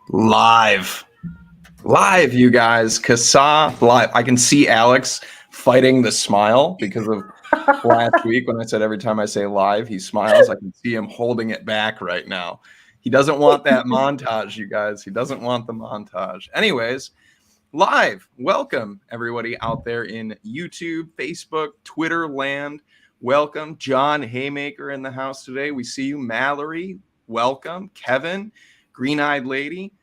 Live, you guys. Kasa live. I can see Alex fighting the smile because of last week when I said every time I say live, he smiles. I can see him holding it back right now. He doesn't want that montage, you guys. He doesn't want the montage. Anyways, live. Welcome, everybody out there in YouTube, Facebook, Twitter land. Welcome. John Haymaker in the house today. We see you. Mallory, welcome. Kevin, Green-Eyed Lady,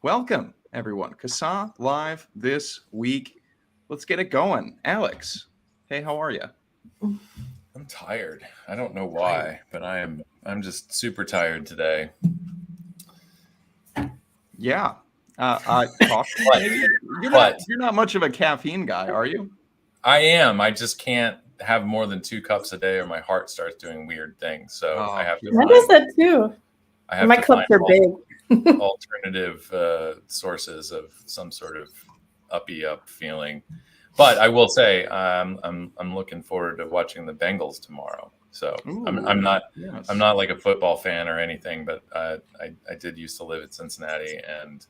welcome, everyone. Kasa live this week. Let's get it going. Alex, hey, how are you? I'm tired. I don't know why, but I'm just super tired today. Yeah. Coffee. You're not much of a caffeine guy, are you? I am. I just can't have more than 2 cups a day or my heart starts doing weird things. So I have to. I does that too. I have my to cups are big. alternative sources of some sort of uppy up feeling. But I will say I'm looking forward to watching the Bengals tomorrow. So I'm not like a football fan or anything, but I did used to live in Cincinnati, and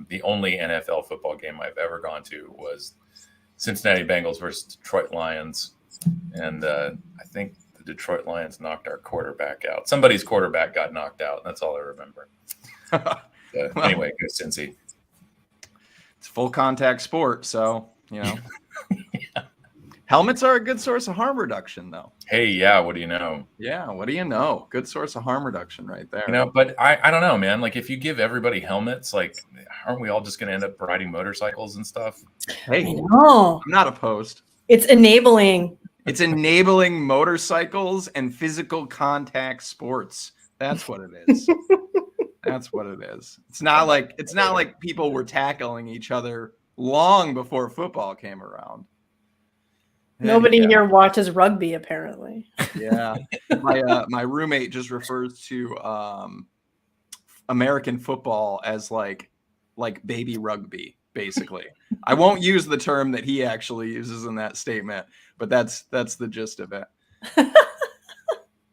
the only NFL football game I've ever gone to was Cincinnati Bengals versus Detroit Lions, and I think the Detroit Lions knocked our quarterback out. Somebody's quarterback got knocked out. That's all I remember. Anyway, go Cincy. It's full contact sport, so you know. Yeah. Helmets are a good source of harm reduction, though. Hey, yeah, what do you know? Yeah, what do you know? Good source of harm reduction right there. You know, but I don't know, man. Like, if you give everybody helmets, like, aren't we all just going to end up riding motorcycles and stuff? Hey, I'm not opposed. It's enabling. It's enabling motorcycles and physical contact sports. That's what it is. That's what it is. It's not like people were tackling each other long before football came around. Nobody here watches rugby, apparently. Yeah, my roommate just refers to American football as like baby rugby, basically. I won't use the term that he actually uses in that statement, but that's the gist of it.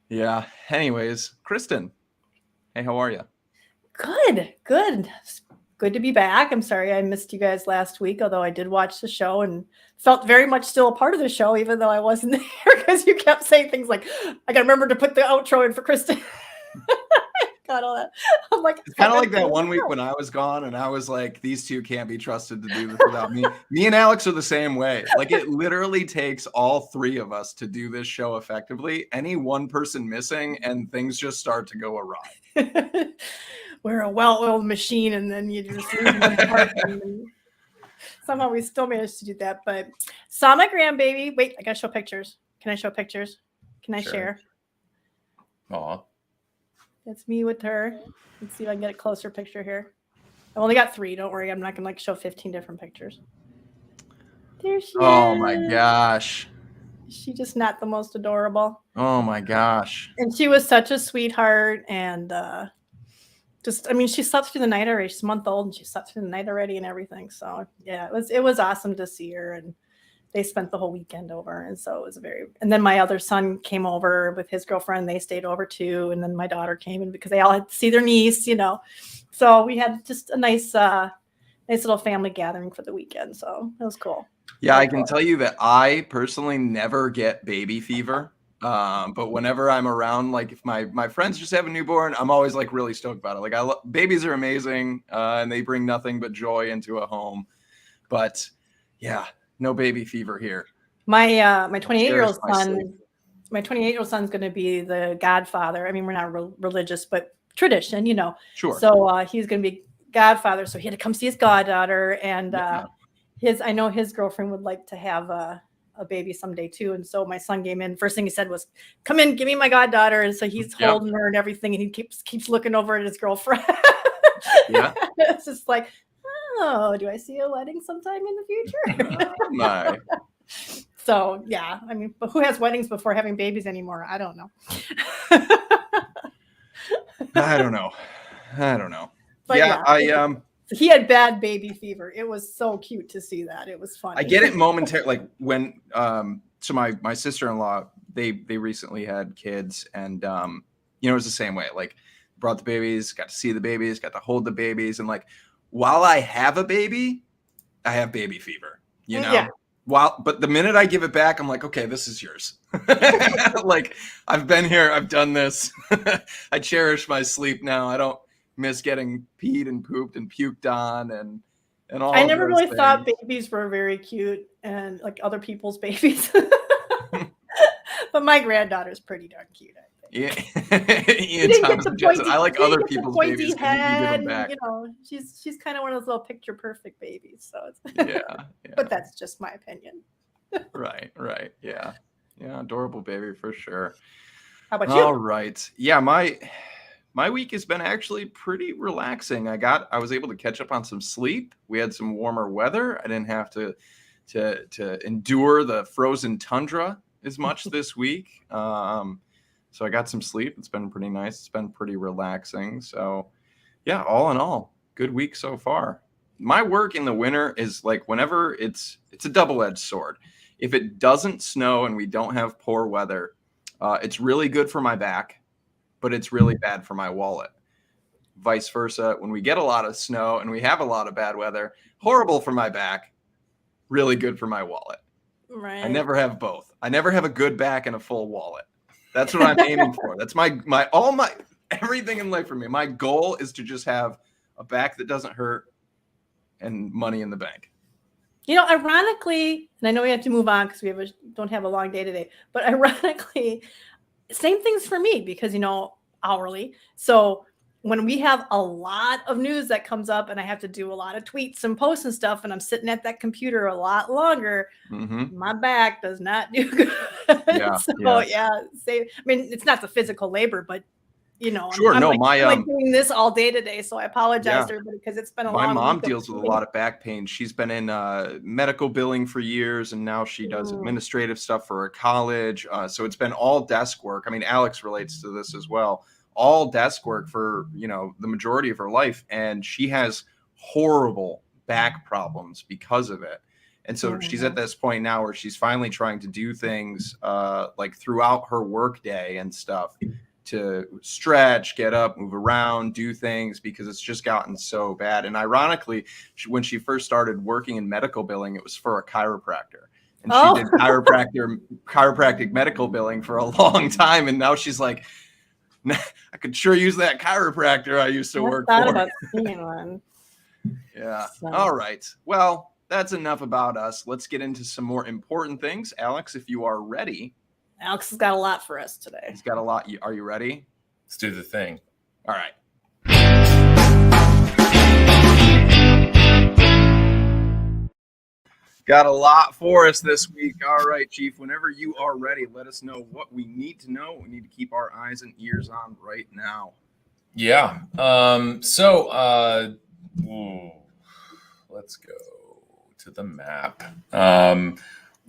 Yeah. Anyways, Kristin, hey, how are you? Good. Good to be back. I'm sorry I missed you guys last week, although I did watch the show and felt very much still a part of the show, even though I wasn't there, because you kept saying things like, I got to remember to put the outro in for Kristin. Got all that. I'm like, it's kind of like that one week when I was gone and I was like, these two can't be trusted to do this without me. Me and Alex are the same way. Like, it literally takes all 3 of us to do this show effectively. Any one person missing and things just start to go awry. We're a well-oiled machine, and then you just lose my heart. Somehow we still managed to do that. But saw my grandbaby. Wait, I gotta show pictures. Can I show pictures? Can I share? Aw. That's me with her. Let's see if I can get a closer picture here. I've only got 3. Don't worry. I'm not gonna show 15 different pictures. There she is. Oh my gosh. She's just not the most adorable. Oh my gosh. And she was such a sweetheart, and she slept through the night already. She's a month old, and she slept through the night already and everything. So yeah, it was awesome to see her, and they spent the whole weekend over. And so it was and then my other son came over with his girlfriend. They stayed over too. And then my daughter came in because they all had to see their niece, you know. So we had just a nice little family gathering for the weekend. So it was cool. Yeah, I can tell you that I personally never get baby fever. But whenever I'm around, like if my friends just have a newborn, I'm always like really stoked about it. Like babies are amazing, and they bring nothing but joy into a home. But yeah, no baby fever here. My 28-year-old son, my 28-year-old son's going to be the godfather. I mean, we're not religious, but tradition, you know. Sure. So he's going to be godfather. So he had to come see his goddaughter, and I know his girlfriend would like to have a baby someday too. And so my son came in. First thing he said was, "Come in, give me my goddaughter." And so he's holding her and everything, and he keeps looking over at his girlfriend. Yeah. It's just like, oh, do I see a wedding sometime in the future? Oh my. So yeah, I mean, but who has weddings before having babies anymore? I don't know. I don't know. But yeah, he had bad baby fever. It was so cute to see that. It was funny. I get it momentarily. Like when so my sister-in-law, they recently had kids, and it was the same way. Like brought the babies, got to see the babies, got to hold the babies. And like, while I have a baby, I have baby fever, you know? Yeah. But the minute I give it back, I'm like, okay, this is yours. Like, I've been here, I've done this. I cherish my sleep now. I don't miss getting peed and pooped and puked on and all. I of never those really thought things. babies were very cute and like other people's babies. But my granddaughter's pretty darn cute, I think. Yeah. Ian Thomas suggested, I like other people's babies because you can give them back. You know, she's kind of one of those little picture perfect babies. So it's Yeah. but that's just my opinion. Right. Yeah. Adorable baby for sure. How about All you? right. Yeah, my week has been actually pretty relaxing. I was able to catch up on some sleep. We had some warmer weather. I didn't have to endure the frozen tundra as much this week. So I got some sleep. It's been pretty nice. It's been pretty relaxing. So yeah, all in all, good week so far. My work in the winter is like whenever it's a double-edged sword. If it doesn't snow and we don't have poor weather, it's really good for my back, but it's really bad for my wallet. Vice versa, when we get a lot of snow and we have a lot of bad weather, horrible for my back, really good for my wallet. Right. I never have both. I never have a good back and a full wallet. That's what I'm aiming for. That's my everything in life for me. My goal is to just have a back that doesn't hurt and money in the bank. You know, ironically, and I know we have to move on because don't have a long day today, but ironically, same things for me because, you know, hourly. So when we have a lot of news that comes up and I have to do a lot of tweets and posts and stuff, and I'm sitting at that computer a lot longer, my back does not do good. Yeah, I mean, it's not the physical labor, but you know, sure. I'm like doing this all day today, so I apologize to everybody because it's been a long. My mom week deals with a lot of back pain. She's been in medical billing for years, and now she does administrative stuff for her college. So it's been all desk work. I mean, Alex relates to this as well. All desk work for, you know, the majority of her life, and she has horrible back problems because of it. And so she's at this point now where she's finally trying to do things like throughout her work day and stuff to stretch, get up, move around, do things because it's just gotten so bad. And ironically, when she first started working in medical billing, it was for a chiropractor. And she did chiropractic medical billing for a long time. And now she's like, I could sure use that chiropractor I used to work for. About seeing one. Yeah. So. All right. Well, that's enough about us. Let's get into some more important things. Alex, if you are ready. Alex has got a lot for us today. He's got a lot. Are you ready? Let's do the thing. All right. Got a lot for us this week. All right, Chief, whenever you are ready, let us know what we need to know. We need to keep our eyes and ears on right now. Yeah. Let's go to the map.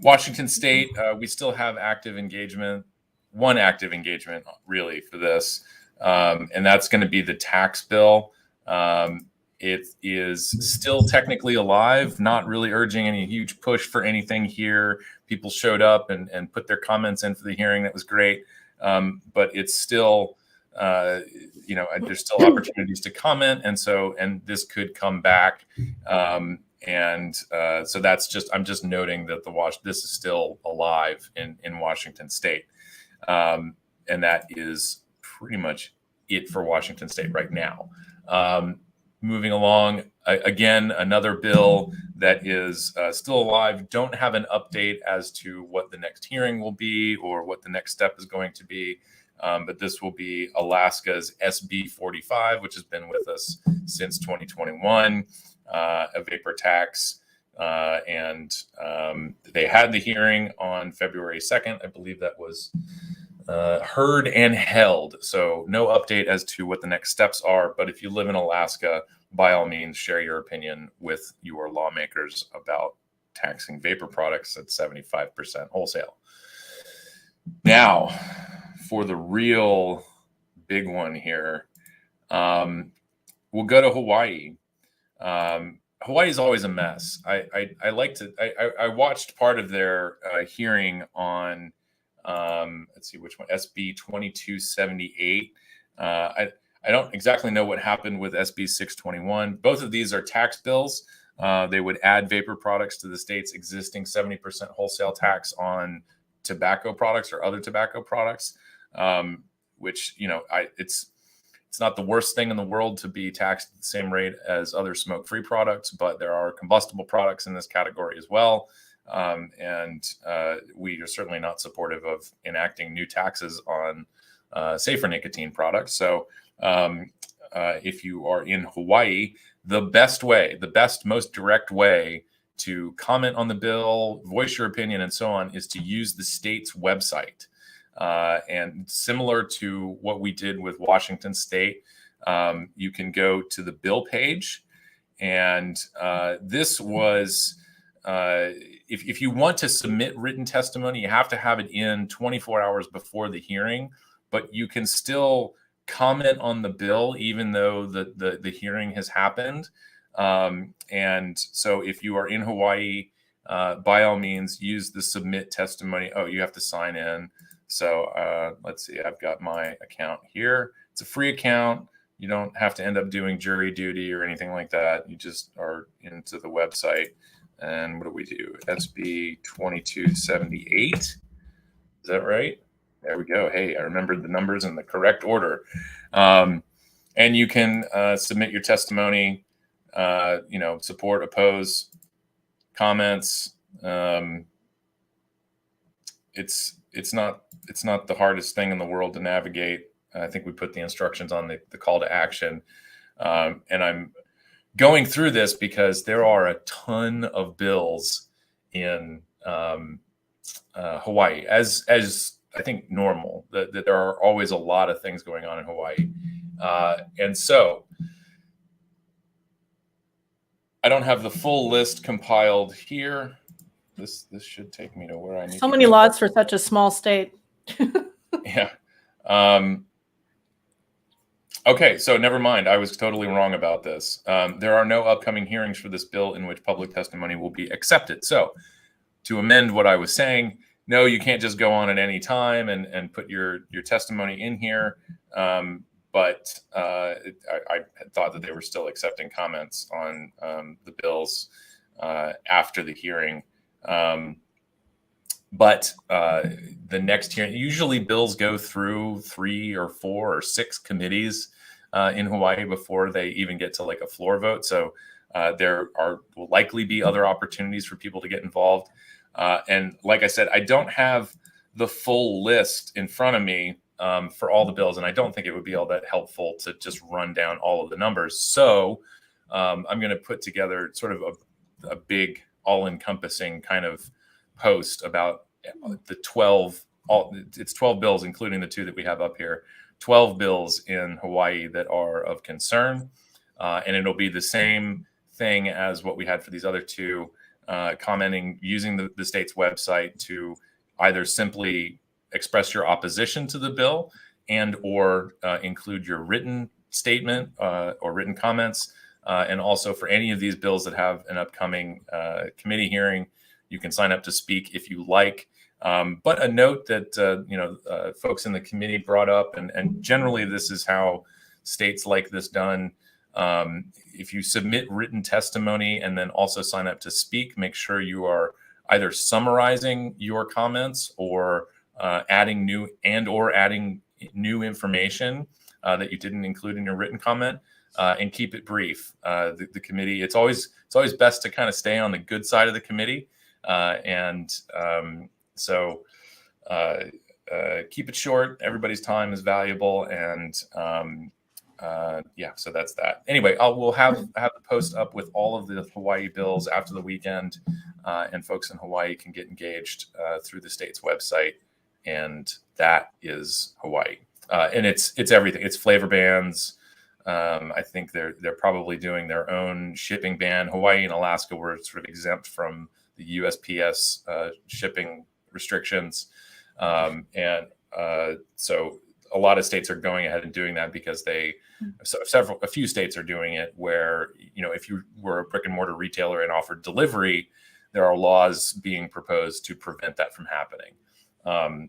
Washington State, we still have one active engagement really for this, and that's going to be the tax bill. It is still technically alive, not really urging any huge push for anything here. People showed up and put their comments in for the hearing. That was great, but it's still, there's still opportunities to comment, and this could come back. So I'm just noting that this is still alive in Washington State. And that is pretty much it for Washington State right now. Moving along, again, another bill that is still alive. Don't have an update as to what the next hearing will be or what the next step is going to be. But this will be Alaska's SB 45, which has been with us since 2021. A vapor tax, and they had the hearing on February 2nd. I believe that was heard and held. So no update as to what the next steps are. But if you live in Alaska, by all means, share your opinion with your lawmakers about taxing vapor products at 75% wholesale. Now, for the real big one here, we'll go to Hawaii. Hawaii is always a mess. I watched part of their hearing on let's see which one, SB 2278. I I don't exactly know what happened with SB 621. Both of these are tax bills. They would add vapor products to the state's existing 70% wholesale tax on tobacco products or other tobacco products, which, you know, it's not the worst thing in the world to be taxed at the same rate as other smoke-free products, but there are combustible products in this category as well. And we are certainly not supportive of enacting new taxes on safer nicotine products. So if you are in Hawaii, the best, most direct way to comment on the bill, voice your opinion, and so on, is to use the state's website. And similar to what we did with Washington State, you can go to the bill page. And this was, if you want to submit written testimony, you have to have it in 24 hours before the hearing, but you can still comment on the bill even though the hearing has happened. And so if you are in Hawaii, by all means, use the submit testimony. Oh, you have to sign in. So let's see, I've got my account here. It's a free account. You don't have to end up doing jury duty or anything like that. You just are into the website. And what do we do? SB 2278. Is that right? There we go. Hey, I remembered the numbers in the correct order. And you can submit your testimony, you know, support, oppose, comments. It's not the hardest thing in the world to navigate. I think we put the instructions on the call to action. And I'm going through this because there are a ton of bills in Hawaii, as I think normal, that there are always a lot of things going on in Hawaii. And so I don't have the full list compiled here. This should take me to where I need so many laws for such a small state. Yeah. Okay, so never mind. I was totally wrong about this. There are no upcoming hearings for this bill in which public testimony will be accepted. So to amend what I was saying, no, you can't just go on at any time and put your testimony in here. But I had thought that they were still accepting comments on the bills after the hearing. But the next hearing, usually bills go through 3 or 4 or 6 committees in Hawaii before they even get to like a floor vote. So there will likely be other opportunities for people to get involved. And like I said, I don't have the full list in front of me for all the bills, and I don't think it would be all that helpful to just run down all of the numbers. So I'm going to put together sort of a big all-encompassing kind of post about the 12 bills, including the 2 that we have up here, 12 bills in Hawaii that are of concern. And it'll be the same thing as what we had for these other 2, commenting using the state's website to either simply express your opposition to the bill and or include your written statement or written comments. And also for any of these bills that have an upcoming committee hearing, you can sign up to speak if you like. But a note that folks in the committee brought up, and generally this is how states like this done. If you submit written testimony and then also sign up to speak, make sure you are either summarizing your comments or adding new information that you didn't include in your written comment, and keep it brief. The committee, it's always best to kind of stay on the good side of the committee. So keep it short. Everybody's time is valuable. And so that's that. Anyway, we'll have the post up with all of the Hawaii bills after the weekend, and folks in Hawaii can get engaged through the state's website. And that is Hawaii. And it's everything. It's flavor bans. I think they're probably doing their own shipping ban. Hawaii and Alaska were sort of exempt from the USPS shipping restrictions. So a lot of states are going ahead and doing that because a few states are doing it where, if you were a brick and mortar retailer and offered delivery, there are laws being proposed to prevent that from happening.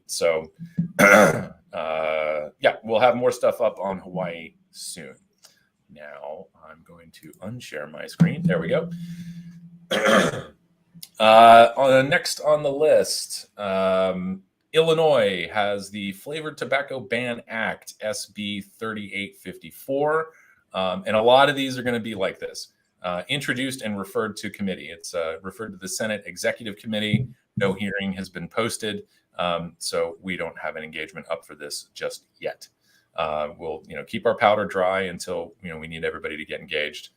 So yeah, we'll have more stuff up on Hawaii soon. Now I'm going to unshare my screen. There we go. Next on the list, Illinois has the Flavored Tobacco Ban Act, SB 3854. And a lot of these are going to be like this. Introduced and referred to committee. It's referred to the Senate Executive Committee. No hearing has been posted, so we don't have an engagement up for this just yet. We'll keep our powder dry until we need everybody to get engaged.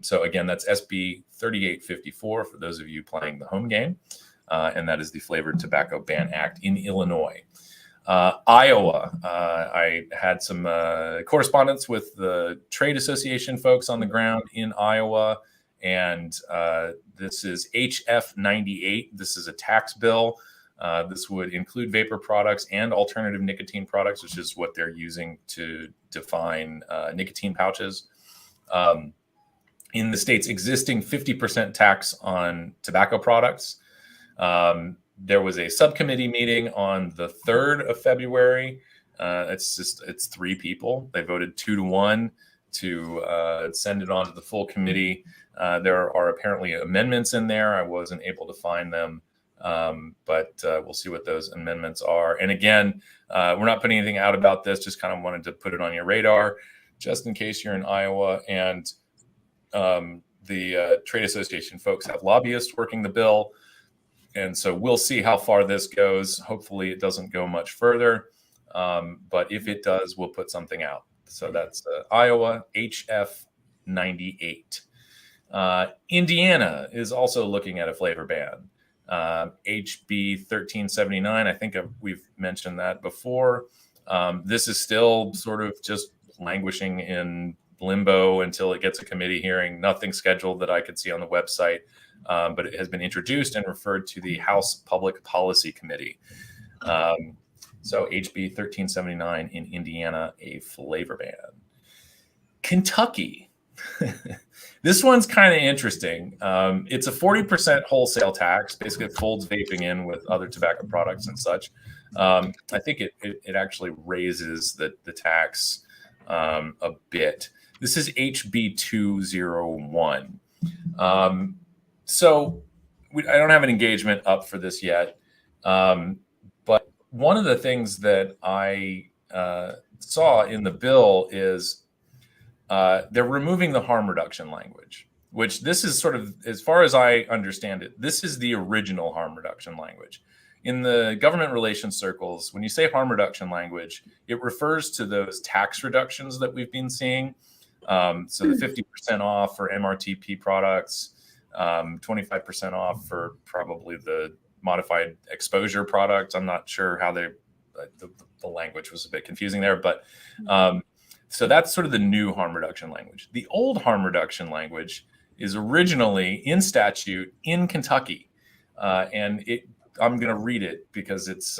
So again, that's SB 3854 for those of you playing the home game, and that is the Flavored Tobacco Ban Act in Illinois. Iowa, I had some correspondence with the trade association folks on the ground in Iowa, and this is HF 98. This is a tax bill. This would include vapor products and alternative nicotine products, which is what they're using to define nicotine pouches. In the state's existing 50% tax on tobacco products. There was a subcommittee meeting on the 3rd of February. It's 3 people. They voted 2-1 to send it on to the full committee. There are apparently amendments in there. I wasn't able to find them, but we'll see what those amendments are. And again, we're not putting anything out about this, just kind of wanted to put it on your radar, just in case you're in Iowa. And the trade association folks have lobbyists working the bill. And so we'll see how far this goes. Hopefully it doesn't go much further. But if it does, we'll put something out. So that's Iowa, HF 98. Indiana is also looking at a flavor ban. HB 1379, I think we've mentioned that before. This is still sort of just languishing in limbo until it gets a committee hearing. Nothing scheduled that I could see on the website. But it has been introduced and referred to the House Public Policy Committee. So HB 1379 in Indiana, a flavor ban. Kentucky. This one's kind of interesting. It's a 40% wholesale tax. Basically, it folds vaping in with other tobacco products and such. I think it actually raises the tax a bit. This is HB 201. So I don't have an engagement up for this yet. But one of the things that I saw in the bill is they're removing the harm reduction language, which this is sort of, as far as I understand it, this is the original harm reduction language. In the government relations circles, when you say harm reduction language, it refers to those tax reductions that we've been seeing. So the 50% off for MRTP products, 25% off for probably the modified exposure product. I'm not sure how the language was a bit confusing there, but so that's sort of the new harm reduction language. The old harm reduction language is originally in statute in Kentucky, and I'm going to read it because it's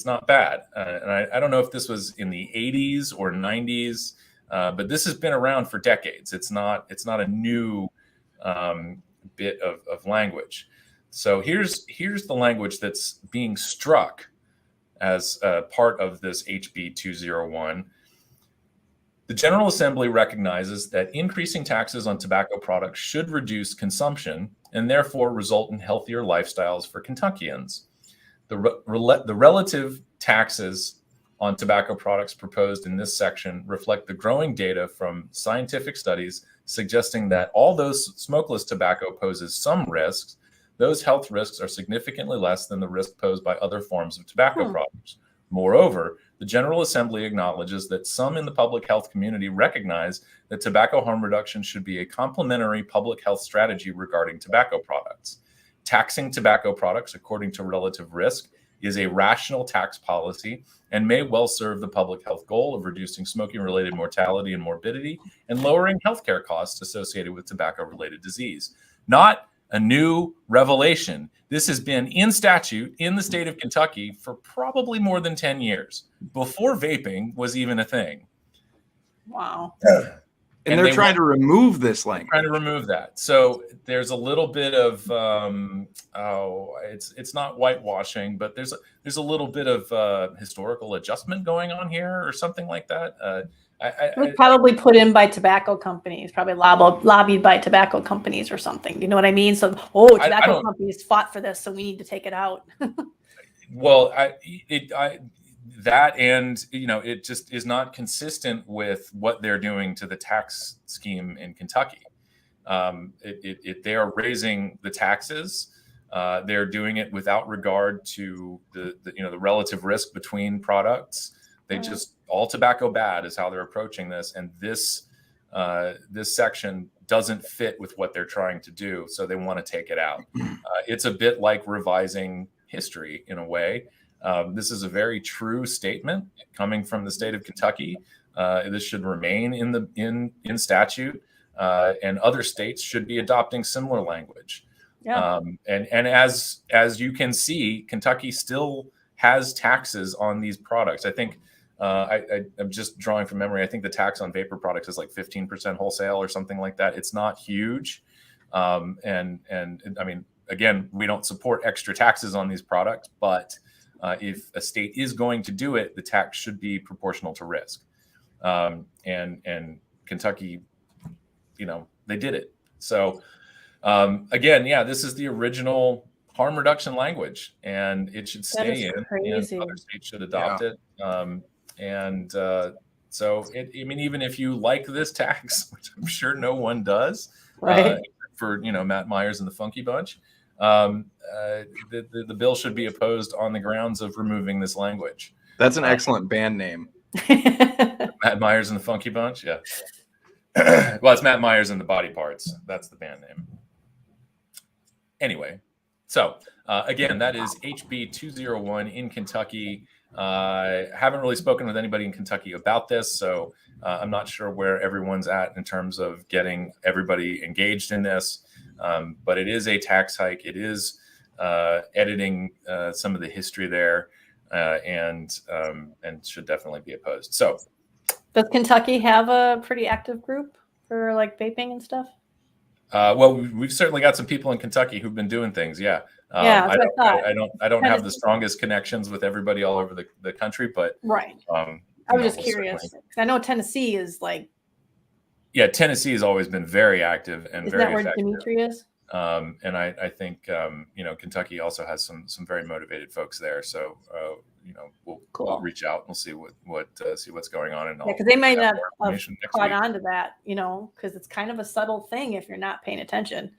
not bad. And I don't know if this was in the 80s or 90s, but this has been around for decades. It's not a new bit of language. So here's the language that's being struck as part of this HB 201. The General Assembly recognizes that increasing taxes on tobacco products should reduce consumption and therefore result in healthier lifestyles for Kentuckians. The relative taxes on tobacco products proposed in this section reflect the growing data from scientific studies suggesting that although smokeless tobacco poses some risks, those health risks are significantly less than the risk posed by other forms of tobacco products. Moreover, the General Assembly acknowledges that some in the public health community recognize that tobacco harm reduction should be a complementary public health strategy regarding tobacco products. Taxing tobacco products according to relative risk is a rational tax policy and may well serve the public health goal of reducing smoking-related mortality and morbidity and lowering healthcare costs associated with tobacco-related disease. Not a new revelation. This has been in statute in the state of Kentucky for probably more than 10 years, before vaping was even a thing. Wow. And they're trying to remove this language. Trying to remove that. So there's a little bit of it's not whitewashing, but there's a little bit of historical adjustment going on here, or something like that. It was probably put in by tobacco companies, probably lobbied by tobacco companies or something. You know what I mean? So, tobacco companies fought for this, so we need to take it out. Well, that, and it just is not consistent with what they're doing to the tax scheme in Kentucky. They are raising the taxes. They're doing it without regard to the relative risk between products. They just, all tobacco bad is how they're approaching this, and this section doesn't fit with what they're trying to do, so they want to take it out. It's a bit like revising history in a way. This is a very true statement coming from the state of Kentucky. This should remain in statute, and other states should be adopting similar language. Yeah. And as you can see, Kentucky still has taxes on these products. I think I'm just drawing from memory. I think the tax on vapor products is like 15% wholesale or something like that. It's not huge, and I mean, again, we don't support extra taxes on these products, but if a state is going to do it, the tax should be proportional to risk. And Kentucky, they did it. So again, this is the original harm reduction language, and it should stay in. And other states should adopt it. So even if you like this tax, which I'm sure no one does, right? For Matt Myers and the Funky Bunch, the bill should be opposed on the grounds of removing this language. That's an excellent band name. Matt Myers and the Funky Bunch, yeah. Well, it's Matt Myers and the Body Parts. That's the band name. Anyway, so again, that is HB 201 in Kentucky. Haven't really spoken with anybody in Kentucky about this, so I'm not sure where everyone's at in terms of getting everybody engaged in this. But it is a tax hike. It is editing some of the history there, and should definitely be opposed. So, does Kentucky have a pretty active group for like vaping and stuff? Well, we've certainly got some people in Kentucky who've been doing things. Yeah. I don't have the strongest connections with everybody all over the country, but right. I was just curious because I know Tennessee is like. Yeah, Tennessee has always been very active and very effective. Is that where Dimitri is? And I think Kentucky also has some very motivated folks there. So we'll reach out and we'll see what's going on. And because they might not have caught on to that, because it's kind of a subtle thing if you're not paying attention.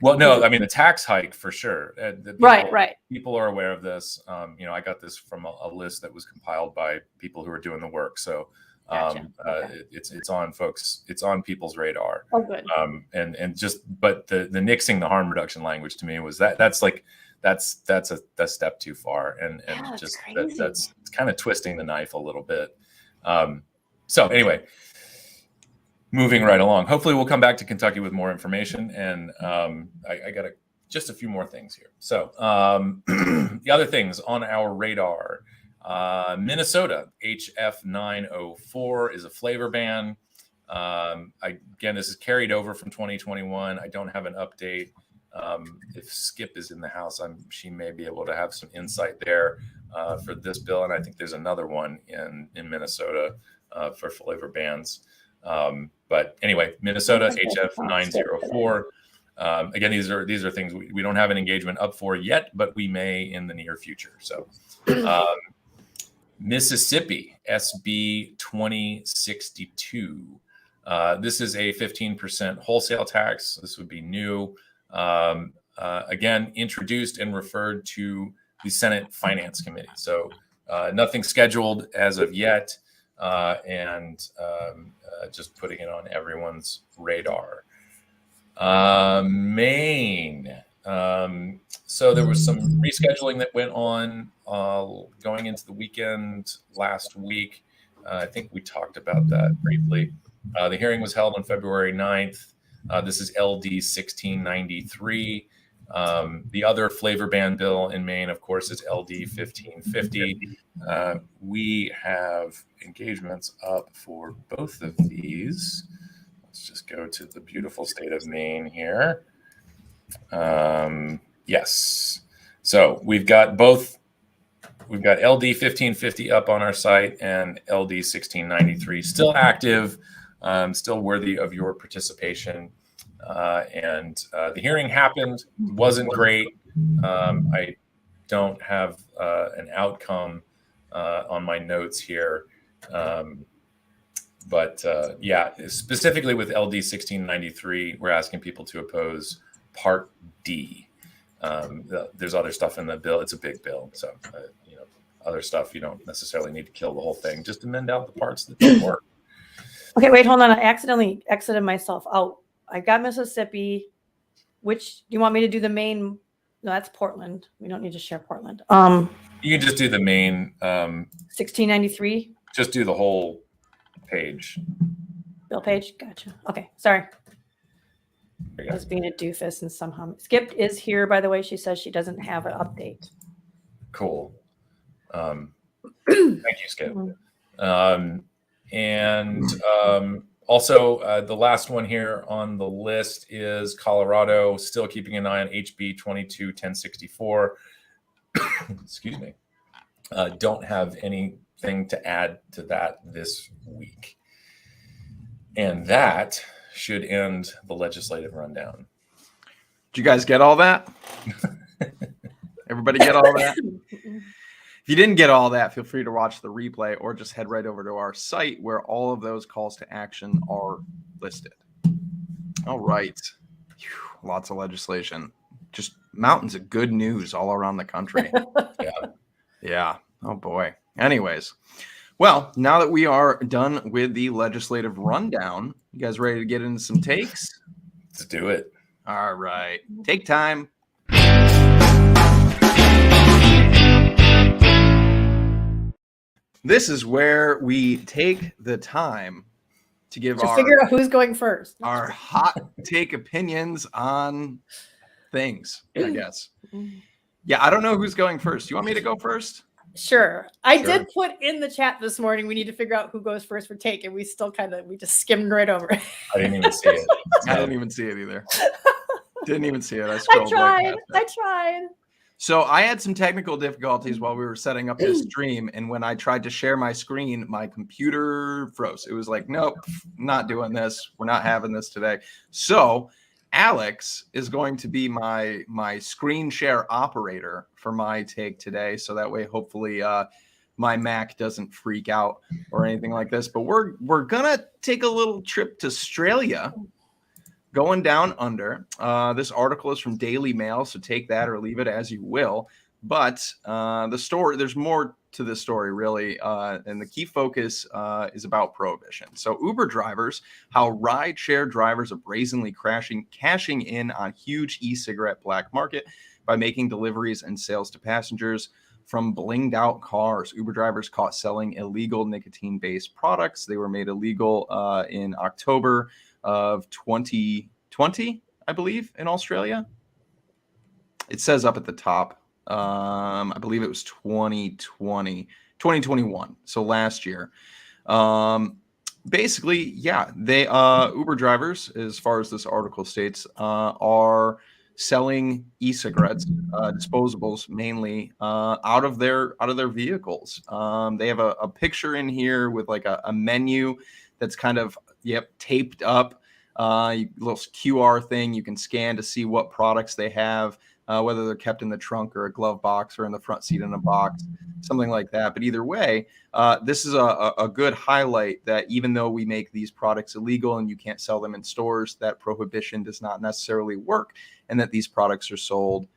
Well, no, I mean the tax hike for sure. Right. People are aware of this. I got this from a list that was compiled by people who are doing the work. So. Gotcha. Okay. It's on folks. It's on people's radar. Oh, good. But the nixing the harm reduction language to me was that's a step too far, and that's kind of twisting the knife a little bit. So anyway, moving right along. Hopefully, we'll come back to Kentucky with more information, and I got just a few more things here. So the other things on our radar. Minnesota HF 904 is a flavor ban. Again, this is carried over from 2021. I don't have an update. If Skip is in the house, she may be able to have some insight there for this bill. And I think there's another one in Minnesota for flavor bans. But anyway, Minnesota HF 904. Again, these are things we don't have an engagement up for yet, but we may in the near future. So. Mississippi SB 2062. This is a 15% wholesale tax. This would be new. Again, introduced and referred to the Senate Finance Committee. So nothing scheduled as of yet, and just putting it on everyone's radar. Maine. So there was some rescheduling that went on going into the weekend last week. I think we talked about that briefly. The hearing was held on February 9th. This is LD 1693. The other flavor ban bill in Maine, of course, is LD 1550. We have engagements up for both of these. Let's just go to the beautiful state of Maine here. Yes. So we've got both. We've got LD 1550 up on our site and LD 1693 still active, still worthy of your participation. And the hearing happened, wasn't great. I don't have an outcome on my notes here. But yeah, specifically with LD 1693, we're asking people to oppose Part D. There's other stuff in the bill. It's a big bill. So, other stuff, you don't necessarily need to kill the whole thing. Just amend out the parts that don't work. Okay, wait, hold on. I accidentally exited myself out. I got Mississippi. Which do you want me to do the Maine? No, that's Portland. We don't need to share Portland. You can just do the Maine. 1693. Just do the whole page. Bill page. Gotcha. Okay, sorry. I was being a doofus and somehow Skip is here, by the way. She says she doesn't have an update. Cool. Thank you, Skip. Also, the last one here on the list is Colorado, still keeping an eye on HB 22-1064. Excuse me. Don't have anything to add to that this week. And that should end the legislative rundown. Did you guys get all that? Everybody get all that? If you didn't get all that, feel free to watch the replay or just head right over to our site where all of those calls to action are listed. All right. Whew, lots of legislation. Just mountains of good news all around the country. Yeah. Oh, boy. Anyways. Well, now that we are done with the legislative rundown, you guys ready to get into some takes? Let's do it. All right. Take time. This is where we take the time to give figure out who's going first. Our hot take opinions on things, I guess. Yeah, I don't know who's going first. You want me to go first? Sure. I did put in the chat this morning, we need to figure out who goes first for take, and we just skimmed right over it. I didn't even see it. I didn't even see it either. Didn't even see it. I tried. So I had some technical difficulties while we were setting up this stream, and when I tried to share my screen, my computer froze. It was like, nope, not doing this. We're not having this today. So Alex is going to be my screen share operator for my take today. So that way, hopefully, my Mac doesn't freak out or anything like this. But we're gonna take a little trip to Australia. Going down under. This article is from Daily Mail, so take that or leave it as you will. But the story, there's more to this story, really. And the key focus is about prohibition. So Uber drivers, how rideshare drivers are brazenly cashing in on huge e-cigarette black market by making deliveries and sales to passengers from blinged out cars. Uber drivers caught selling illegal nicotine-based products. They were made illegal in October of 2020, I believe, in Australia. It says up at the top. I believe it was 2021. So last year. Basically, yeah, they Uber drivers, as far as this article states, are selling e-cigarettes, disposables mainly, out of their vehicles. They have a picture in here with like a menu that's kind of taped up, little QR thing you can scan to see what products they have, whether they're kept in the trunk or a glove box or in the front seat in a box, something like that. But either way, this is a good highlight that even though we make these products illegal and you can't sell them in stores, that prohibition does not necessarily work, and that these products are sold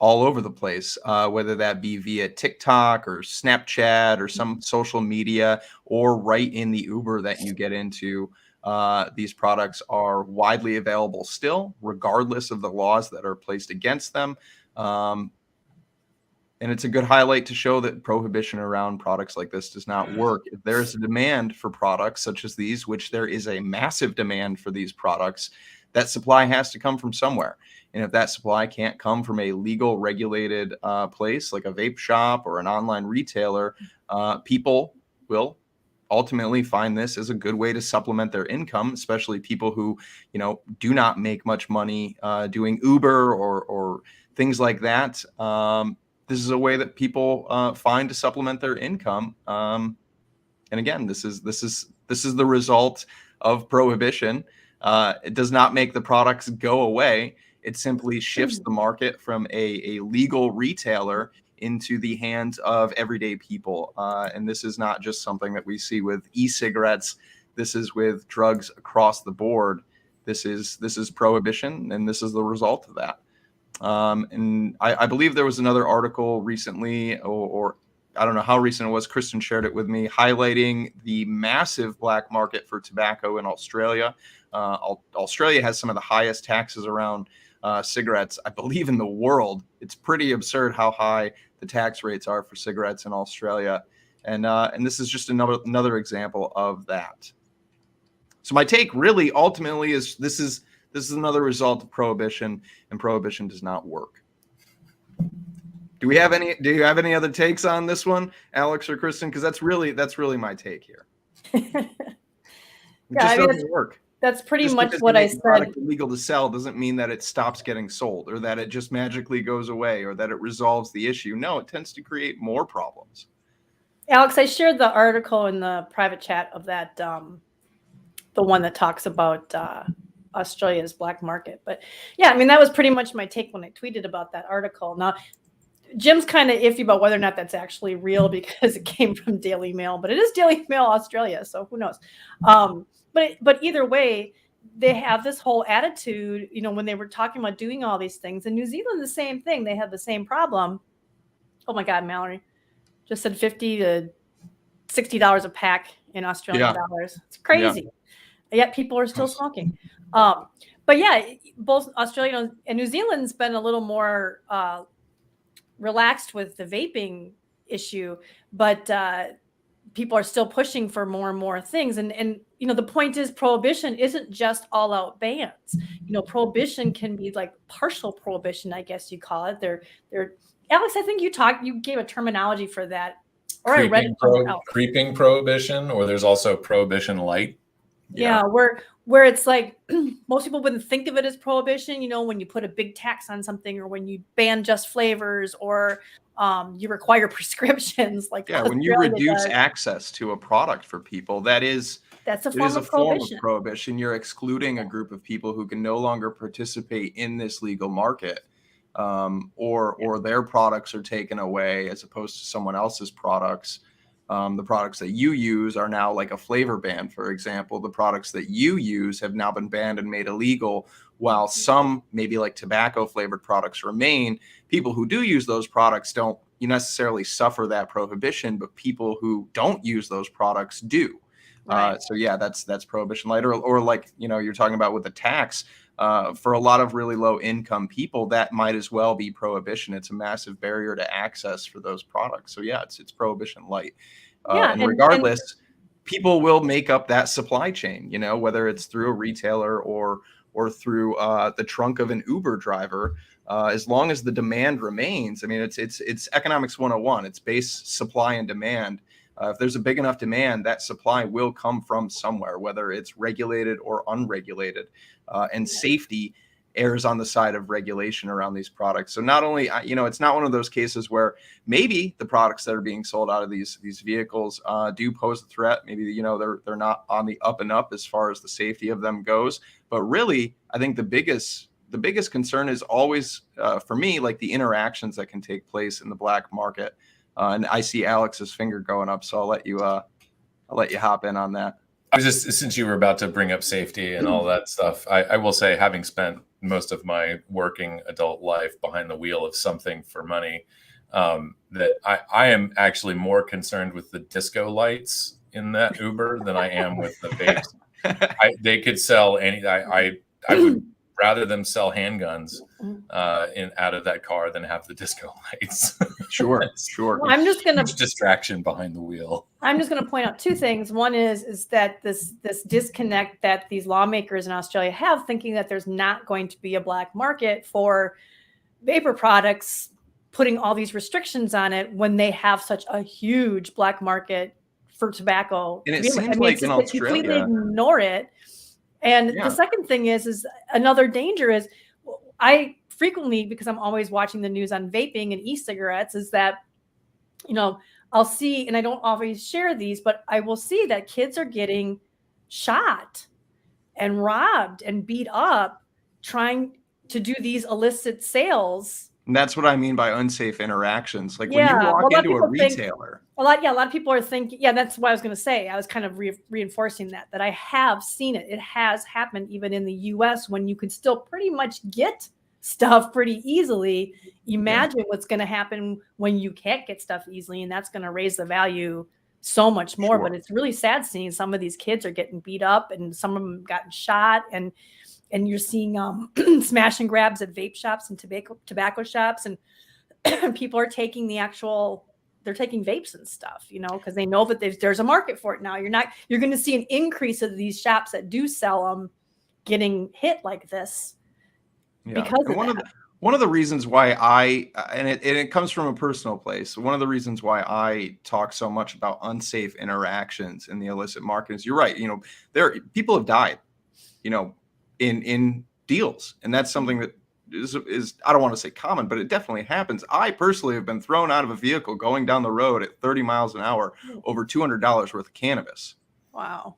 all over the place, whether that be via TikTok or Snapchat or some social media or right in the Uber that you get into. These products are widely available still, regardless of the laws that are placed against them. And it's a good highlight to show that prohibition around products like this does not work. If there's a demand for products such as these, which there is a massive demand for these products, that supply has to come from somewhere. And if that supply can't come from a legal regulated place like a vape shop or an online retailer, people will ultimately find this as a good way to supplement their income, especially people who, do not make much money doing Uber or things like that. This is a way that people find to supplement their income. And again, this is the result of prohibition. It does not make the products go away. It simply shifts the market from a legal retailer into the hands of everyday people. And this is not just something that we see with e-cigarettes. This is with drugs across the board. This is prohibition, and this is the result of that. And I believe there was another article recently, or I don't know how recent it was. Kristin shared it with me, highlighting the massive black market for tobacco in Australia. Australia has some of the highest taxes around cigarettes, I believe, in the world. It's pretty absurd how high the tax rates are for cigarettes in Australia, and this is just another example of that. So my take really ultimately is this is another result of prohibition, and prohibition does not work. Do you have any other takes on this one, Alex or Kristin? Because that's really my take here. It just doesn't work. That's pretty much what I said. Product illegal to sell doesn't mean that it stops getting sold, or that it just magically goes away, or that it resolves the issue. No, it tends to create more problems. Alex, I shared the article in the private chat of that, the one that talks about Australia's black market. But yeah, I mean, that was pretty much my take when I tweeted about that article. Now, Jim's kind of iffy about whether or not that's actually real because it came from Daily Mail, but it is Daily Mail Australia, so who knows? But either way, they have this whole attitude, when they were talking about doing all these things. In New Zealand, the same thing. They have the same problem. Oh my God, Mallory just said $50 to $60 a pack in Australian dollars. It's crazy. Yeah. Yet people are still smoking. But yeah, both Australia and New Zealand's been a little more relaxed with the vaping issue, but people are still pushing for more and more things. And the point is, prohibition isn't just all out bans. Prohibition can be like partial prohibition, I guess you call it. They're Alex, I think you gave a terminology for that. Or I read it somewhere else. Creeping prohibition, or there's also prohibition light. Yeah, where it's like most people wouldn't think of it as prohibition, when you put a big tax on something, or when you ban just flavors, or you require prescriptions. Like when you reduce access to a product for people, that's a form of prohibition. You're excluding a group of people who can no longer participate in this legal market, or their products are taken away as opposed to someone else's products. The products that you use are now like a flavor ban, for example. The products that you use have now been banned and made illegal, while some, maybe like tobacco flavored products, remain. People who do use those products don't necessarily suffer that prohibition, but people who don't use those products do. Right. So yeah, that's prohibition light, or like, you're talking about with the tax. For a lot of really low income people, that might as well be prohibition. It's a massive barrier to access for those products. So yeah, it's prohibition light. And regardless, people will make up that supply chain, whether it's through a retailer or through the trunk of an Uber driver, as long as the demand remains. I mean, it's economics 101. It's base supply and demand. If there's a big enough demand, that supply will come from somewhere, whether it's regulated or unregulated. And safety errs on the side of regulation around these products. So not only, it's not one of those cases where maybe the products that are being sold out of these vehicles do pose a threat. Maybe, they're not on the up and up as far as the safety of them goes. But really, I think the biggest concern is always, for me, like the interactions that can take place in the black market. And I see Alex's finger going up, so I'll let you hop in on that. I was just, since you were about to bring up safety and all that stuff, I will say, having spent most of my working adult life behind the wheel of something for money, that I am actually more concerned with the disco lights in that Uber than I am with the vapes. They could sell any. I would rather them sell handguns out of that car than have the disco lights. Sure. Well, I'm just gonna distraction behind the wheel. I'm just gonna point out two things. One is that this disconnect that these lawmakers in Australia have, thinking that there's not going to be a black market for vapor products, putting all these restrictions on it when they have such a huge black market for tobacco. And to it begin with. seems I mean, like it's in just they completely Australia, ignore it. And Yeah. the second thing is another danger is I frequently, because I'm always watching the news on vaping and e-cigarettes, is that, you know, I'll see, and I don't always share these, but I will see that kids are getting shot and robbed and beat up trying to do these illicit sales. and that's what I mean by unsafe interactions. Like when you Yeah, walk well, a lot of into a people think retailer, a lot of people are thinking, yeah, that's what I was going to say. I was kind of reinforcing that I have seen it. It has happened even in the US when you can still pretty much get stuff pretty easily. Imagine what's going to happen when you can't get stuff easily, and that's going to raise the value so much more. Sure. But it's really sad seeing some of these kids are getting beat up and some of them gotten shot, and you're seeing smash and grabs at vape shops and tobacco shops, and people are taking they're taking vapes and stuff, you know, because they know that there's a market for it now. You're going to see an increase of these shops that do sell them getting hit like this because and of one of the reasons why it comes from a personal place. One of the reasons why I talk so much about unsafe interactions in the illicit market is, you're right. You know, people have died, you know, in deals, and that's something that is I don't want to say common, but it definitely happens. I personally have been thrown out of a vehicle going down the road at 30 miles an hour over $200 worth of cannabis. Wow.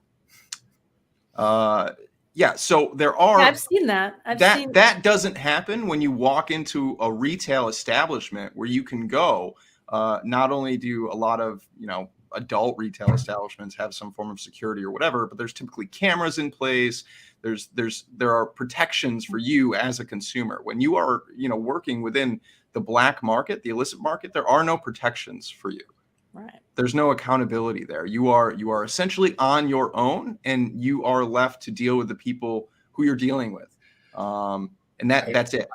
Yeah, so there are. Yeah, I've seen that. That doesn't happen when you walk into a retail establishment where you can go. Not only do a lot of, you know, adult retail establishments have some form of security or whatever, but there's typically cameras in place. There are protections for you as a consumer. When you are, you know, working within the black market, the illicit market, there are no protections for you. Right. There's no accountability there. You are essentially on your own, and you are left to deal with the people who you're dealing with. And that's it.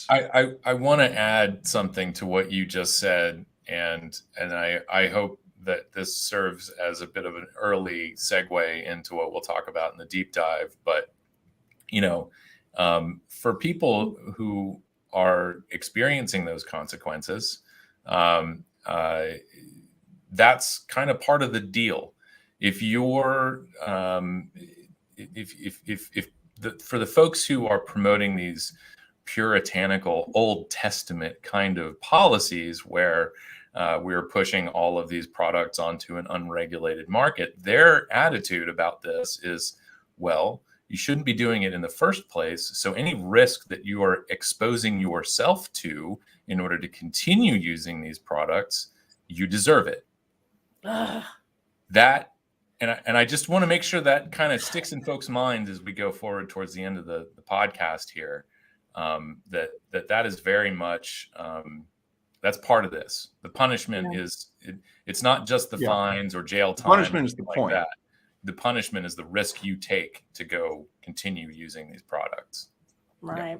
I want to add something to what you just said, and I hope that this serves as a bit of an early segue into what we'll talk about in the deep dive. But, you know, for people who are experiencing those consequences, that's kind of part of the deal. If you're, for the folks who are promoting these puritanical Old Testament kind of policies where we're pushing all of these products onto an unregulated market, their attitude about this is, well, you shouldn't be doing it in the first place. So any risk that you are exposing yourself to in order to continue using these products, you deserve it. That, and I just want to make sure that kind of sticks in folks' minds as we go forward towards the end of the podcast here. That is very much that's part of this. The punishment is it's not just the fines or jail time. Punishment is the point. That. The punishment is the risk you take to go continue using these products. Right.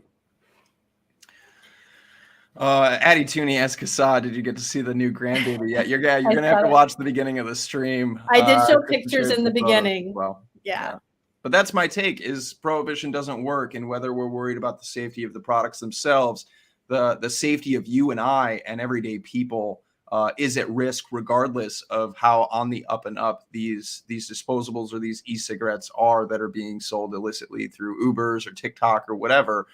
Addie Tooney asks Assad, did you get to see the new grandbaby yet? You're gonna have to watch the beginning of the stream. I did show pictures in the beginning. Well, yeah. But that's my take: is prohibition doesn't work, and whether we're worried about the safety of the products themselves, the safety of you and I and everyday people is at risk, regardless of how on the up and up these disposables or these e-cigarettes are that are being sold illicitly through Ubers or TikTok or whatever.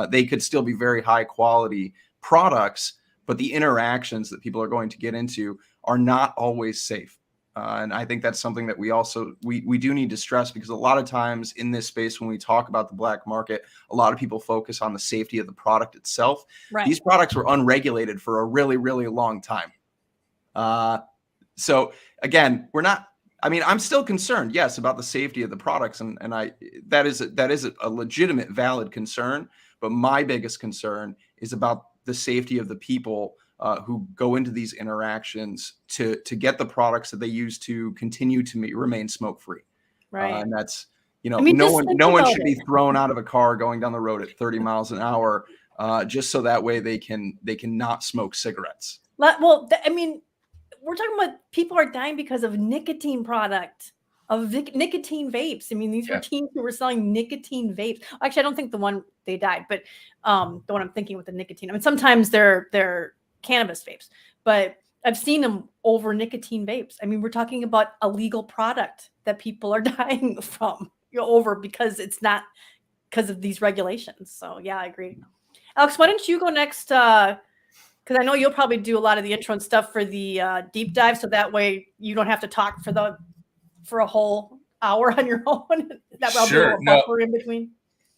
They could still be very high quality products, but the interactions that people are going to get into are not always safe. And I think that's something that we do need to stress, because a lot of times in this space, when we talk about the black market, a lot of people focus on the safety of the product itself. Right. These products were unregulated for a really, really long time. So again, I'm still concerned, yes, about the safety of the products. And that is a legitimate, valid concern. But my biggest concern is about the safety of the people who go into these interactions to get the products that they use to continue to remain smoke-free. Right. And that's, no one should be thrown out of a car going down the road at 30 miles an hour just so that way they can not smoke cigarettes. Well, we're talking about people are dying because of nicotine product, of nicotine vapes. I mean, these were teens who were selling nicotine vapes. Actually, I don't think the one they died, but the one I'm thinking with the nicotine. I mean, sometimes they're cannabis vapes, but I've seen them over nicotine vapes. I mean, we're talking about a legal product that people are dying from over because it's not because of these regulations. So yeah, I agree. Alex, why don't you go next? Because I know you'll probably do a lot of the intro and stuff for the deep dive, so that way you don't have to talk for a whole hour on your own. That will be a little buffer in between.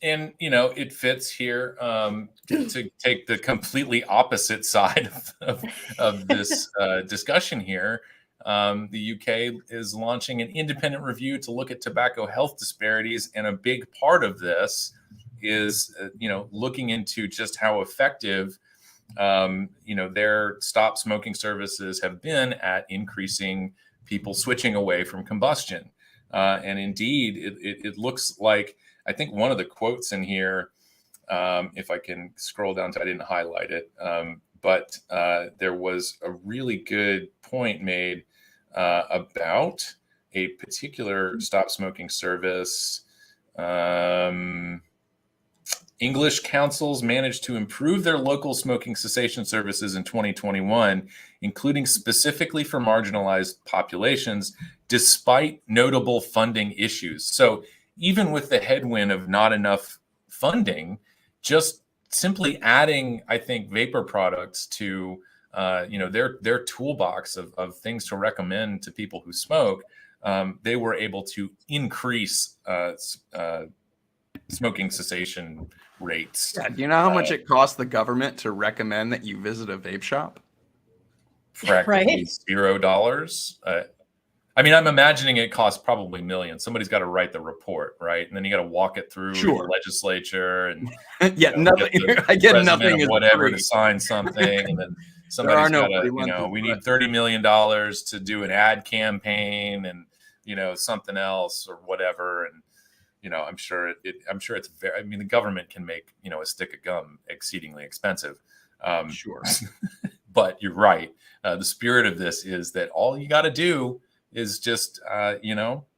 And it fits here to take the completely opposite side of this discussion here. The UK is launching an independent review to look at tobacco health disparities, and a big part of this is looking into just how effective their stop smoking services have been at increasing people switching away from combustion. And indeed, it looks like, I think one of the quotes in here, if I can scroll down to, I didn't highlight it, but there was a really good point made about a particular stop smoking service. English councils managed to improve their local smoking cessation services in 2021, including specifically for marginalized populations, despite notable funding issues. So even with the headwind of not enough funding, just simply adding, I think, vapor products to their toolbox of things to recommend to people who smoke, they were able to increase smoking cessation rates. Yeah, do you know how much it costs the government to recommend that you visit a vape shop? Practically $0. I mean, I'm imagining it costs probably millions. Somebody's got to write the report, right? And then you got to walk it through the legislature, and nothing. I get nothing is whatever free. To sign something, and then somebody's got to, we need $30 million to do an ad campaign, and something else or whatever, and I'm sure it's very. I mean, the government can make a stick of gum exceedingly expensive. Sure, but you're right. The spirit of this is that all you got to do is just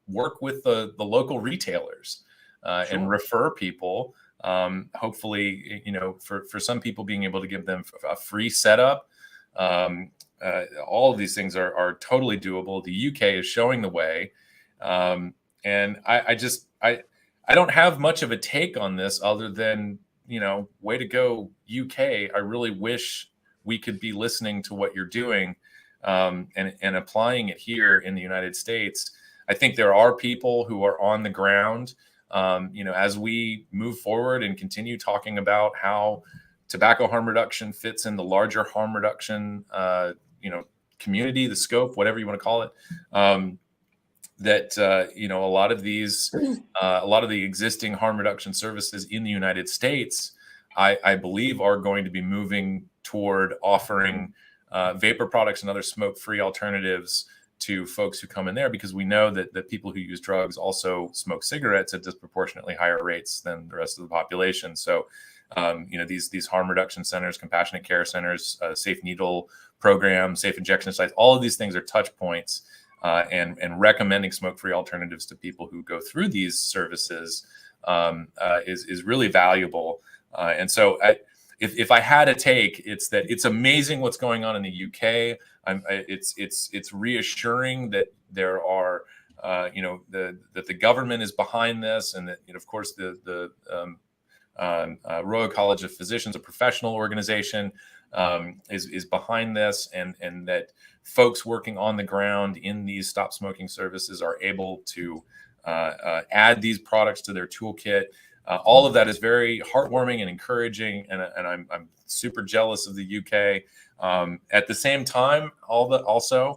work with the local retailers and refer people. Hopefully, for some people, being able to give them a free setup. All of these things are totally doable. The UK is showing the way, and I don't have much of a take on this other than way to go, UK. I really wish we could be listening to what you're doing. And applying it here in the United States. I think there are people who are on the ground, as we move forward and continue talking about how tobacco harm reduction fits in the larger harm reduction, community, the scope, whatever you want to call it. A lot of the existing harm reduction services in the United States, I believe, are going to be moving toward offering vapor products and other smoke-free alternatives to folks who come in there, because we know that people who use drugs also smoke cigarettes at disproportionately higher rates than the rest of the population. So, these harm reduction centers, compassionate care centers, safe needle programs, safe injection sites, all of these things are touch points, and recommending smoke-free alternatives to people who go through these services is really valuable. And so if I had a take, it's that it's amazing what's going on in the UK. It's reassuring that there are, that the government is behind this, and that, of course, the Royal College of Physicians, a professional organization, is behind this, and that folks working on the ground in these stop smoking services are able to add these products to their toolkit. All of that is very heartwarming and encouraging, and I'm super jealous of the UK. At the same time, the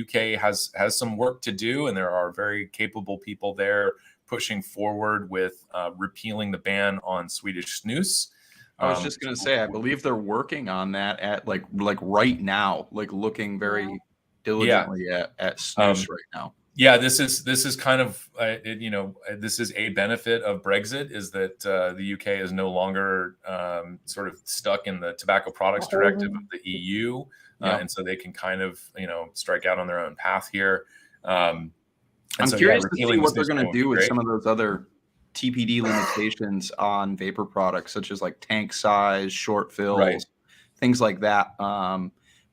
UK has some work to do, and there are very capable people there pushing forward with repealing the ban on Swedish snus. I was just going to say, I believe they're working on that at like right now, like looking very diligently at snus right now. Yeah, this is kind of this is a benefit of Brexit, is that the UK is no longer sort of stuck in the tobacco products directive of the EU, and so they can kind of strike out on their own path here. I'm curious to see what they're going to do with some of those other TPD limitations on vapor products, such as like tank size, short fills, things like that.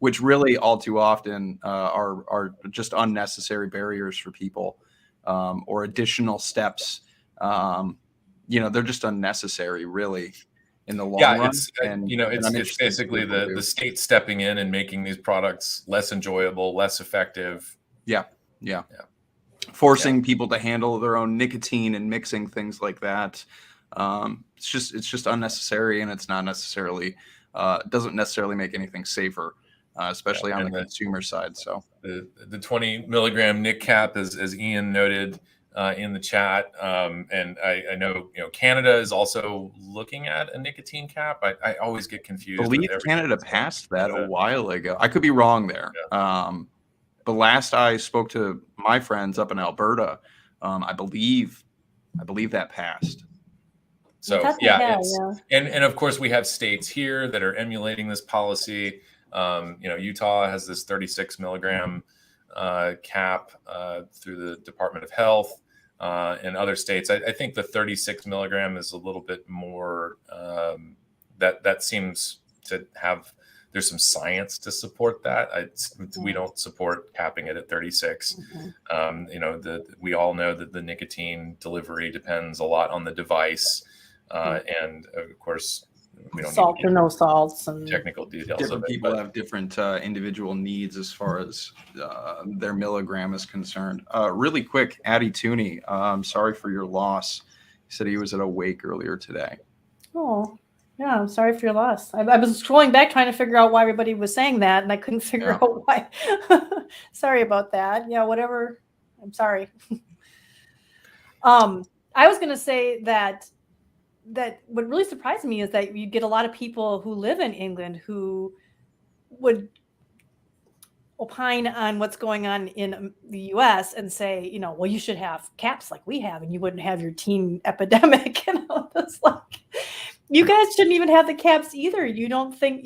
which really all too often are just unnecessary barriers for people, or additional steps. They're just unnecessary, really, in the long run. It's I'm it's interested to see basically what they'll do. the state stepping in and making these products less enjoyable, less effective. Yeah. Forcing people to handle their own nicotine and mixing things like that. It's just unnecessary, and it's not necessarily doesn't necessarily make anything safer, especially on the consumer side. So the 20 milligram nic cap, as Ian noted in the chat, and I know Canada is also looking at a nicotine cap. I always get confused. I believe Canada passed that a while ago. I could be wrong there. Yeah. But last I spoke to my friends up in Alberta, I believe that passed. So and of course we have states here that are emulating this policy. Utah has this 36 milligram cap through the Department of Health. In other states, I think the 36 milligram is a little bit more. That seems to have. There's some science to support that. We don't support capping it at 36. We all know that the nicotine delivery depends a lot on the device, and of course, we don't salt or no salts and technical details. Different people have different individual needs as far as their milligram is concerned. Really quick, Addie Tooney, I'm sorry for your loss. He said he was at a wake earlier today. Oh. Yeah, I'm sorry for your loss. I was scrolling back trying to figure out why everybody was saying that, and I couldn't figure out why. Sorry about that. Yeah, whatever. I'm sorry. I was going to say that what really surprised me is that you get a lot of people who live in England who would opine on what's going on in the U.S. and say, well, you should have caps like we have, and you wouldn't have your teen epidemic. It's like, you guys shouldn't even have the caps either. You don't think,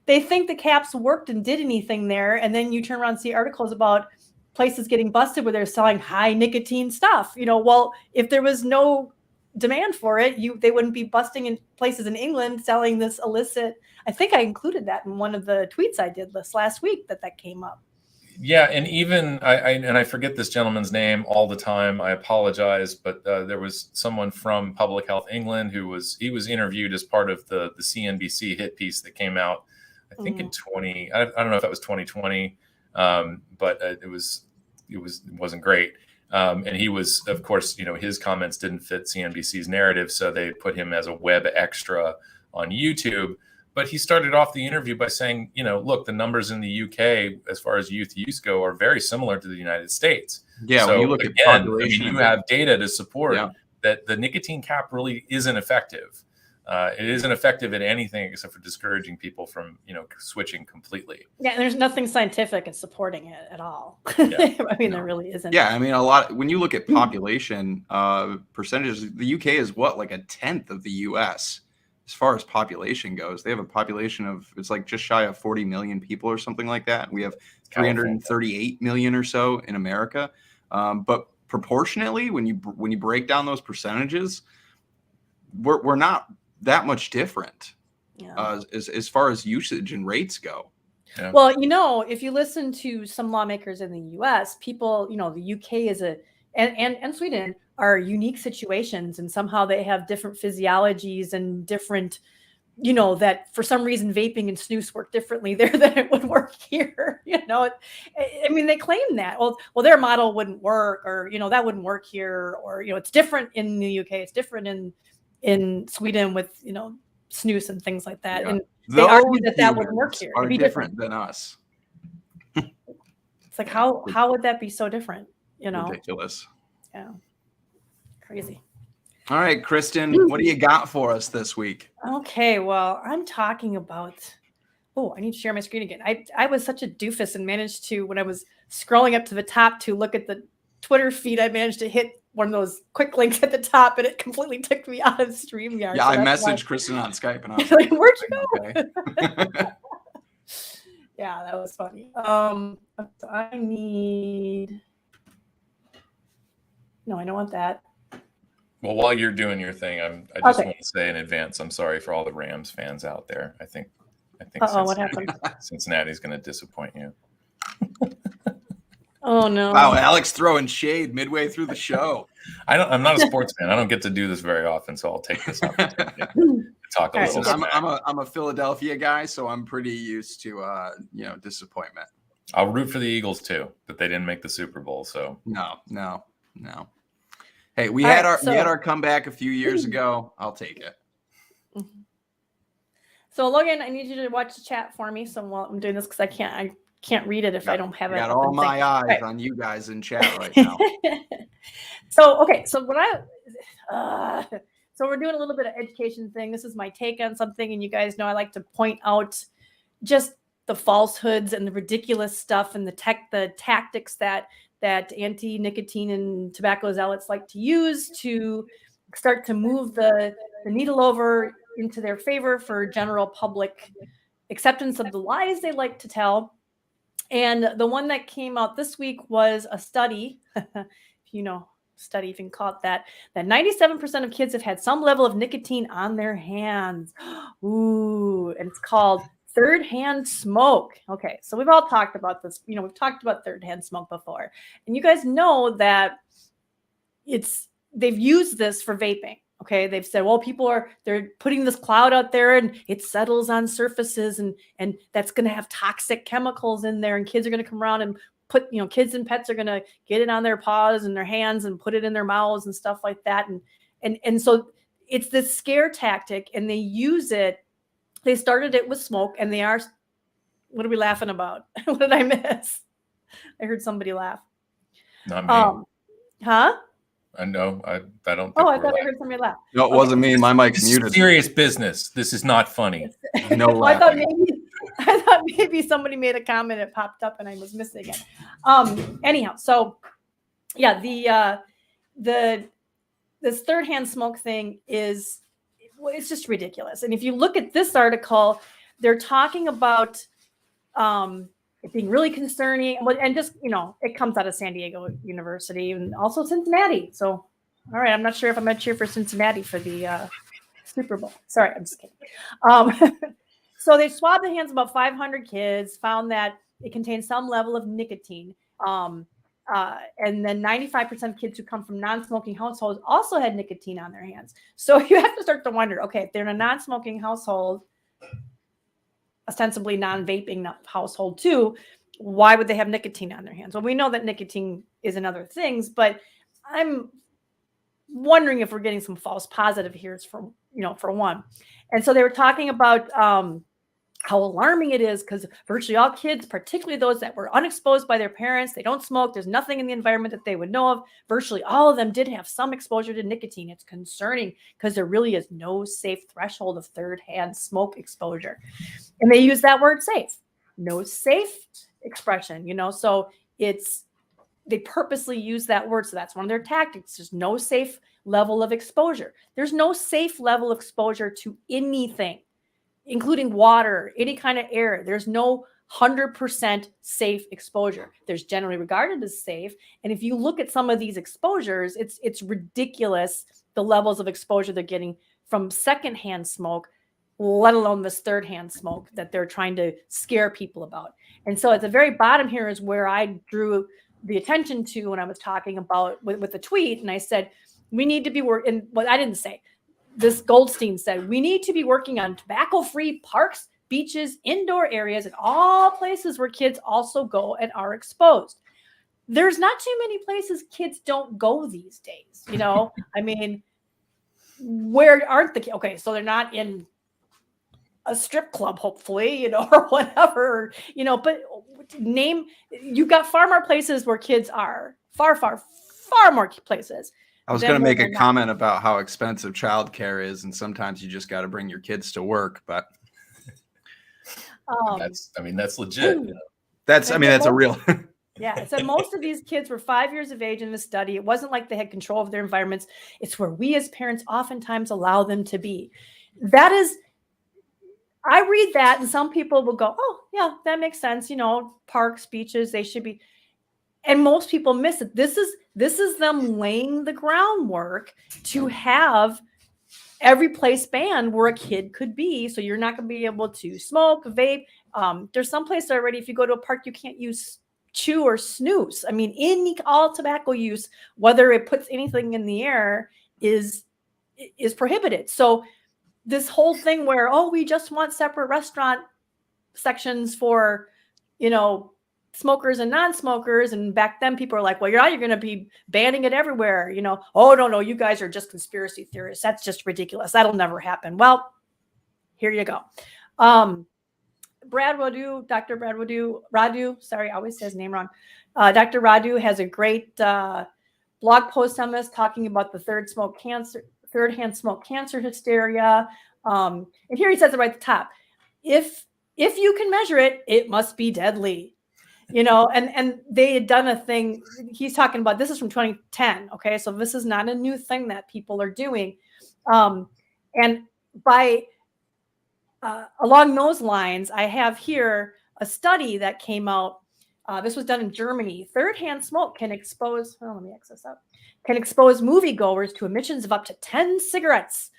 they think the caps worked and did anything there. And then you turn around and see articles about places getting busted where they're selling high nicotine stuff. Well, if there was no demand for it, they wouldn't be busting in places in England selling this illicit. I think I included that in one of the tweets I did this last week that came up. Yeah, and even I forget this gentleman's name all the time. I apologize, but there was someone from Public Health England he was interviewed as part of the CNBC hit piece that came out, I think in 20. I don't know if that was 2020, but it wasn't great. And he was, of course, his comments didn't fit CNBC's narrative, so they put him as a web extra on YouTube. But he started off the interview by saying, look, the numbers in the UK as far as youth use go are very similar to the United States. Yeah, so when you look at population, you have data to support that the nicotine cap really isn't effective. It isn't effective at anything except for discouraging people from, switching completely. Yeah, there's nothing scientific in supporting it at all. Yeah. There really isn't. Yeah, when you look at population percentages, the UK is like a tenth of the US. As far as population goes, they have a population of, it's like just shy of 40 million people or something like that. We have 338 million or so in America. But proportionately, when you break down those percentages, we're not that much different as far as usage and rates go. Yeah. Well, if you listen to some lawmakers in the U.S., people, the U.K. is and Sweden are unique situations, and somehow they have different physiologies and different, that for some reason vaping and snus work differently there than it would work here. They claim that. Well, their model wouldn't work, or that wouldn't work here, or it's different in the UK, it's different in Sweden with snus and things like that, and they argue that wouldn't work here. Are different than us. It's like how would that be so different? Ridiculous. Yeah. Crazy. All right, Kristin, what do you got for us this week? Okay, well, I'm talking about. Oh, I need to share my screen again. I was such a doofus and managed to, when I was scrolling up to the top to look at the Twitter feed, I managed to hit one of those quick links at the top, and it completely took me out of StreamYard. Yeah, so I messaged Kristin on Skype, and I was like, "Where'd you go?" Okay. Yeah, that was funny. I need. No, I don't want that. Well, while you're doing your thing, I just want to say in advance, I'm sorry for all the Rams fans out there. I think I think What happened? Cincinnati's going to disappoint you. Oh no! Wow, Alex throwing shade midway through the show. I'm not a sports fan. I don't get to do this very often, so I'll take this opportunity to talk a All little. right, I'm a Philadelphia guy, so I'm pretty used to disappointment. I'll root for the Eagles too, but they didn't make the Super Bowl, so No. Hey, we had our comeback a few years ago. I'll take it. So Logan, I need you to watch the chat for me. So while I'm doing this, because I can't read it if I don't have it. I got all my eyes right on you guys in chat right now. So we're doing a little bit of education thing. This is my take on something, and you guys know I like to point out just the falsehoods and the ridiculous stuff and the tactics that anti-nicotine and tobacco zealots like to use to start to move the needle over into their favor for general public acceptance of the lies they like to tell. And the one that came out this week was a study, study, if you can call it that 97% of kids have had some level of nicotine on their hands. Ooh, and it's called Thirdhand smoke. Okay, so we've all talked about this. We've talked about thirdhand smoke before. And you guys know that they've used this for vaping. Okay, they've said, well, they're putting this cloud out there and it settles on surfaces and that's going to have toxic chemicals in there, and kids are going to come around and put, kids and pets are going to get it on their paws and their hands and put it in their mouths and stuff like that. And so it's this scare tactic, and they use it. They started it with smoke, and what are we laughing about? What did I miss? I heard somebody laugh. Not me. Huh? I know. I don't. I thought I heard somebody laugh. No, it wasn't me. My mic's muted. Serious business. This is not funny. No laughing. I thought laughing. maybe somebody made a comment. It popped up, and I was missing it. Anyhow, so yeah, this thirdhand smoke thing it's just ridiculous. And if you look at this article, they're talking about it being really concerning, and just, it comes out of San Diego University and also Cincinnati. So, all right, I'm not sure if I'm going to cheer for Cincinnati for the Super Bowl. Sorry, I'm just kidding. So they swabbed the hands of about 500 kids, found that it contained some level of nicotine. And then 95% of kids who come from non-smoking households also had nicotine on their hands. So you have to start to wonder, okay, if they're in a non-smoking household, ostensibly non-vaping household too, why would they have nicotine on their hands? Well, we know that nicotine is in other things, but I'm wondering if we're getting some false positive here for one. And so they were talking about how alarming it is, because virtually all kids, particularly those that were unexposed by their parents, they don't smoke, there's nothing in the environment that they would know of, virtually all of them did have some exposure to nicotine. It's concerning because there really is no safe threshold of third-hand smoke exposure. And they use that word safe. No safe expression, so they purposely use that word. So that's one of their tactics. There's no safe level of exposure. There's no safe level of exposure to anything, including water, any kind of air. There's no 100% safe exposure. There's generally regarded as safe. And if you look at some of these exposures, it's ridiculous, the levels of exposure they're getting from secondhand smoke, let alone this third-hand smoke that they're trying to scare people about. And so at the very bottom here is where I drew the attention to when I was talking about with the tweet. And I said, we need to be working, well, I didn't say, this Goldstein said, we need to be working on tobacco-free parks, beaches, indoor areas, and all places where kids also go and are exposed. There's not too many places kids don't go these days, I mean, where aren't the kids? Okay, so they're not in a strip club, hopefully, or whatever, but you've got far more places where kids are, far more places. I was going to make a comment about how expensive childcare is, and sometimes you just got to bring your kids to work. But that's legit. That's a real. Yeah. So most of these kids were 5 years of age in the study. It wasn't like they had control of their environments. It's where we as parents oftentimes allow them to be. I read that, and some people will go, oh, yeah, that makes sense. Parks, beaches, they should be. And most people miss it. This is them laying the groundwork to have every place banned where a kid could be. So you're not going to be able to smoke, vape. There's some places already, if you go to a park, you can't use chew or snooze. I mean, all tobacco use, whether it puts anything in the air, is prohibited. So this whole thing where, oh, we just want separate restaurant sections for, smokers and non-smokers. And back then people are like, well, you're going to be banning it everywhere. Oh, no, you guys are just conspiracy theorists. That's just ridiculous. That'll never happen. Well, here you go. Dr. Brad Radu, sorry, I always say his name wrong. Dr. Radu has a great blog post on this talking about the third-hand smoke cancer hysteria. And here he says it right at the top. If you can measure it, it must be deadly. And they had done a thing. He's talking about, this is from 2010. Okay. So this is not a new thing that people are doing. And by along those lines, I have here a study that came out. This was done in Germany. Third-hand smoke can expose, let me X this up, can expose moviegoers to emissions of up to 10 cigarettes.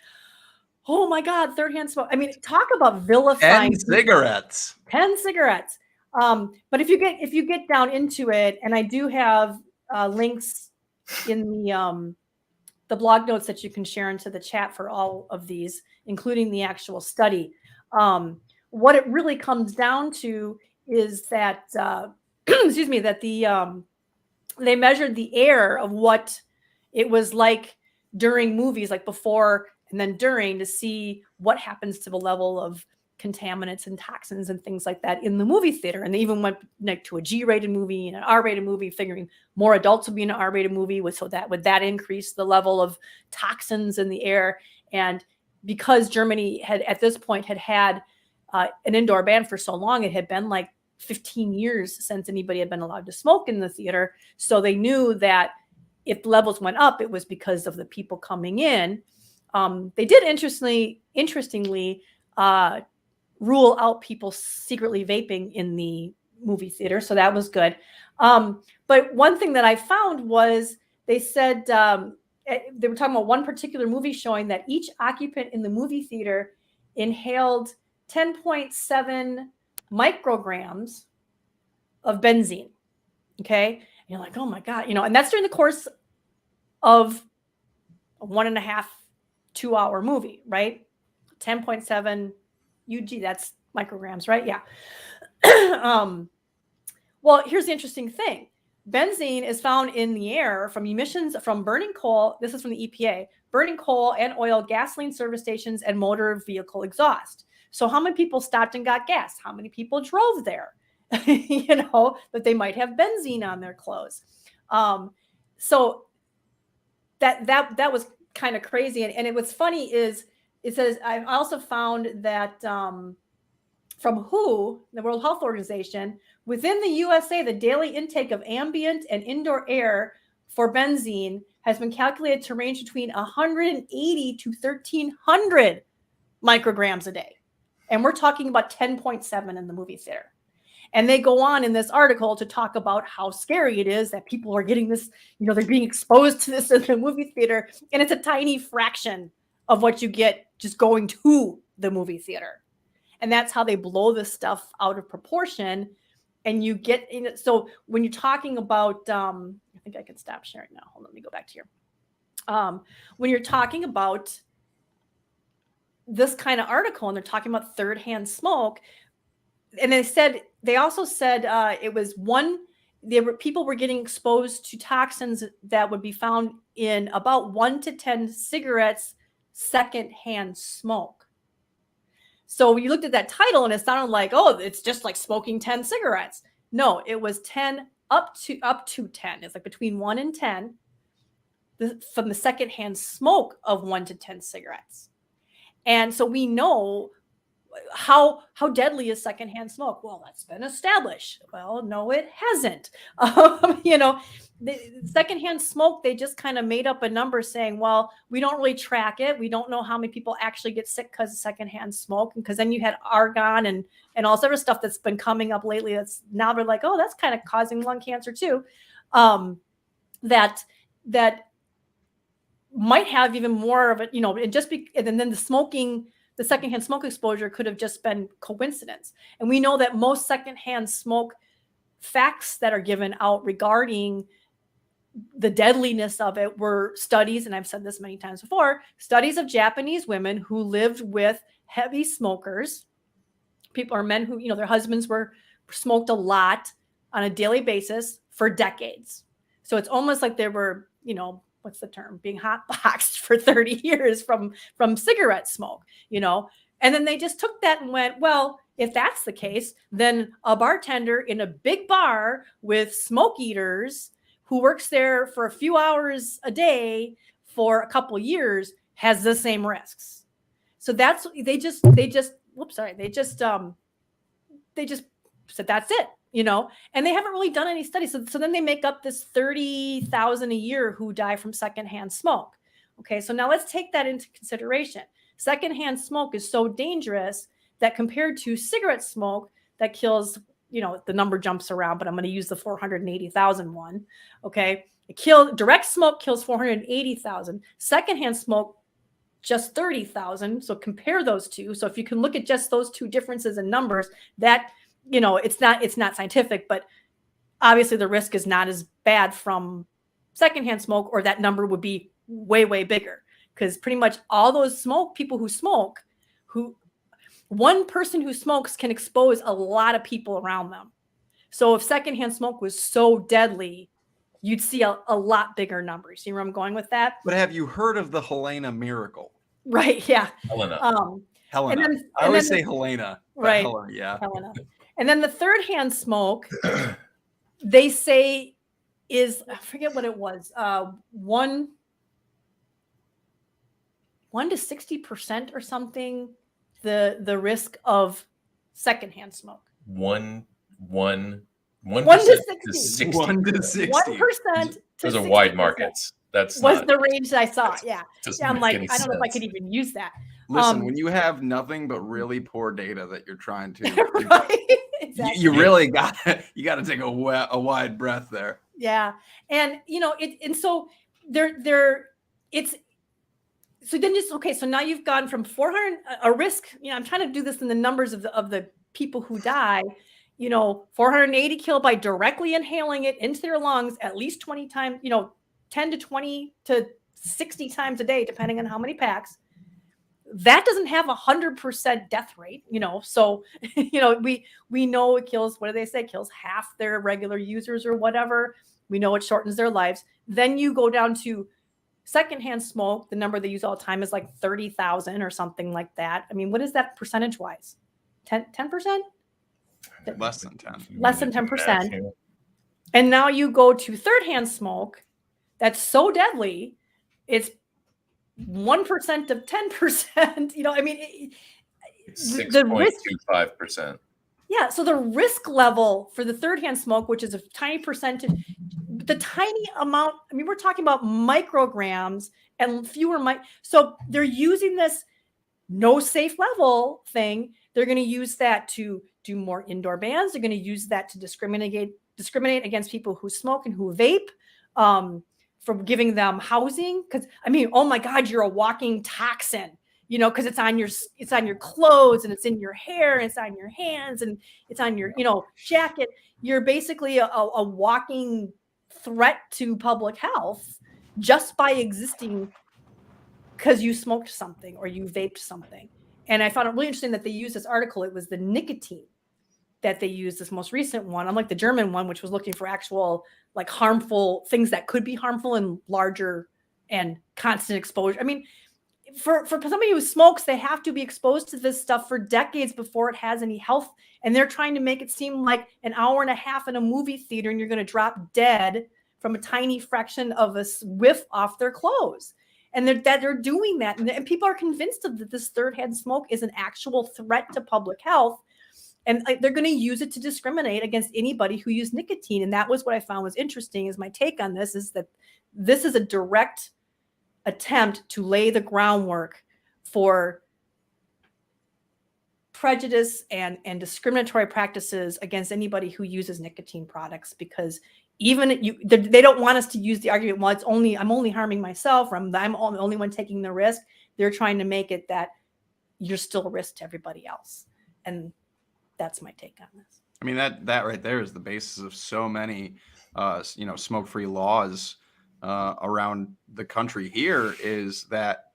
Oh my God, third-hand smoke. I mean, talk about vilifying 10 cigarettes. 10 cigarettes. But if you get down into it, and I do have links in the blog notes that you can share into the chat for all of these, including the actual study. What it really comes down to is that, excuse me, that they measured the air of what it was like during movies, like before and then during, to see what happens to the level of contaminants and toxins and things like that in the movie theater. And they even went to a G-rated movie and an R-rated movie, figuring more adults would be in an R-rated movie, would that increase the level of toxins in the air. And because Germany had at this point had an indoor ban for so long, it had been like 15 years since anybody had been allowed to smoke in the theater. So they knew that if levels went up, it was because of the people coming in. They did interestingly rule out people secretly vaping in the movie theater. So that was good. But one thing that I found was they said, they were talking about one particular movie showing that each occupant in the movie theater inhaled 10.7 micrograms of benzene. Okay. And you're like, oh my God, and that's during the course of a 1.5, 2 hour movie, right? 10.7 UG, that's micrograms, right? Yeah. Well, here's the interesting thing. Benzene is found in the air from emissions from burning coal. This is from the EPA, burning coal and oil, gasoline service stations, and motor vehicle exhaust. So how many people stopped and got gas? How many people drove there? That they might have benzene on their clothes. So that was kind of crazy. And it was funny is, it says, I also found that from WHO, the World Health Organization, within the USA, the daily intake of ambient and indoor air for benzene has been calculated to range between 180 to 1,300 micrograms a day. And we're talking about 10.7 in the movie theater. And they go on in this article to talk about how scary it is that people are getting this, they're being exposed to this in the movie theater. And it's a tiny fraction of what you get just going to the movie theater. And that's how they blow this stuff out of proportion. And you get, so when you're talking about, I think I can stop sharing now. Hold on, let me go back to here. When you're talking about this kind of article and they're talking about third-hand smoke, and they also said it was people were getting exposed to toxins that would be found in about 1 to 10 cigarettes secondhand smoke. So you looked at that title and it sounded like, oh, it's just like smoking 10 cigarettes. No, it was 10 up to 10. It's like between 1 and 10 from the secondhand smoke of 1 to 10 cigarettes. And so we know how deadly is secondhand smoke. Well, that's been established. Well, no, it hasn't. The secondhand smoke, they just kind of made up a number saying, well, we don't really track it. We don't know how many people actually get sick because of secondhand smoke. And because then you had argon and all this other stuff that's been coming up lately. That's now they're like, oh, that's kind of causing lung cancer too. That might have even more of it, and then the secondhand smoke exposure could have just been coincidence. And we know that most secondhand smoke facts that are given out regarding the deadliness of it were studies, and I've said this many times before, studies of Japanese women who lived with heavy smokers, people or men who, their husbands were smoked a lot on a daily basis for decades. So it's almost like they were, what's the term, being hotboxed for 30 years from cigarette smoke, and then they just took that and went, well, if that's the case, then a bartender in a big bar with smoke eaters who works there for a few hours a day for a couple of years has the same risks. So that's, they just said, that's it, and they haven't really done any studies. So then they make up this 30,000 a year who die from secondhand smoke. Okay. So now let's take that into consideration. Secondhand smoke is so dangerous that compared to cigarette smoke that kills, the number jumps around, but I'm going to use the 480,000 one. Okay. Direct smoke kills 480,000. Secondhand smoke, just 30,000. So compare those two. So if you can look at just those two differences in numbers, that, it's not scientific, but obviously the risk is not as bad from secondhand smoke, or that number would be way, way bigger, because pretty much all those people who smoke, one person who smokes can expose a lot of people around them. So if secondhand smoke was so deadly, you'd see a lot bigger numbers. See where I'm going with that? But have you heard of the Helena miracle? Right. Yeah. Helena. Helena. I always say Helena. Right. Helena, yeah. Helena. And then the thirdhand smoke, they say is, I forget what it was, 1 to 60% or something, the risk of secondhand smoke. 1 to 60. 1 to 60. 1%. Those are wide markets. That's was not, the range that I saw. Yeah. doesn't Yeah, I'm make like, any I don't know if I sense. could even use that. Listen, when you have nothing but really poor data that you're trying to, Right. Exactly. you really got to take a wide breath there. Yeah. And so so then just, okay, so now you've gone from 400, a risk, I'm trying to do this in the numbers of the people who die, 480 killed by directly inhaling it into their lungs at least 20 times, 10 to 20 to 60 times a day, depending on how many packs. That doesn't have 100% death rate, so, we know it kills, what do they say? It kills half their regular users or whatever. We know it shortens their lives. Then you go down to secondhand smoke. The number they use all the time is like 30,000 or something like that. I mean, what is that percentage wise? 10%? Less than 10. Less than 10%. And now you go to thirdhand smoke. That's so deadly. It's 1% of 10%. I mean, the risk 6.25%. Yeah. So the risk level for the thirdhand smoke, which is a tiny percentage, the tiny amount, I mean, we're talking about micrograms and fewer so they're using this no safe level thing. They're going to use that to do more indoor bans. They're going to use that to discriminate against people who smoke and who vape, for giving them housing. Because I mean, oh my God, you're a walking toxin, because it's on your clothes and it's in your hair and it's on your hands and it's on your, jacket. You're basically a walking threat to public health just by existing because you smoked something or you vaped something. And I found it really interesting that they used this article. It was the nicotine that they used, this most recent one, unlike the German one, which was looking for actual like harmful things that could be harmful and larger and constant exposure. I mean, for somebody who smokes, they have to be exposed to this stuff for decades before it has any health. And they're trying to make it seem like an hour and a half in a movie theater and you're going to drop dead from a tiny fraction of a whiff off their clothes. And they're doing that. And people are convinced that this thirdhand smoke is an actual threat to public health. And they're going to use it to discriminate against anybody who used nicotine. And that was what I found was interesting, is my take on this is that this is a direct attempt to lay the groundwork for prejudice and discriminatory practices against anybody who uses nicotine products, because they don't want us to use the argument, well, I'm only harming myself, or I'm the only one taking the risk. They're trying to make it that you're still a risk to everybody else. And that's my take on this. I mean, that right there is the basis of so many, smoke-free laws around the country here, is that,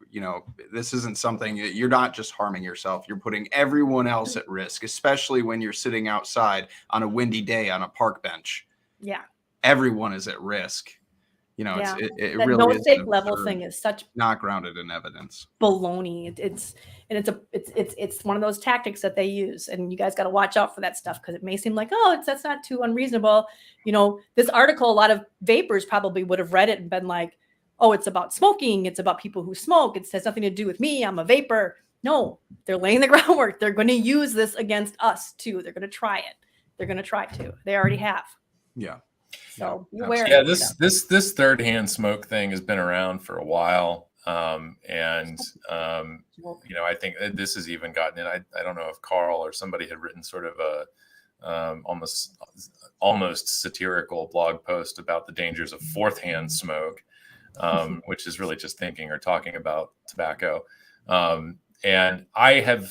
this isn't something, you're not just harming yourself, you're putting everyone else at risk, especially when you're sitting outside on a windy day on a park bench. Yeah. Everyone is at risk. It that really no is stake level thing is such not grounded in evidence. Baloney. It's one of those tactics that they use, and you guys got to watch out for that stuff, because it may seem like, that's not too unreasonable. This article, a lot of vapors probably would have read it and been like, oh, it's about smoking, it's about people who smoke, it has nothing to do with me, I'm a vapor. No, they're laying the groundwork. They're going to use this against us too. They're going to try it. They're going to try to. They already have. Yeah. So beware. Yeah, this third-hand smoke thing has been around for a while, I think this has even gotten in. I don't know if Carl or somebody had written sort of a almost satirical blog post about the dangers of fourth-hand smoke, which is really just thinking or talking about tobacco. And I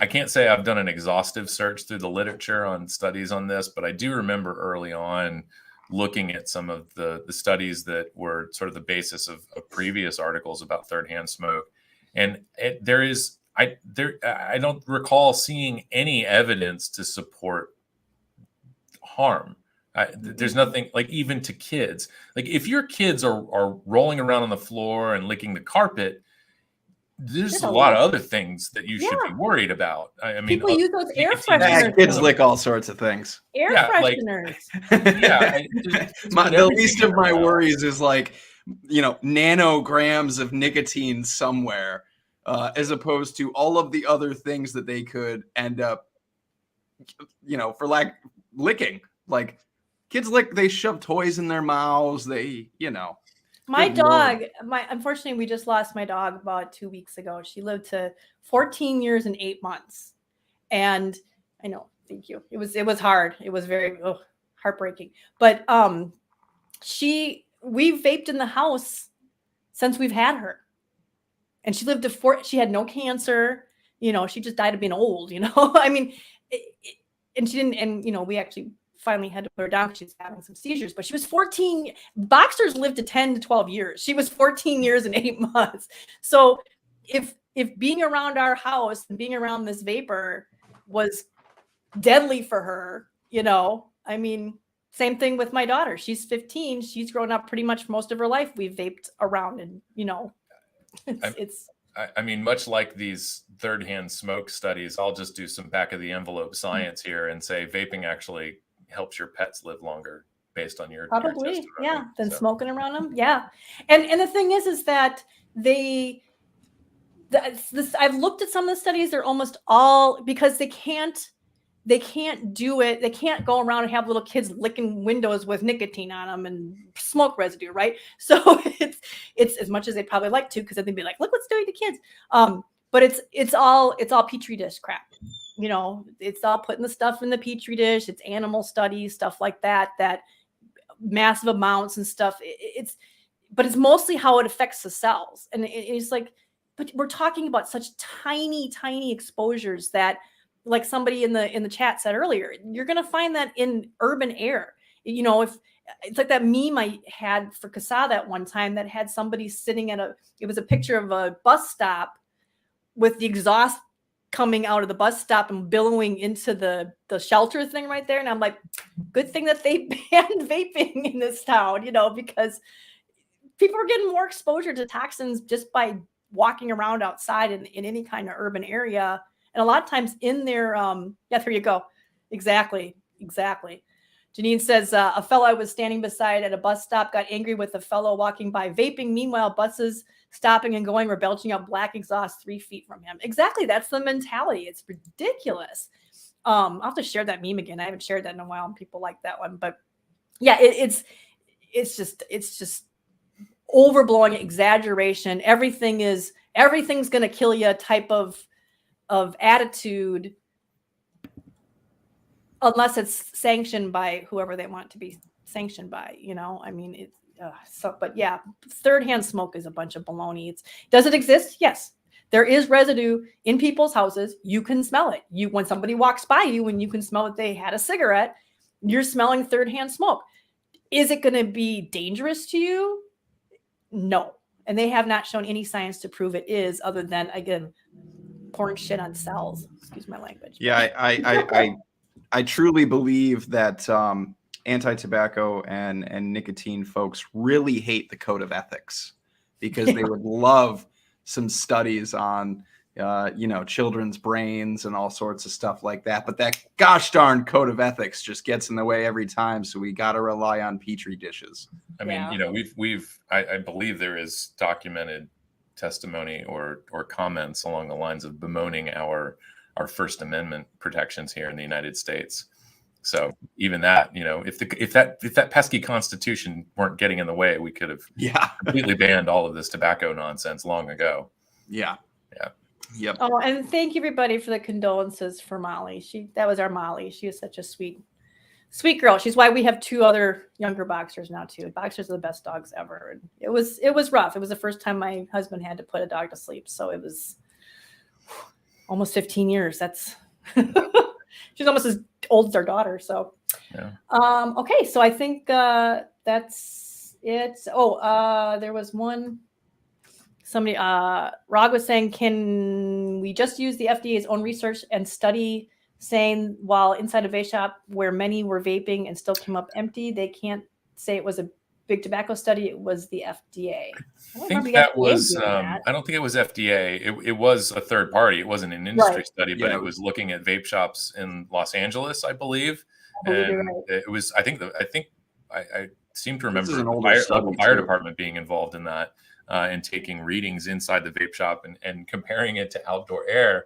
can't say I've done an exhaustive search through the literature on studies on this, but I do remember early on looking at some of the studies that were sort of the basis of previous articles about third-hand smoke. And I don't recall seeing any evidence to support harm. There's nothing, like, even to kids. Like, if your kids are rolling around on the floor and licking the carpet, there's a lot of other things that you should be worried about. I mean, people use those air fresheners. Kids lick all sorts of things. Air fresheners. The least of my worries is nanograms of nicotine somewhere, as opposed to all of the other things that they could end up, for licking. Like, kids they shove toys in their mouths. My dog, unfortunately, we just lost my dog about 2 weeks ago. She lived to 14 years and 8 months. And I know, thank you. It was hard. It was very heartbreaking. But we vaped in the house since we've had her. And she lived she had no cancer. She just died of being old, I mean, and she didn't, and, we actually finally had to put her down because she's having some seizures, but she was 14. Boxers lived to 10 to 12 years. She was 14 years and 8 months. So if being around our house and being around this vapor was deadly for her, I mean, same thing with my daughter. She's 15. She's grown up pretty much most of her life. We've vaped around, and, I mean, much like these third-hand smoke studies, I'll just do some back of the envelope science here and say vaping actually helps your pets live longer based on your probably than smoking around them. And the thing is that I've looked at some of the studies. They're almost all, because they can't do it. They can't go around and have little kids licking windows with nicotine on them and smoke residue, right? So it's as much as they'd probably like to, because then they'd be like, look what's doing to kids. But it's all Petri dish crap. It's all putting the stuff in the Petri dish. It's animal studies, stuff like that massive amounts and stuff. But it's mostly how it affects the cells. And it's like, but we're talking about such tiny, tiny exposures that, like somebody in the chat said earlier, you're going to find that in urban air. If it's like that meme I had for CASA that one time that had somebody sitting it was a picture of a bus stop with the exhaust coming out of the bus stop and billowing into the shelter thing right there. And I'm like, good thing that they banned vaping in this town, because people are getting more exposure to toxins just by walking around outside in any kind of urban area. And a lot of times in their, there you go. Exactly. Janine says, a fellow I was standing beside at a bus stop got angry with a fellow walking by vaping. Meanwhile, buses stopping and going were belching out black exhaust 3 feet from him. Exactly. That's the mentality. It's ridiculous. I'll have to share that meme again. I haven't shared that in a while, and people like that one. But yeah, it's just overblowing, exaggeration. Everything's going to kill you type of attitude, unless it's sanctioned by whoever they want to be sanctioned by, I mean, it's but yeah, third-hand smoke is a bunch of baloney. Does it exist? Yes. There is residue in people's houses. You can smell it. When somebody walks by you and you can smell that they had a cigarette, you're smelling third-hand smoke. Is it going to be dangerous to you? No. And they have not shown any science to prove it is, other than, again, pouring shit on cells. Excuse my language. Yeah, I truly believe that anti-tobacco and nicotine folks really hate the code of ethics, because they would love some studies on children's brains and all sorts of stuff like that. But that gosh darn code of ethics just gets in the way every time. So we got to rely on Petri dishes. I mean, I believe there is documented testimony or comments along the lines of bemoaning our First Amendment protections here in the United States. So even that, if that pesky Constitution weren't getting in the way, we could have completely banned all of this tobacco nonsense long ago. Yeah. Yep. Oh, and thank you everybody for the condolences for Molly. That was our Molly. She is such a sweet girl. She's why we have 2 other younger boxers now too. Boxers are the best dogs ever. And it was rough. It was the first time my husband had to put a dog to sleep. So it was almost 15 years. That's she's almost as old as our daughter. So okay. So I think that's it. Oh, there was one. Somebody, Rog was saying, can we just use the FDA's own research and study saying while inside a vape shop where many were vaping and still came up empty, they can't say it was a big tobacco study, it was the FDA. I think that was, I don't think it was FDA. It was a third party. It wasn't an industry study, but it was looking at vape shops in Los Angeles, I believe. And it was, I seem to remember the fire department being involved in that. And taking readings inside the vape shop and comparing it to outdoor air.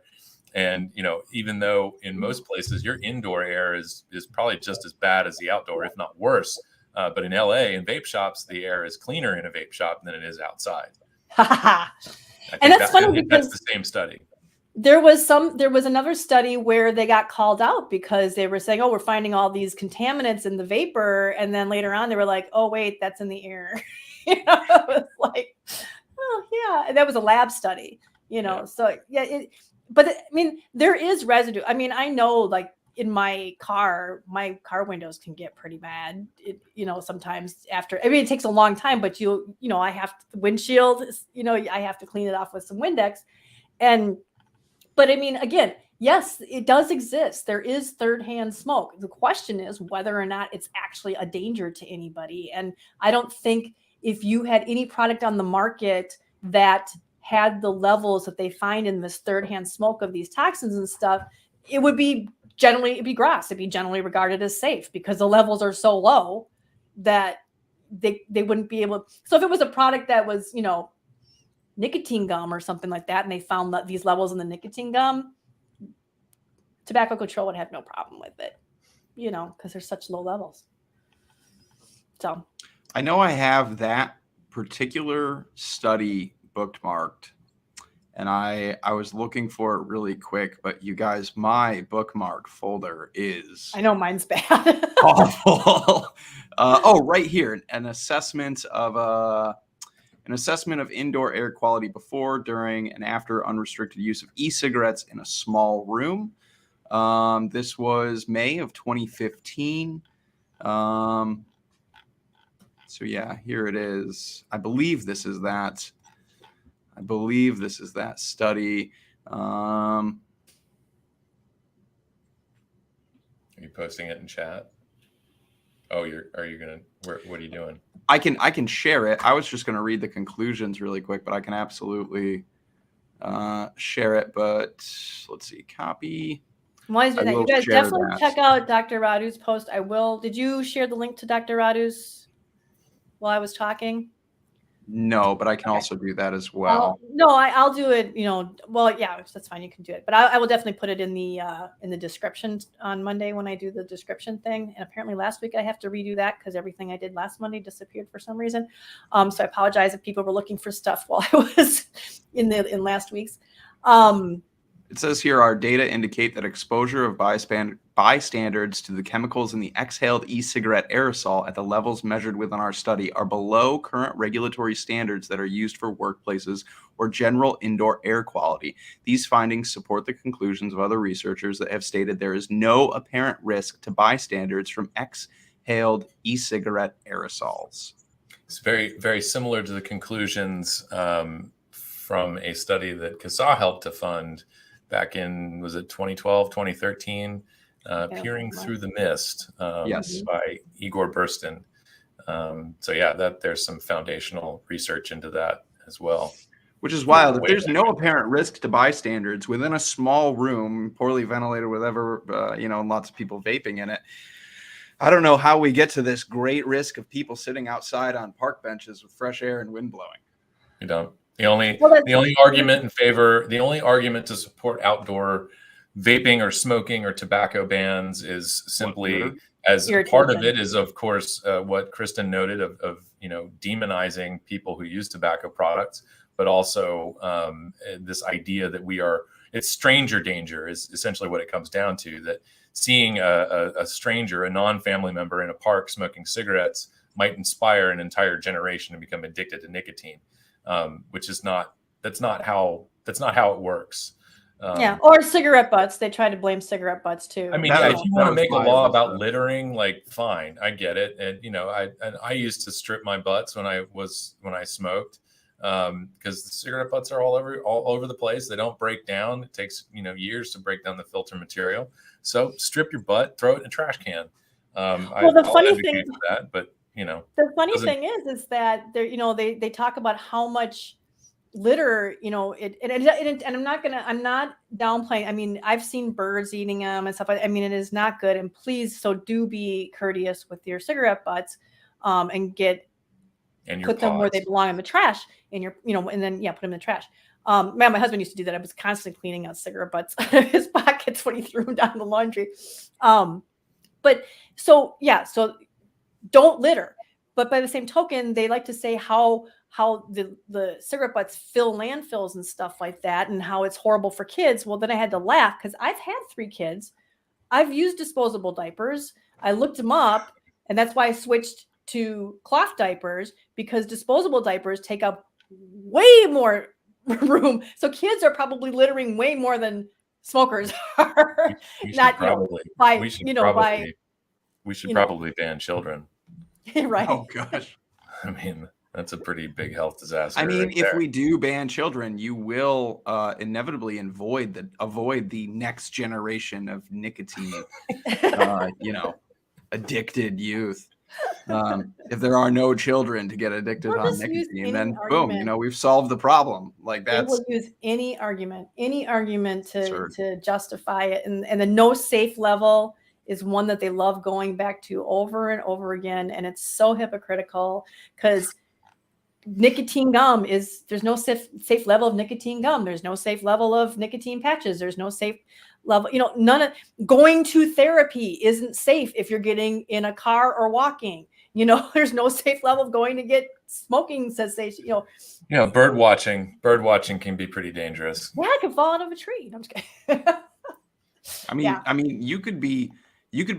And, even though in most places your indoor air is probably just as bad as the outdoor, if not worse. But in LA, in vape shops, the air is cleaner in a vape shop than it is outside. And that's funny because that's the same study. There was another study where they got called out because they were saying, oh, we're finding all these contaminants in the vapor. And then later on, they were like, oh, wait, that's in the air. It was like, oh yeah, and that was a lab study, So but I mean, there is residue. I mean, I know, like in my car windows can get pretty bad. Sometimes after. I mean, it takes a long time, but I have the windshield. I have to clean it off with some Windex, but I mean, again, yes, it does exist. There is third-hand smoke. The question is whether or not it's actually a danger to anybody, and I don't think. If you had any product on the market that had the levels that they find in this third-hand smoke of these toxins and stuff, it'd be grass. It'd be generally regarded as safe because the levels are so low that they wouldn't be able. So if it was a product that was, nicotine gum or something like that, and they found these levels in the nicotine gum, tobacco control would have no problem with it, because there's such low levels. So. I know I have that particular study bookmarked, and I was looking for it really quick, but you guys, my bookmark folder is I know mine's bad. awful. Right here, an assessment of indoor air quality before, during, and after unrestricted use of e-cigarettes in a small room. This was May of 2015. So yeah, here it is. I believe this is that study. Are you posting it in chat? Oh, what are you doing? I can share it. I was just going to read the conclusions really quick, but I can absolutely share it. But let's see, copy. Why is that? You guys definitely check out Dr. Radu's post. Did you share the link to Dr. Radu's while I was talking? No, but I can also do that as well. I'll do it. Well, yeah, that's fine. You can do it, but I will definitely put it in the description on Monday when I do the description thing. And apparently last week I have to redo that because everything I did last Monday disappeared for some reason. So I apologize if people were looking for stuff while I was in last week's. It says here, our data indicate that exposure of bystanders to the chemicals in the exhaled e-cigarette aerosol at the levels measured within our study are below current regulatory standards that are used for workplaces or general indoor air quality. These findings support the conclusions of other researchers that have stated there is no apparent risk to bystanders from exhaled e-cigarette aerosols. It's very, very similar to the conclusions from a study that CASA helped to fund back in, was it 2012, 2013, Peering Through the Mist Yes. by Igor Burstin. So yeah, there's some foundational research into that as well. Which is wild. If there's no apparent risk to bystanders within a small room, poorly ventilated, whatever, lots of people vaping in it, I don't know how we get to this great risk of people sitting outside on park benches with fresh air and wind blowing. You don't. The only argument in favor, the only argument to support outdoor vaping or smoking or tobacco bans is simply, as part of it is, of course, what Kristin noted of demonizing people who use tobacco products, but also this idea that it's stranger danger is essentially what it comes down to, that seeing a stranger, a non-family member in a park smoking cigarettes might inspire an entire generation to become addicted to nicotine, which is that's not how it works. Or cigarette butts. They try to blame cigarette butts too. I mean, if you want to make a law about littering, like, fine, I get it. And I used to strip my butts when I smoked, because the cigarette butts are all over the place. They don't break down. It takes years to break down the filter material. So strip your butt, throw it in a trash can. The funny thing is that, but the funny thing is that they talk about how much litter, and I'm not downplaying. I mean, I've seen birds eating them and stuff. I mean, it is not good. And please, so do be courteous with your cigarette butts, and put them where they belong in the trash, and and then put them in the trash. My husband used to do that. I was constantly cleaning out cigarette butts out of his pockets when he threw them down the laundry. But so don't litter. But by the same token, they like to say how the cigarette butts fill landfills and stuff like that, and how it's horrible for kids. Well, then I had to laugh because I've had 3 kids. I've used disposable diapers. I looked them up, and that's why I switched to cloth diapers, because disposable diapers take up way more room. So kids are probably littering way more than smokers are. We should probably ban children. Right. Oh gosh. I mean, that's a pretty big health disaster. I mean, right if there. we do ban children, you will inevitably avoid the next generation of nicotine, addicted youth. If there are no children to get addicted on nicotine, then boom, we've solved the problem. Like, they will use any argument to justify it, and the no safe level is one that they love going back to over and over again, and it's so hypocritical because nicotine gum there's no safe level of nicotine gum. There's no safe level of nicotine patches. There's no safe level. None of going to therapy isn't safe if you're getting in a car or walking. There's no safe level of going to get smoking cessation. Bird watching can be pretty dangerous. Yeah, I can fall out of a tree. I'm just kidding. I mean, you could be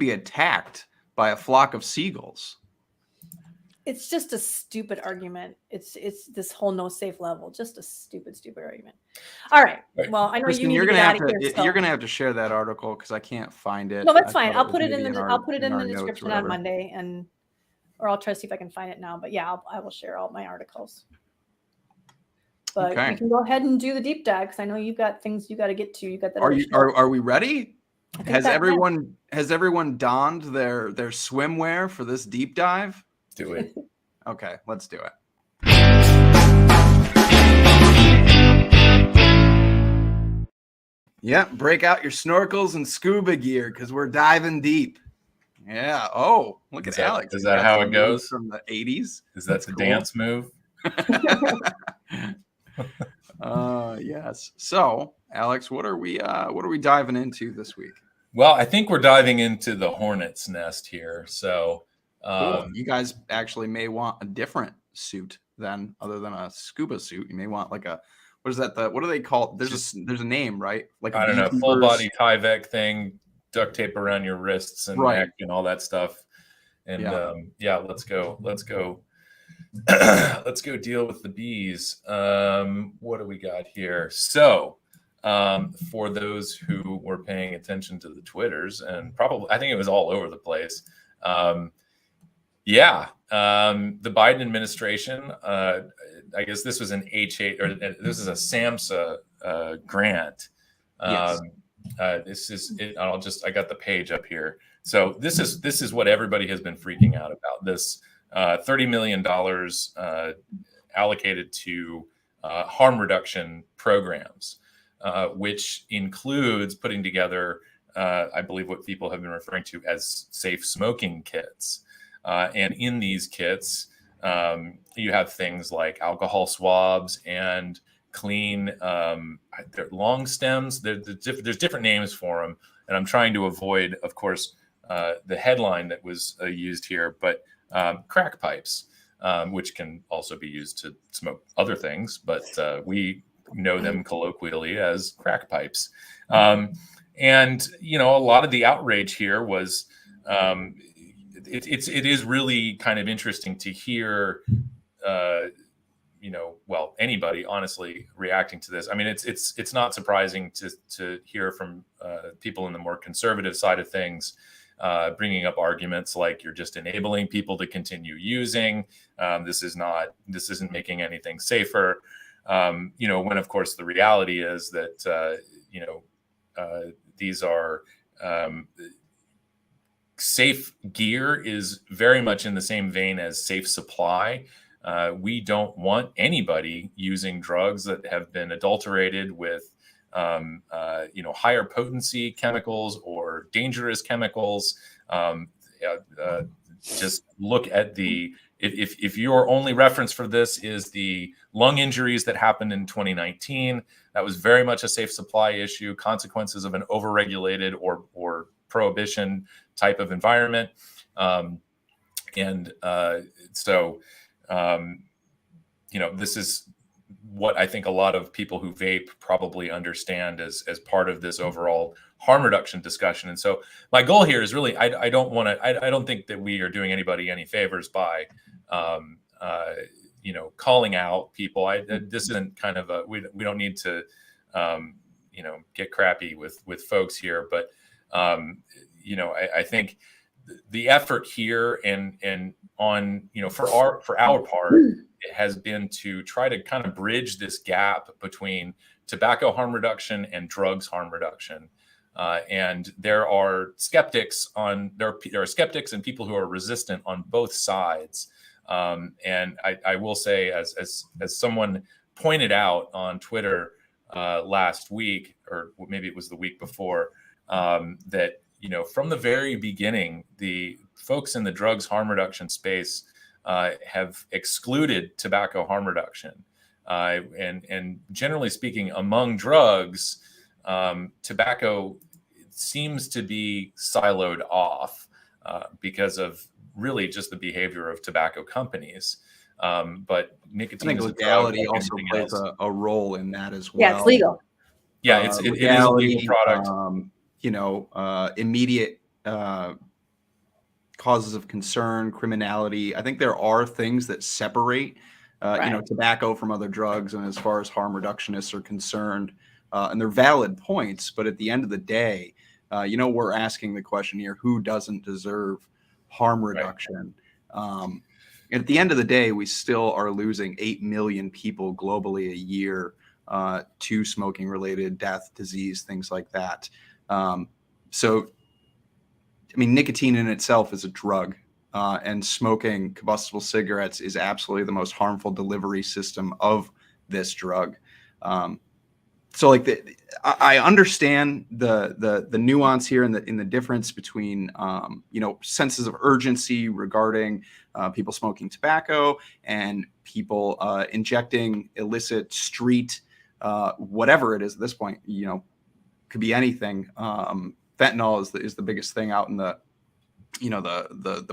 attacked by a flock of seagulls. It's just a stupid argument. It's this whole no safe level, just a stupid argument. All right. Well, I know Kristin, you're gonna have to share that article because I can't find it. No, that's fine. I'll put it in the description on Monday, or I'll try to see if I can find it now. But yeah, I will share all my articles. But we can go ahead and do the deep dive because I know you've got things you got to get to. You got that. Are we ready? Has everyone donned their swimwear for this deep dive? Do it. Okay, let's do it. Yeah, break out your snorkels and scuba gear because we're diving deep. Yeah. Oh, look at Alex. Is that how it goes? From the 80s? Is that the dance move? Yes. So, Alex, what are we diving into this week? Well, I think we're diving into the hornet's nest here. So, cool. You guys actually may want a different suit other than a scuba suit. You may want like what is that? What do they call it? There's a name, right? Like I don't know, full body Tyvek thing, duct tape around your wrists and Right. neck and all that stuff. And let's go. Let's go deal with the bees. What do we got here? So for those who were paying attention to the Twitters, and probably, I think it was all over the place. The Biden administration, I guess this was an H8, or this is a SAMHSA grant. Yes. This is it. I got the page up here. So this is what everybody has been freaking out about. This $30 million allocated to harm reduction programs, which includes putting together, I believe, what people have been referring to as safe smoking kits. And in these kits, you have things like alcohol swabs and clean long stems. There's different names for them, and I'm trying to avoid, of course, the headline that was used here, but crack pipes, which can also be used to smoke other things, but we know them colloquially as crack pipes. And a lot of the outrage here was it is really kind of interesting to hear anybody honestly reacting to this. I mean, it's not surprising to hear from people in the more conservative side of things, bringing up arguments like you're just enabling people to continue using. This isn't making anything safer. When of course the reality is that these are safe gear is very much in the same vein as safe supply. We don't want anybody using drugs that have been adulterated with, higher potency chemicals or dangerous chemicals. Just look at if your only reference for this is the lung injuries that happened in 2019, that was very much a safe supply issue, consequences of an overregulated or prohibition type of environment. This is what I think a lot of people who vape probably understand as part of this overall harm reduction discussion. And so my goal here is really, I don't think that we are doing anybody any favors by, calling out people. This isn't kind of we don't need to, get crappy with folks here, but, I think the effort here and on, for our part, it has been to try to kind of bridge this gap between tobacco harm reduction and drugs harm reduction. And there are skeptics and people who are resistant on both sides. And I will say, as someone pointed out on Twitter last week, or maybe it was the week before, that from the very beginning, the folks in the drugs harm reduction space have excluded tobacco harm reduction. And generally speaking, among drugs, tobacco seems to be siloed off because of really just the behavior of tobacco companies. But nicotine, I think legality also plays a role in that as well. Yeah, it's legal. Yeah, it is a legal product. Immediate causes of concern, criminality. I think there are things that separate, tobacco from other drugs, and as far as harm reductionists are concerned, and they're valid points. But at the end of the day, we're asking the question here: who doesn't deserve harm reduction? Right. At the end of the day, we still are losing 8 million people globally a year to smoking-related death, disease, things like that. Nicotine in itself is a drug, and smoking combustible cigarettes is absolutely the most harmful delivery system of this drug. I understand the nuance here in the difference between, senses of urgency regarding people smoking tobacco and people injecting illicit street, whatever it is at this point, could be anything. Fentanyl is the biggest thing out in the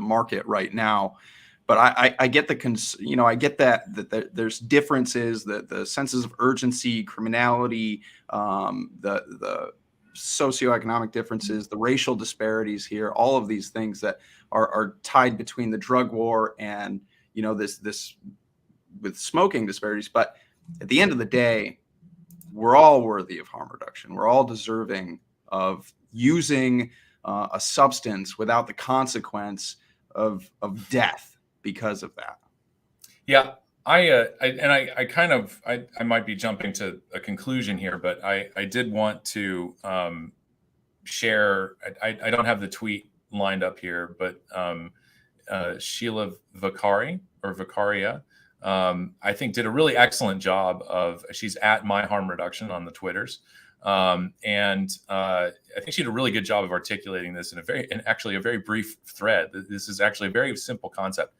market right now. But I get I get that there's differences, that the senses of urgency, criminality, the socioeconomic differences, the racial disparities here, all of these things that are tied between the drug war and, this with smoking disparities. But at the end of the day, we're all worthy of harm reduction. We're all deserving of using a substance without the consequence of death because of that. Yeah, I might be jumping to a conclusion here, but I did want to share. I don't have the tweet lined up here, but Sheila Vicaria, I think did a really excellent job of. She's at My Harm Reduction on the Twitters, and I think she did a really good job of articulating this in actually a very brief thread. This is actually a very simple concept.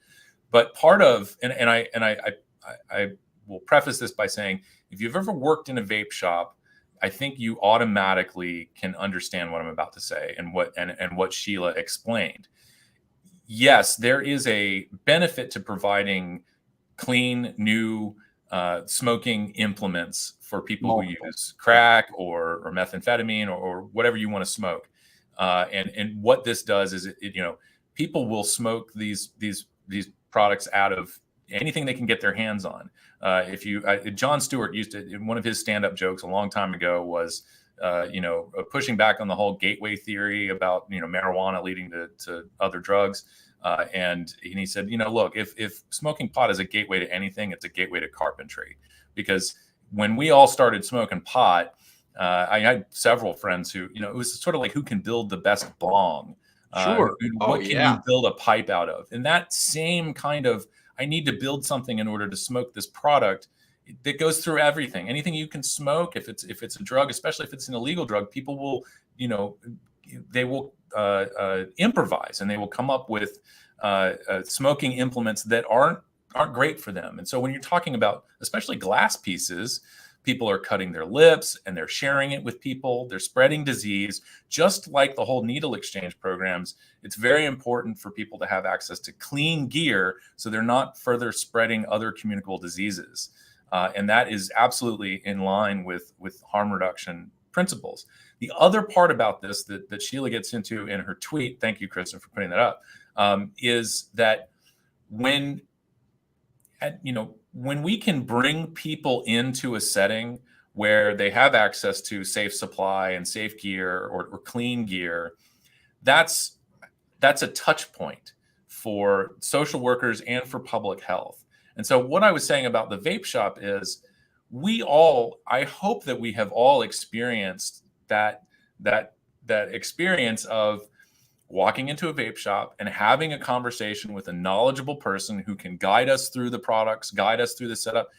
But part of, and I will preface this by saying, if you've ever worked in a vape shop, I think you automatically can understand what I'm about to say and what Sheila explained. Yes, there is a benefit to providing clean, new smoking implements for people who use crack or methamphetamine or whatever you want to smoke. And what this does is, people will smoke these products out of anything they can get their hands on. Jon Stewart used to, one of his stand-up jokes a long time ago was, pushing back on the whole gateway theory about, marijuana leading to other drugs. And he said, look, if smoking pot is a gateway to anything, it's a gateway to carpentry. Because when we all started smoking pot, I had several friends who, it was sort of like who can build the best bong. Sure. What can you build a pipe out of? And that same kind of, I need to build something in order to smoke this product that goes through everything. Anything you can smoke, if it's a drug, especially if it's an illegal drug, people will, they will improvise and they will come up with smoking implements that aren't great for them. And so when you're talking about, especially glass pieces, people are cutting their lips and they're sharing it with people. They're spreading disease, just like the whole needle exchange programs. It's very important for people to have access to clean gear so they're not further spreading other communicable diseases. And that is absolutely in line with harm reduction principles. The other part about this that Sheila gets into in her tweet, thank you, Kristin, for putting that up, is that when we can bring people into a setting where they have access to safe supply and safe gear or clean gear, that's a touch point for social workers and for public health. And so what I was saying about the vape shop is I hope that we have all experienced that experience of walking into a vape shop and having a conversation with a knowledgeable person who can guide us through the products, guide us through the setup,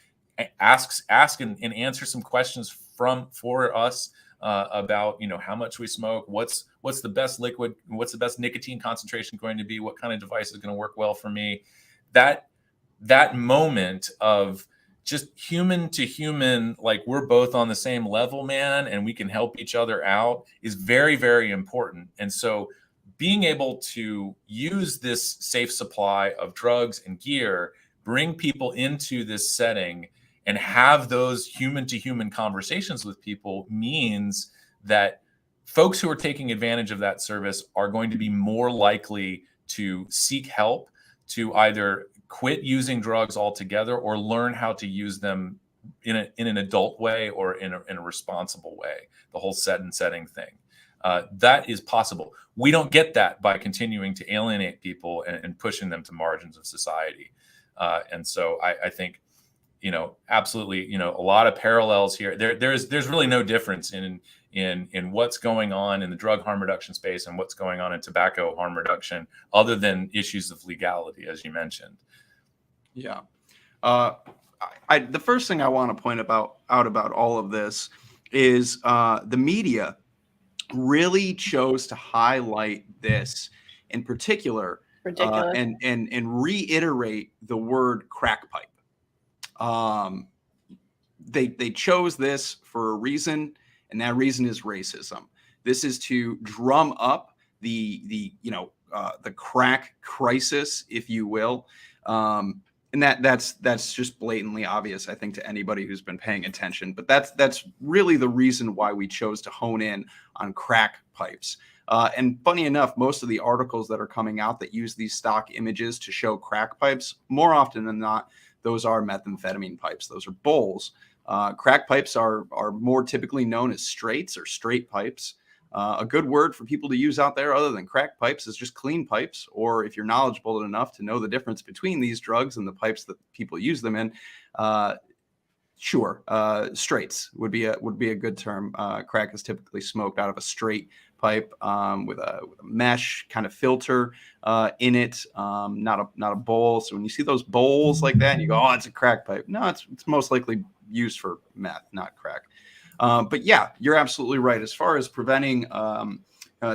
ask and answer some questions for us about how much we smoke, what's the best liquid, what's the best nicotine concentration going to be, what kind of device is going to work well for me. That moment of just human to human, like we're both on the same level, man, and we can help each other out is very, very important. And so being able to use this safe supply of drugs and gear, bring people into this setting and have those human to human conversations with people means that folks who are taking advantage of that service are going to be more likely to seek help, to either quit using drugs altogether or learn how to use them in an adult way or in a responsible way, the whole setting thing. That is possible. We don't get that by continuing to alienate people and pushing them to margins of society. And so I think, absolutely, a lot of parallels here. There's really no difference in what's going on in the drug harm reduction space and what's going on in tobacco harm reduction, other than issues of legality, as you mentioned. Yeah. The first thing I want to point out about all of this is the media really chose to highlight this in particular, and reiterate the word crack pipe. They chose this for a reason, and that reason is racism. This is to drum up the crack crisis, if you will. And that's just blatantly obvious, I think, to anybody who's been paying attention. But that's really the reason why we chose to hone in on crack pipes. And funny enough, most of the articles that are coming out that use these stock images to show crack pipes, more often than not, those are methamphetamine pipes. Those are bowls. Crack pipes are more typically known as straights or straight pipes. A good word for people to use out there other than crack pipes is just clean pipes, or if you're knowledgeable enough to know the difference between these drugs and the pipes that people use them in, straights would be a good term. Crack is typically smoked out of a straight pipe with a mesh kind of filter in it, not a bowl. So when you see those bowls like that, and you go, "Oh, it's a crack pipe." No, it's most likely used for meth, not crack. But yeah, you're absolutely right. As far as preventing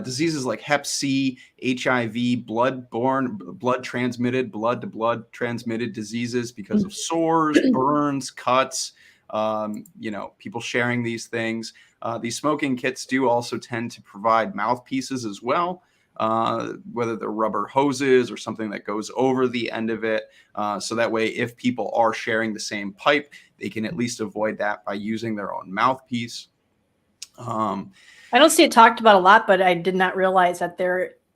diseases like Hep C, HIV, blood to blood transmitted diseases because of sores, burns, cuts, people sharing these things. These smoking kits do also tend to provide mouthpieces as well, whether they're rubber hoses or something that goes over the end of it. So that way, if people are sharing the same pipe, they can at least avoid that by using their own mouthpiece. I don't see it talked about a lot, but I did not realize that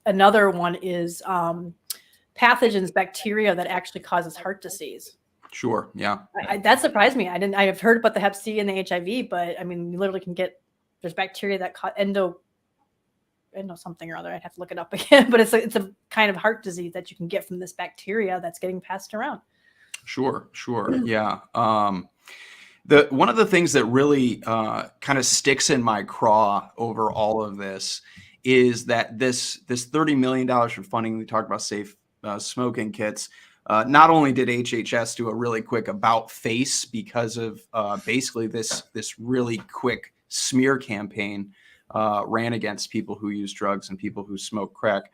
another one is pathogens, bacteria that actually causes heart disease. Sure. Yeah. That surprised me. I have heard about the Hep C and the HIV, but I mean, you literally can there's bacteria that cause endo something or other. I'd have to look it up again, but it's a kind of heart disease that you can get from this bacteria that's getting passed around. Sure. Yeah. One of the things that really kind of sticks in my craw over all of this is that this $30 million for funding, we talked about safe smoking kits. Not only did HHS do a really quick about face because of basically this really quick smear campaign ran against people who use drugs and people who smoke crack,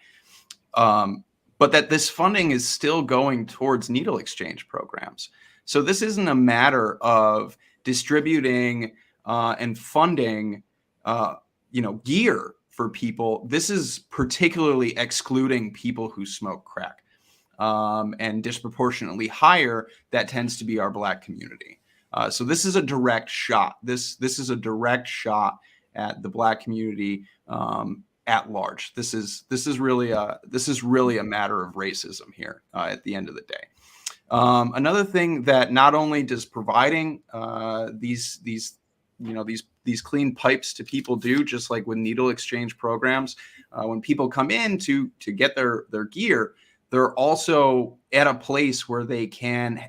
but that this funding is still going towards needle exchange programs. So this isn't a matter of distributing and funding, gear for people. This is particularly excluding people who smoke crack, and disproportionately higher. That tends to be our Black community. So this is a direct shot. This is a direct shot at the Black community at large. This is really a matter of racism here at the end of the day. Another thing that not only does providing these clean pipes to people do, just like with needle exchange programs, when people come in to get their gear, they're also at a place where they can,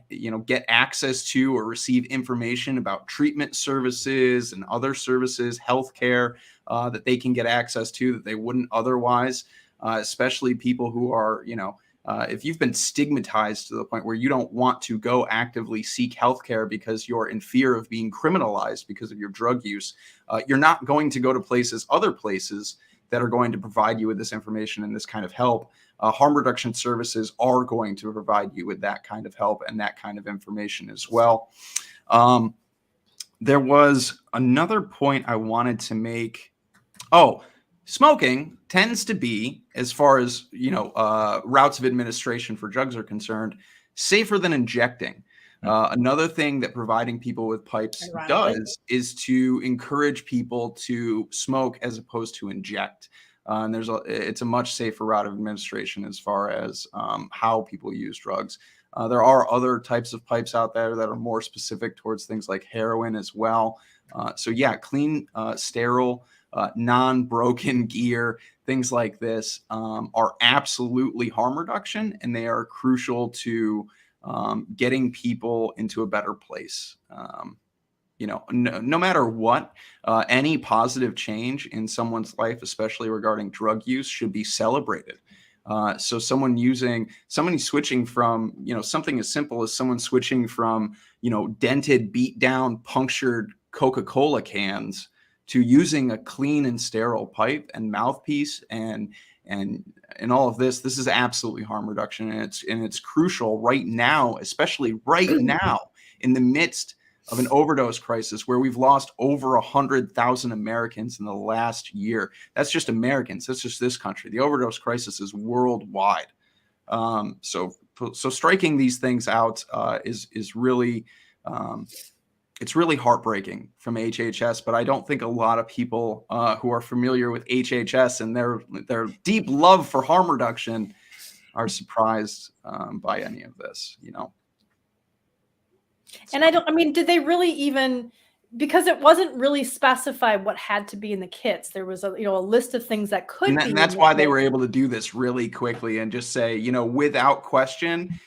get access to or receive information about treatment services and other services, healthcare that they can get access to that they wouldn't otherwise, especially people who are, if you've been stigmatized to the point where you don't want to go actively seek healthcare because you're in fear of being criminalized because of your drug use, you're not going to go to other places that are going to provide you with this information and this kind of help. Harm reduction services are going to provide you with that kind of help and that kind of information as well. There was another point I wanted to make. Oh, smoking tends to be, as far as routes of administration for drugs are concerned, safer than injecting. Another thing that providing people with pipes does is to encourage people to smoke as opposed to inject. And it's a much safer route of administration as far as how people use drugs. There are other types of pipes out there that are more specific towards things like heroin as well. So yeah, clean, sterile, non-broken gear, things like this are absolutely harm reduction, and they are crucial to getting people into a better place. No matter what, any positive change in someone's life, especially regarding drug use, should be celebrated. So somebody switching from, something as simple as someone switching from, dented, beat down, punctured Coca-Cola cans to using a clean and sterile pipe and mouthpiece and all of this is absolutely harm reduction. And it's crucial right now, especially right now in the midst of an overdose crisis where we've lost over 100,000 Americans in the last year. That's just Americans. That's just this country. The overdose crisis is worldwide. So So striking these things out is really it's really heartbreaking from HHS. But I don't think a lot of people who are familiar with HHS and their deep love for harm reduction are surprised by any of this, you know. And I mean, did they really even, because it wasn't really specified what had to be in the kits. There was a list of things that could be. And that's why they were able to do this really quickly and just say, without question,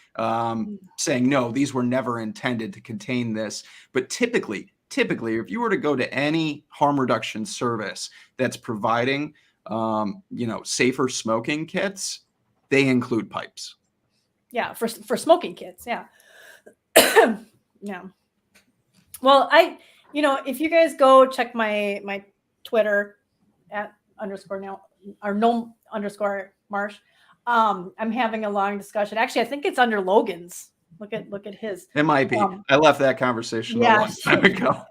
saying, no, these were never intended to contain this. But typically, if you were to go to any harm reduction service that's providing, safer smoking kits, they include pipes. Yeah, for smoking kits. Yeah. Yeah. Well, if you guys go check my Twitter at _Marsh, I'm having a long discussion. Actually, I think it's under Logan's. Look at his. It might be. I left that conversation a long time ago.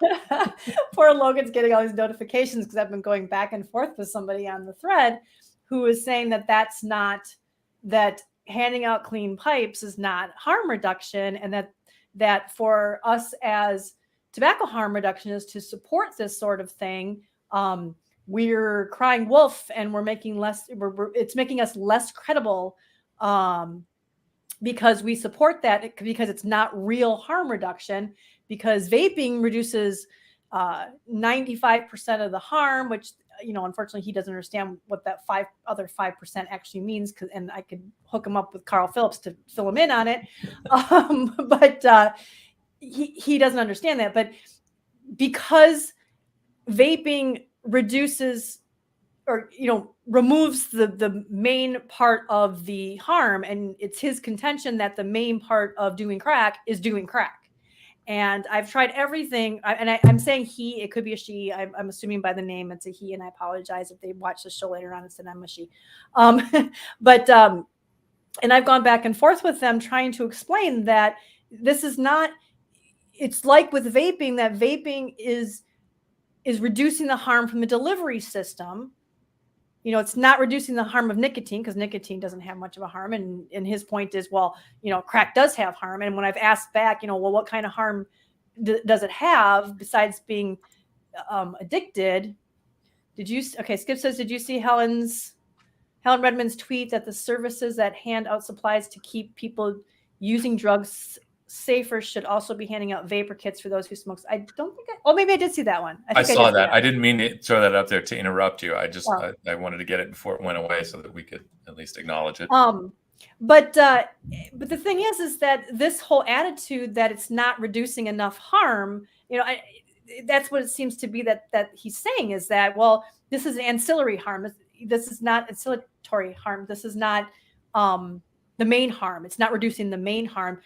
Poor Logan's getting all these notifications because I've been going back and forth with somebody on the thread who is saying that handing out clean pipes is not harm reduction, and that for us as tobacco harm reductionists to support this sort of thing, we're crying wolf, and it's making us less credible because we support that, because it's not real harm reduction, because vaping reduces 95% of the harm, which unfortunately he doesn't understand what that 5% actually means, and I could hook him up with Carl Phillips to fill him in on it, but he doesn't understand that. But because vaping reduces or removes the main part of the harm, and it's his contention that the main part of doing crack is doing crack. And I've tried everything, and I'm saying he, it could be a she. I'm assuming by the name it's a he, and I apologize if they watch the show later on and said I'm a she. And I've gone back and forth with them trying to explain that this is not. It's like with vaping, that vaping is reducing the harm from the delivery system. It's not reducing the harm of nicotine, because nicotine doesn't have much of a harm. And his point is, well, crack does have harm. And when I've asked back, well, what kind of harm does it have besides being addicted? Skip says, did you see Helen Redmond's tweet that the services that hand out supplies to keep people using drugs safer should also be handing out vapor kits for those who smoke? I don't think maybe I did see that one. I saw that. I didn't mean to throw that up there to interrupt you. I just I wanted to get it before it went away so that we could at least acknowledge it. But the thing is that this whole attitude that it's not reducing enough harm, that's what it seems to be that he's saying, is that, well, this is ancillary harm. This is not ancillary harm. This is not the main harm. It's not reducing the main harm.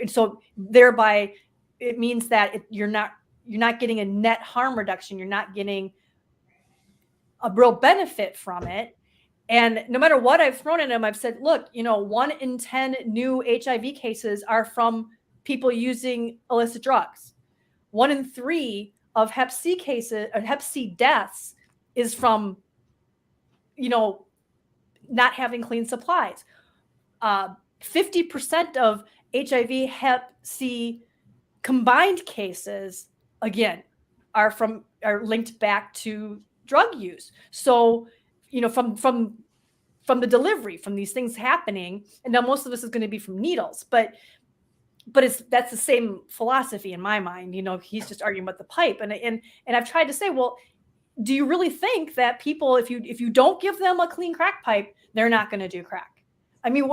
So thereby, it means that you're not getting a net harm reduction. You're not getting a real benefit from it. And no matter what I've thrown at him, I've said, look, 1 in 10 new HIV cases are from people using illicit drugs. 1 in 3 of Hep C cases, or Hep C deaths, is from, not having clean supplies. 50% of HIV Hep C combined cases, again, are linked back to drug use. So, from the delivery, from these things happening, and now most of this is going to be from needles, but that's the same philosophy in my mind. He's just arguing about the pipe, and I've tried to say, well, do you really think that people, if you don't give them a clean crack pipe, they're not going to do crack? I mean,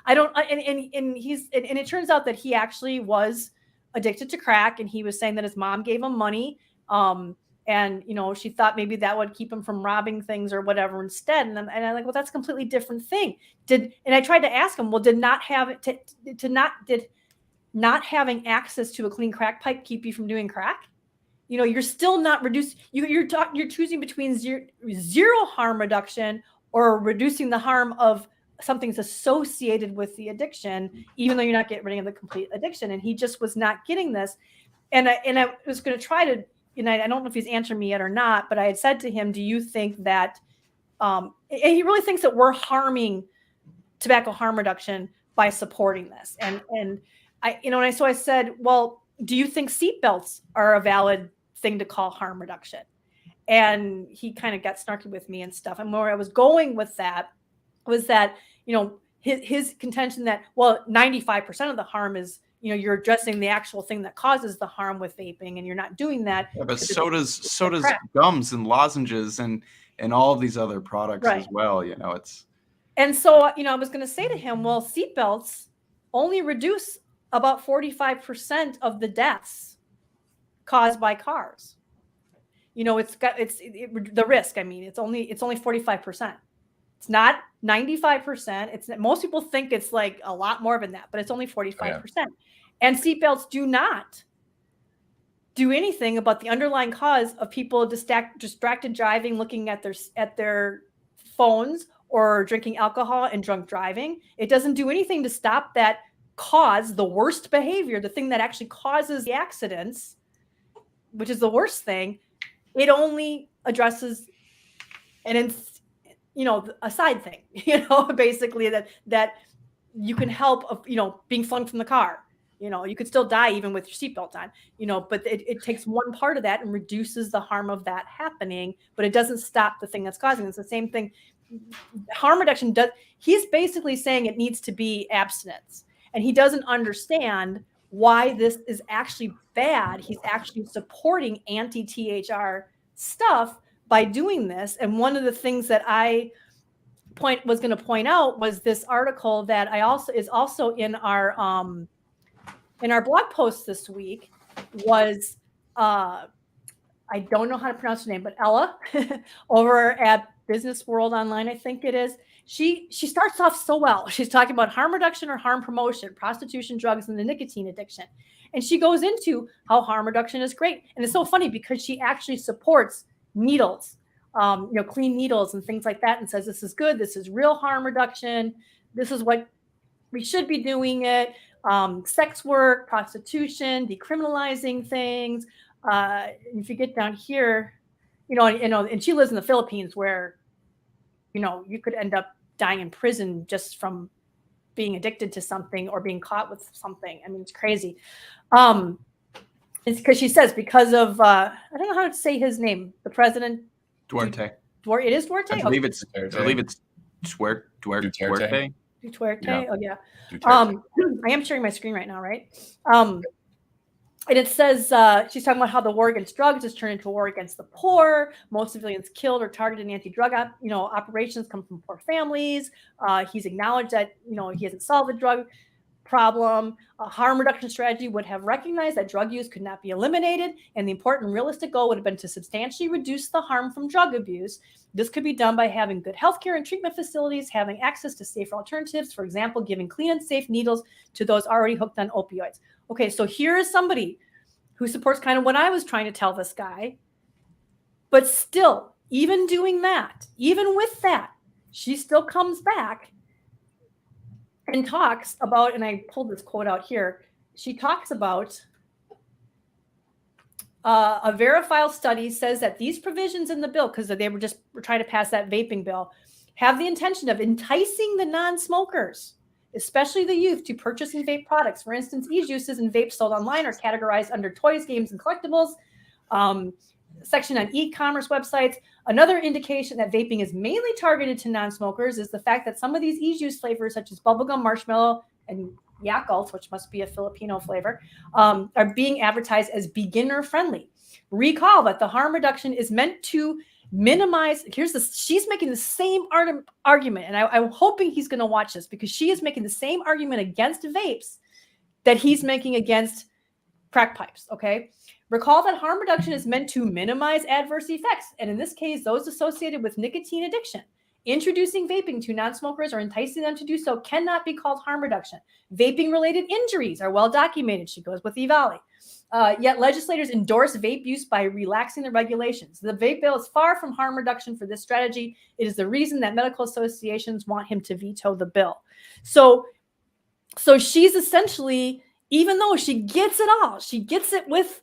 I don't, and it turns out that he actually was addicted to crack, and he was saying that his mom gave him money, and she thought maybe that would keep him from robbing things or whatever instead. And I'm like, well, that's a completely different thing. And I tried to ask him, well, did not having access to a clean crack pipe keep you from doing crack? You're still not reduced. You're choosing between zero harm reduction or reducing the harm of something's associated with the addiction, even though you're not getting rid of the complete addiction. And he just was not getting this. And I was going to try to, I don't know if he's answered me yet or not, but I had said to him, do you think that, and he really thinks that we're harming tobacco harm reduction by supporting this. And I, you know, and so I said, well, do you think seatbelts are a valid thing to call harm reduction? And he kind of got snarky with me and stuff. And where I was going with that was that, you know, his contention that, well, 95% of the harm is, you know, you're addressing the actual thing that causes the harm with vaping, and you're not doing that. Yeah, but so does gums and lozenges and all of these other products as well. You know, it's. And so, you know, I was going to say to him, well, seatbelts only reduce about 45% of the deaths caused by cars. You know, the risk. I mean, it's only 45%. It's not 95%. It's most people think it's like a lot more than that, but it's only 45%. Yeah. And seatbelts do not do anything about the underlying cause of people distracted driving, looking at their phones, or drinking alcohol and drunk driving. It doesn't do anything to stop that cause, the worst behavior, the thing that actually causes the accidents, which is the worst thing. It only addresses a side thing, you know, basically that you can help, you know, being flung from the car. You know, you could still die even with your seatbelt on, you know, but it takes one part of that and reduces the harm of that happening, but it doesn't stop the thing that's causing it. It's the same thing. Harm reduction he's basically saying it needs to be abstinence, and he doesn't understand why this is actually bad. He's actually supporting anti-THR stuff by doing this. And one of the things that I was going to point out was this article that is also in our blog post this week was I don't know how to pronounce her name, but Ella over at Business World Online, I think it is. She starts off so well. She's talking about harm reduction or harm promotion, prostitution, drugs, and the nicotine addiction. And she goes into how harm reduction is great. And it's so funny because she actually supports needles, you know, clean needles and things like that, and says this is good. This is real harm reduction. This is what we should be doing it. Sex work, prostitution, decriminalizing things. If you get down here, you know, and she lives in the Philippines where, you know, you could end up dying in prison just from being addicted to something or being caught with something. I mean, it's crazy. It's because she says because of, I don't know how to say his name, the president. Duarte. It is Duarte? I believe it's Duarte. Duterte. Oh yeah. Duterte. I am sharing my screen right now, right? And it says she's talking about how the war against drugs has turned into a war against the poor. Most civilians killed or targeted in anti-drug operations come from poor families. He's acknowledged that, you know, he hasn't solved the drug problem. A harm reduction strategy would have recognized that drug use could not be eliminated, and the important and realistic goal would have been to substantially reduce the harm from drug abuse. This could be done by having good healthcare and treatment facilities, having access to safer alternatives, for example, giving clean and safe needles to those already hooked on opioids. Okay, so here is somebody who supports kind of what I was trying to tell this guy, but still, even doing that, even with that, she still comes back and talks about, and I pulled this quote out here, she talks about a verified study says that these provisions in the bill, because they were trying to pass that vaping bill, have the intention of enticing the non-smokers, especially the youth, to purchase and vape products. For instance, e-juices and vapes sold online are categorized under toys, games, and collectibles. Section on e-commerce websites. Another indication that vaping is mainly targeted to non-smokers is the fact that some of these e-juice flavors, such as bubblegum, marshmallow, and Yakult, which must be a Filipino flavor, are being advertised as beginner-friendly. Recall that the harm reduction is meant to minimize. She's making the same argument, and I'm hoping he's going to watch this because she is making the same argument against vapes that he's making against crack pipes. Okay. Recall that harm reduction is meant to minimize adverse effects, and in this case, those associated with nicotine addiction. Introducing vaping to non-smokers or enticing them to do so cannot be called harm reduction. Vaping-related injuries are well documented. She goes with Evali. Yet legislators endorse vape use by relaxing the regulations. The vape bill is far from harm reduction for this strategy. It is the reason that medical associations want him to veto the bill. So she's essentially, even though she gets it all, she gets it with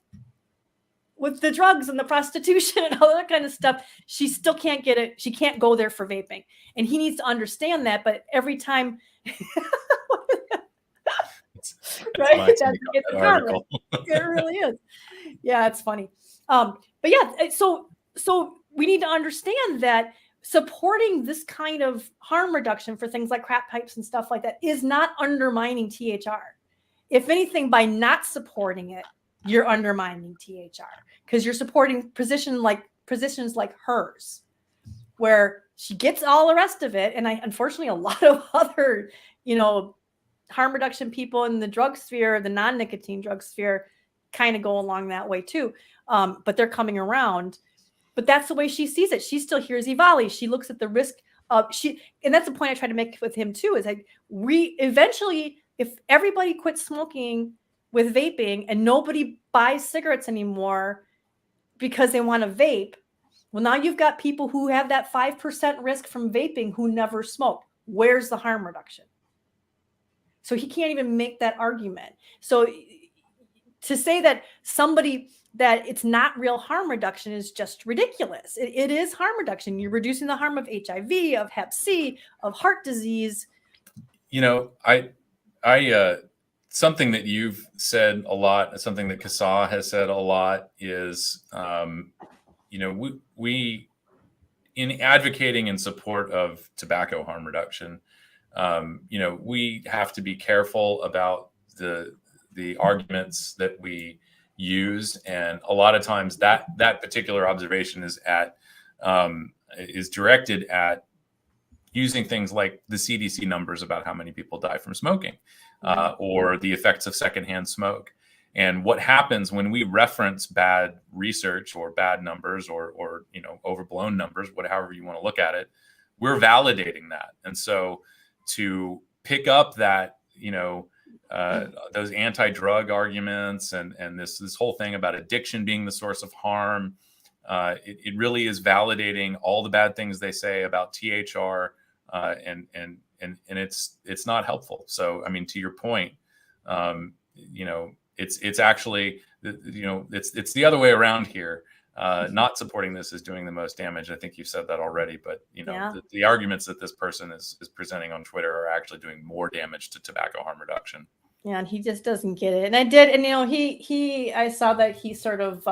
the drugs and the prostitution and all that kind of stuff, she still can't get it. She can't go there for vaping. And he needs to understand that. But every time, That's right? my take on It's that karma. article. It really is. Yeah, it's funny. But yeah, so we need to understand that supporting this kind of harm reduction for things like crack pipes and stuff like that is not undermining THR. If anything, by not supporting it, you're undermining THR because you're supporting positions like hers, where she gets all the rest of it. And unfortunately, a lot of other, harm reduction people in the drug sphere, the non-nicotine drug sphere, kind of go along that way too. But they're coming around. But that's the way she sees it. She still hears EVALI. She looks at the risk of and that's the point I try to make with him too, is like eventually, if everybody quits smoking with vaping and nobody buys cigarettes anymore because they want to vape, well, now you've got people who have that 5% risk from vaping who never smoked. Where's the harm reduction? So he can't even make that argument. So to say that it's not real harm reduction is just ridiculous. It is harm reduction. You're reducing the harm of HIV, of Hep C, of heart disease. I something that you've said a lot, something that Kasa has said a lot is, we in advocating in support of tobacco harm reduction, we have to be careful about the arguments that we use, and a lot of times that particular observation is directed at using things like the CDC numbers about how many people die from smoking, or the effects of secondhand smoke. And what happens when we reference bad research or bad numbers or overblown numbers, however you want to look at it, we're validating that. And so to pick up that, those anti-drug arguments and this whole thing about addiction being the source of harm, it really is validating all the bad things they say about THR, and it's not helpful. So, I mean, to your point, it's actually, it's the other way around here. Not supporting this is doing the most damage. I think you've said that already, but the arguments that this person is presenting on Twitter are actually doing more damage to tobacco harm reduction. Yeah, and he just doesn't get it. And I did, and I saw that he sort of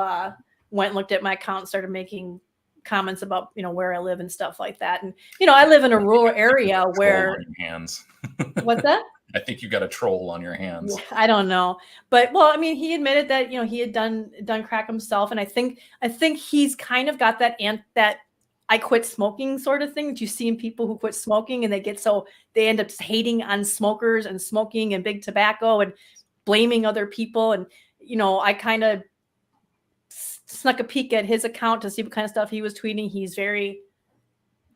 went and looked at my account and started making comments about where I live and stuff like that. And I live in a rural area where hands. What's that? I think you got a troll on your hands. Yeah, I don't know, but well, I mean, he admitted that he had done crack himself, and I think he's kind of got that I quit smoking sort of thing that you see in people who quit smoking, and they end up hating on smokers and smoking and big tobacco and blaming other people. And I kind of snuck a peek at his account to see what kind of stuff he was tweeting. He's very,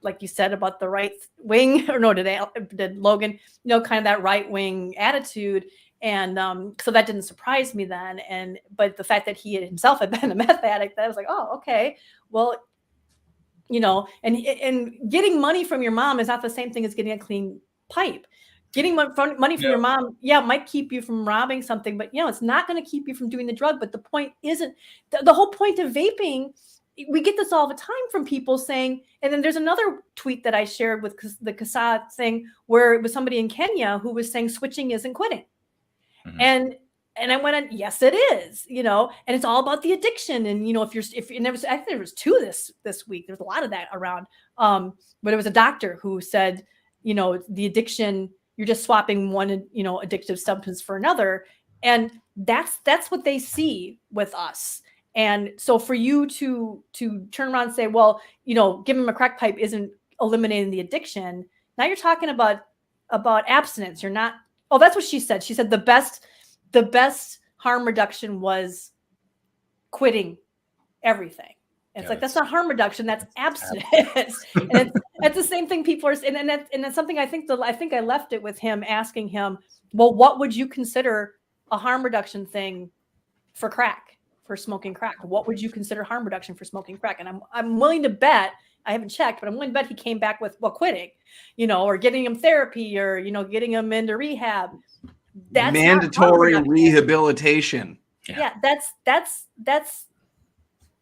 like you said about the right wing, or no, did Logan, kind of that right wing attitude. And so that didn't surprise me then. But the fact that he himself had been a meth addict, I was like, oh, okay, well, and getting money from your mom is not the same thing as getting a clean pipe. Getting money from your mom, might keep you from robbing something, but it's not going to keep you from doing the drug. But the point isn't, the whole point of vaping, we get this all the time from people saying, and then there's another tweet that I shared with the Kasa thing where it was somebody in Kenya who was saying switching isn't quitting. Mm-hmm. And I went on, yes, it is, and it's all about the addiction. And, I think there was two this week. There's a lot of that around. But it was a doctor who said, the addiction, you're just swapping one, addictive substance for another. And that's what they see with us. And so for you to turn around and say, well, giving him a crack pipe isn't eliminating the addiction. Now you're talking about abstinence. You're not, oh, that's what she said. She said the best harm reduction was quitting everything. It's like, that's not harm reduction, that's abstinence. And it's the same thing people are saying. And that's something I think I left it with him, asking him, well, what would you consider a harm reduction thing for crack, for smoking crack? What would you consider harm reduction for smoking crack? And I'm willing to bet, I haven't checked, but I'm willing to bet he came back with, well, quitting, or getting him therapy, or, getting him into rehab. That's mandatory rehabilitation. Yeah, that's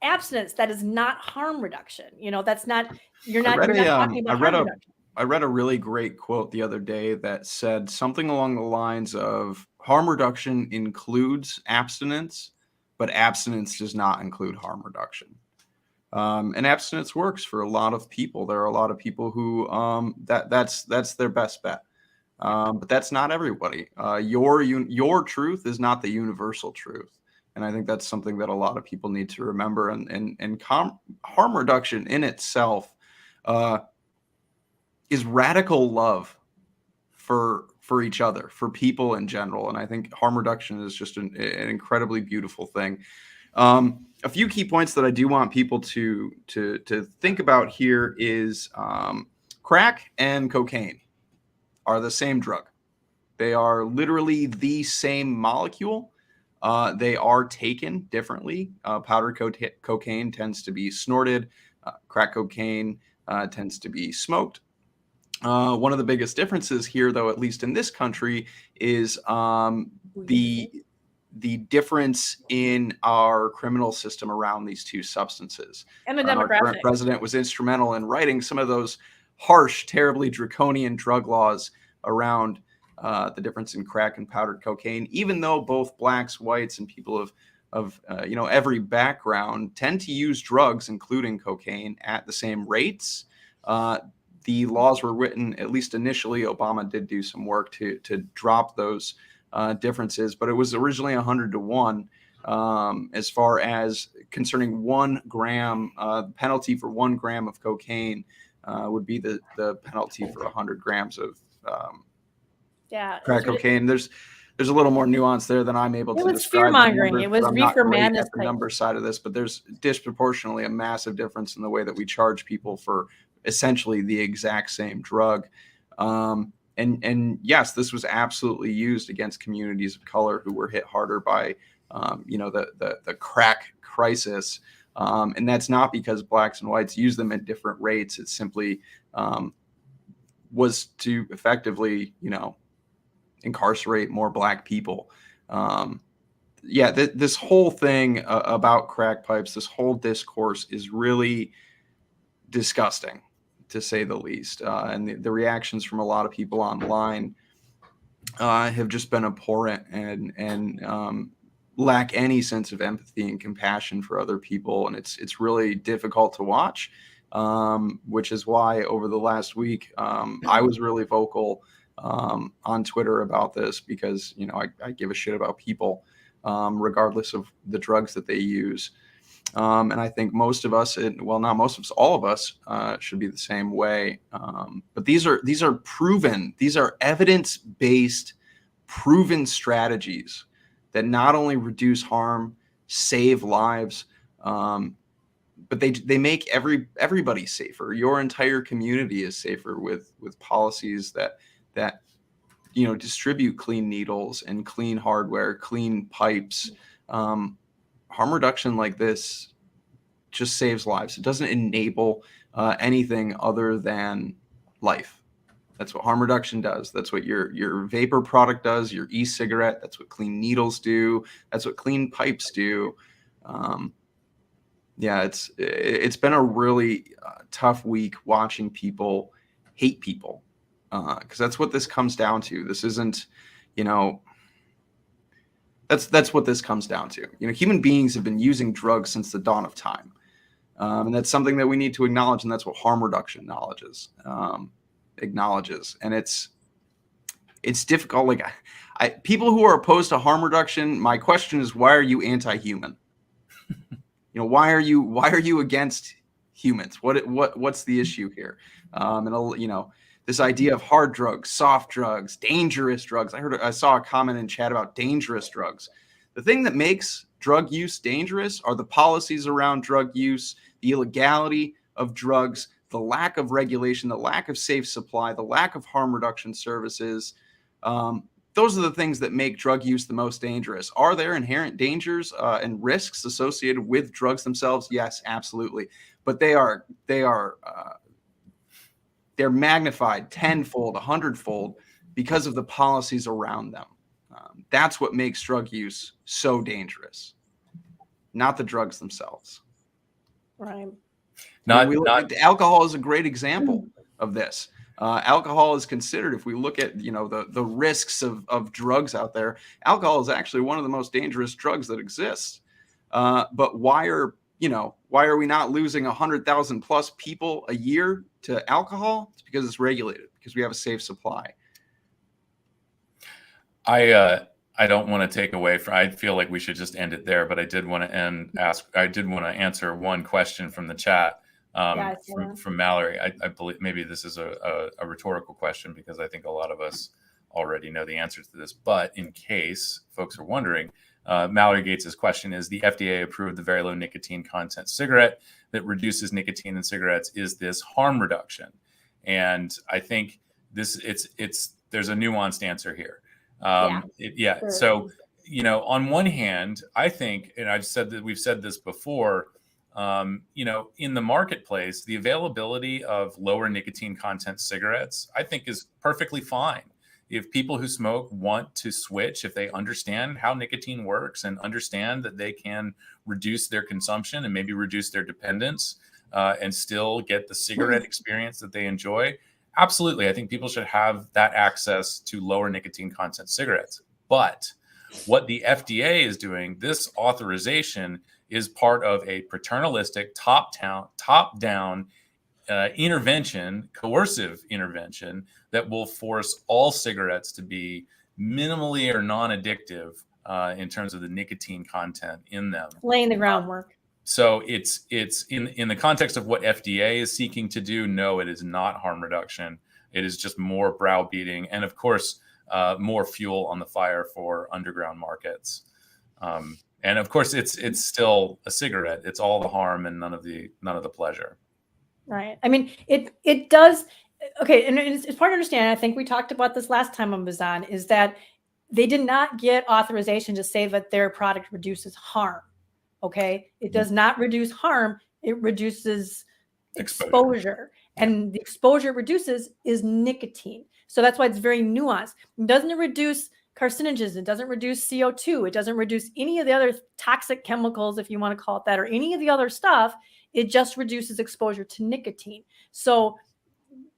abstinence. That is not harm reduction. That's not, you're not talking about harm reduction. I read a really great quote the other day that said something along the lines of, harm reduction includes abstinence, but abstinence does not include harm reduction. And abstinence works for a lot of people. There are a lot of people who that's their best bet. But that's not everybody. Your truth is not the universal truth. And I think that's something that a lot of people need to remember. And harm reduction in itself is radical love for each other, for people in general. And I think harm reduction is just an incredibly beautiful thing. A few key points that I do want people to think about here is crack and cocaine are the same drug. They are literally the same molecule. They are taken differently. Powdered cocaine tends to be snorted. Crack cocaine tends to be smoked. One of the biggest differences here, though, at least in this country, is the difference in our criminal system around these two substances. And the Our current demographic. president was instrumental in writing some of those harsh, terribly draconian drug laws around the difference in crack and powdered cocaine, even though both blacks, whites, and people of every background tend to use drugs, including cocaine, at the same rates. The laws were written, at least initially. Obama did do some work to drop those differences, but it was originally 100 to 1 as far as concerning 1 gram. Penalty for 1 gram of cocaine would be the penalty for 100 grams of crack cocaine. There's a little more nuance there than I'm able to describe. It was fear-mongering. It was I'm not reefer great madness at the type. number side of this, but there's disproportionately a massive difference in the way that we charge people for essentially the exact same drug. And yes, this was absolutely used against communities of color who were hit harder by the crack crisis. And that's not because blacks and whites use them at different rates. It simply was to effectively, incarcerate more black people. This whole thing about crack pipes, this whole discourse is really disgusting, to say the least. And the reactions from a lot of people online have just been abhorrent and lack any sense of empathy and compassion for other people. And it's really difficult to watch, which is why over the last week, I was really vocal on Twitter about this, because, I give a shit about people, regardless of the drugs that they use. And I think most of us, not most of us, all of us should be the same way. But these are proven, these are evidence-based, proven strategies that not only reduce harm, save lives, but they make everybody safer. Your entire community is safer with policies that distribute clean needles and clean hardware, clean pipes. Harm reduction like this just saves lives. It doesn't enable anything other than life. That's what harm reduction does. That's what your vapor product does, your e-cigarette. That's what clean needles do. That's what clean pipes do. It's been a really tough week watching people hate people, because that's what this comes down to. This isn't, That's what this comes down to. Human beings have been using drugs since the dawn of time. And that's something that we need to acknowledge. And that's what harm reduction acknowledges. And it's difficult. Like people who are opposed to harm reduction, my question is, why are you anti-human? Why are you against humans? What's the issue here? This idea of hard drugs, soft drugs, dangerous drugs. I saw a comment in chat about dangerous drugs. The thing that makes drug use dangerous are the policies around drug use, the illegality of drugs, the lack of regulation, the lack of safe supply, the lack of harm reduction services. Those are the things that make drug use the most dangerous. Are there inherent dangers and risks associated with drugs themselves? Yes, absolutely. But they're magnified tenfold, 100-fold because of the policies around them. That's what makes drug use so dangerous, not the drugs themselves. Right. Alcohol is a great example of this. Alcohol is considered, if we look at, the risks of drugs out there, alcohol is actually one of the most dangerous drugs that exists. But why are we not losing 100,000 plus people a year to alcohol? It's because it's regulated, because we have a safe supply. I don't want to take away from, I feel like we should just end it there, but I did want to answer one question from the chat, from Mallory. I believe maybe this is a rhetorical question, because I think a lot of us already know the answer to this, but in case folks are wondering, Mallory Gates's question is: the FDA approved the very low nicotine content cigarette that reduces nicotine in cigarettes. Is this harm reduction? And I think there's a nuanced answer here. Sure. So, on one hand, I think, and we've said this before, in the marketplace, the availability of lower nicotine content cigarettes, I think, is perfectly fine. If people who smoke want to switch, if they understand how nicotine works and understand that they can reduce their consumption and maybe reduce their dependence, and still get the cigarette experience that they enjoy, absolutely, I think people should have that access to lower nicotine content cigarettes. But what the FDA is doing, this authorization, is part of a paternalistic, top-down intervention, coercive intervention, that will force all cigarettes to be minimally or non-addictive in terms of the nicotine content in them. Laying the groundwork. So it's in the context of what FDA is seeking to do. No, it is not harm reduction. It is just more browbeating, and of course, more fuel on the fire for underground markets. And of course, it's still a cigarette. It's all the harm and none of the pleasure. Right. I mean, it does. Okay, and it's hard to understand. I think we talked about this last time I was on. Is that they did not get authorization to say that their product reduces harm. Okay, it does not reduce harm. It reduces exposure. And the exposure it reduces is nicotine. So that's why it's very nuanced. It doesn't reduce carcinogens. It doesn't reduce CO2. It doesn't reduce any of the other toxic chemicals, if you want to call it that, or any of the other stuff. It just reduces exposure to nicotine. So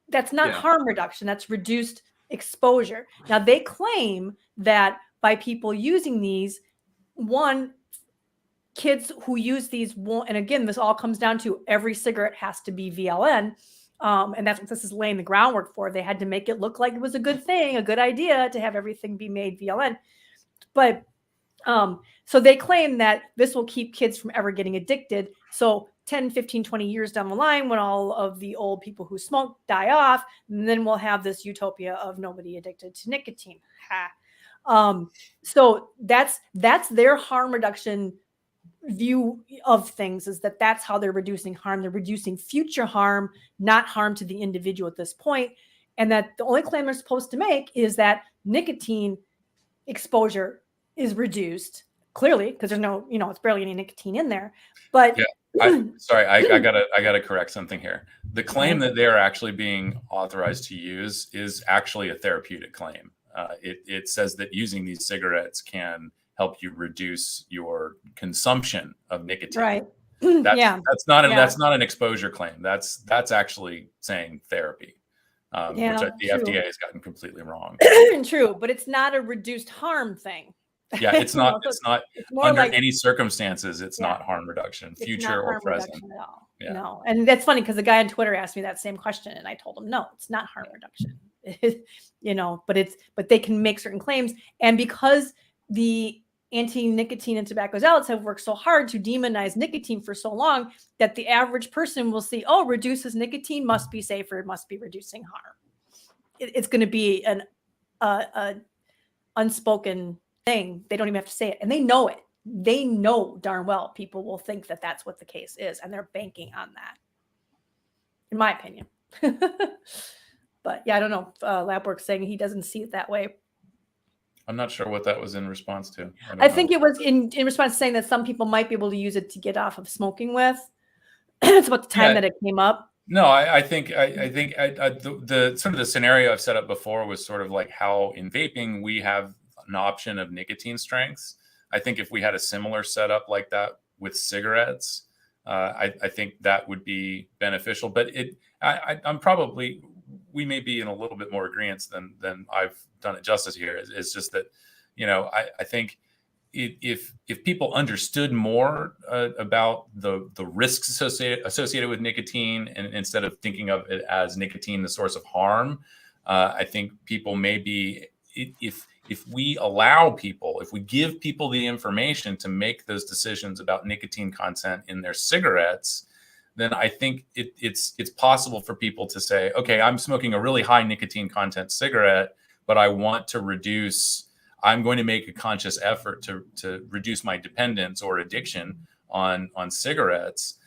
that's not harm reduction. That's reduced exposure. Now, they claim that by people using these, kids who use these won't, and again, this all comes down to every cigarette has to be VLN. And that's what this is laying the groundwork for. They had to make it look like it was a good thing, a good idea to have everything be made VLN. But so they claim that this will keep kids from ever getting addicted. So 10, 15, 20 years down the line, when all of the old people who smoke die off, then we'll have this utopia of nobody addicted to nicotine. So that's their harm reduction view of things, is that's how they're reducing harm. They're reducing future harm, not harm to the individual at this point. And that the only claim they're supposed to make is that nicotine exposure is reduced, clearly, because there's no, it's barely any nicotine in there. But I gotta correct something here. The claim that they're actually being authorized to use is actually a therapeutic claim. It says that using these cigarettes can help you reduce your consumption of nicotine. Right. That's not an exposure claim. That's actually saying therapy, which the FDA has gotten completely wrong. True, but it's not a reduced harm thing. Yeah, it's not. It's under like, any circumstances. It's not harm reduction, future or present. At all. Yeah. No, and that's funny because the guy on Twitter asked me that same question, and I told him, no, it's not harm reduction. But they can make certain claims, and because the anti-nicotine and tobacco zealots have worked so hard to demonize nicotine for so long, that the average person will see, oh, reduces nicotine, must be safer, it must be reducing harm. It's going to be an unspoken thing. They don't even have to say it, and they know it. They know darn well people will think that that's what the case is, and they're banking on that, in my opinion. But yeah, I don't know. Labwork's saying he doesn't see it that way. I'm not sure what that was in response to. I think it was in response to saying that some people might be able to use it to get off of smoking with. It's about the time that it came up. No, I think the sort of the scenario I've set up before was sort of like how in vaping we have an option of nicotine strengths. I think if we had a similar setup like that with cigarettes, I think that would be beneficial. But I'm probably we may be in a little bit more agreement than I've done it justice here. It's just that, I think if people understood more about the risks associated with nicotine, and instead of thinking of it as nicotine, the source of harm, I think people may be, if we allow people, if we give people the information to make those decisions about nicotine content in their cigarettes, then I think it's possible for people to say, okay, I'm smoking a really high nicotine content cigarette, but I want to reduce, I'm going to make a conscious effort to reduce my dependence or addiction on cigarettes.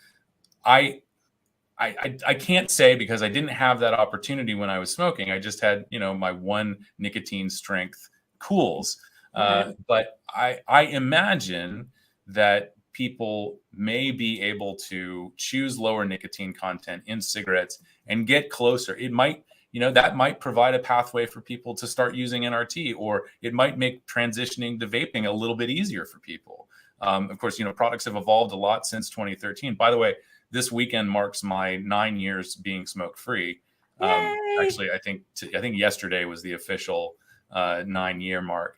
I can't say, because I didn't have that opportunity when I was smoking. I just had, my one nicotine strength Cools. But I imagine that people may be able to choose lower nicotine content in cigarettes and get closer. It might, that might provide a pathway for people to start using NRT, or it might make transitioning to vaping a little bit easier for people. Of course, products have evolved a lot since 2013. By the way, this weekend marks my 9 years being smoke free. Actually, I think yesterday was the official 9-year mark.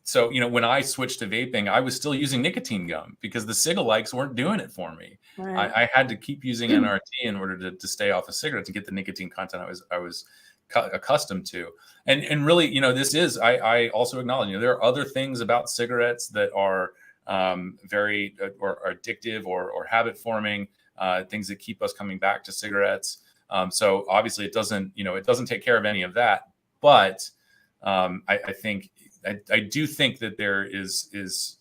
So, when I switched to vaping, I was still using nicotine gum because the cigalikes weren't doing it for me. Right. I had to keep using NRT in order to stay off of cigarettes to get the nicotine content I was accustomed to. And really, this is, I also acknowledge, there are other things about cigarettes that are very or addictive or habit forming, things that keep us coming back to cigarettes. So obviously it doesn't take care of any of that, but I do think that there is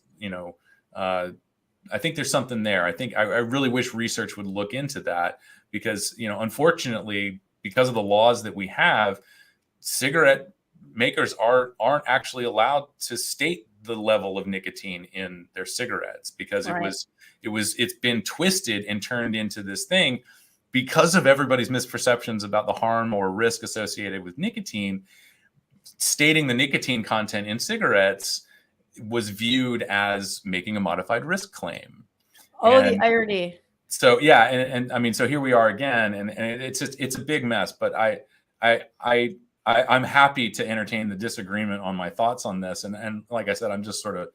I think there's something there. I really wish research would look into that, because, unfortunately, because of the laws that we have, cigarette makers aren't actually allowed to state the level of nicotine in their cigarettes, because it's been twisted and turned into this thing because of everybody's misperceptions about the harm or risk associated with nicotine. Stating the nicotine content in cigarettes was viewed as making a modified risk claim. The irony. So yeah, and I mean, so here we are again, and it's a big mess. But I'm happy to entertain the disagreement on my thoughts on this, and like I said, I'm just sort of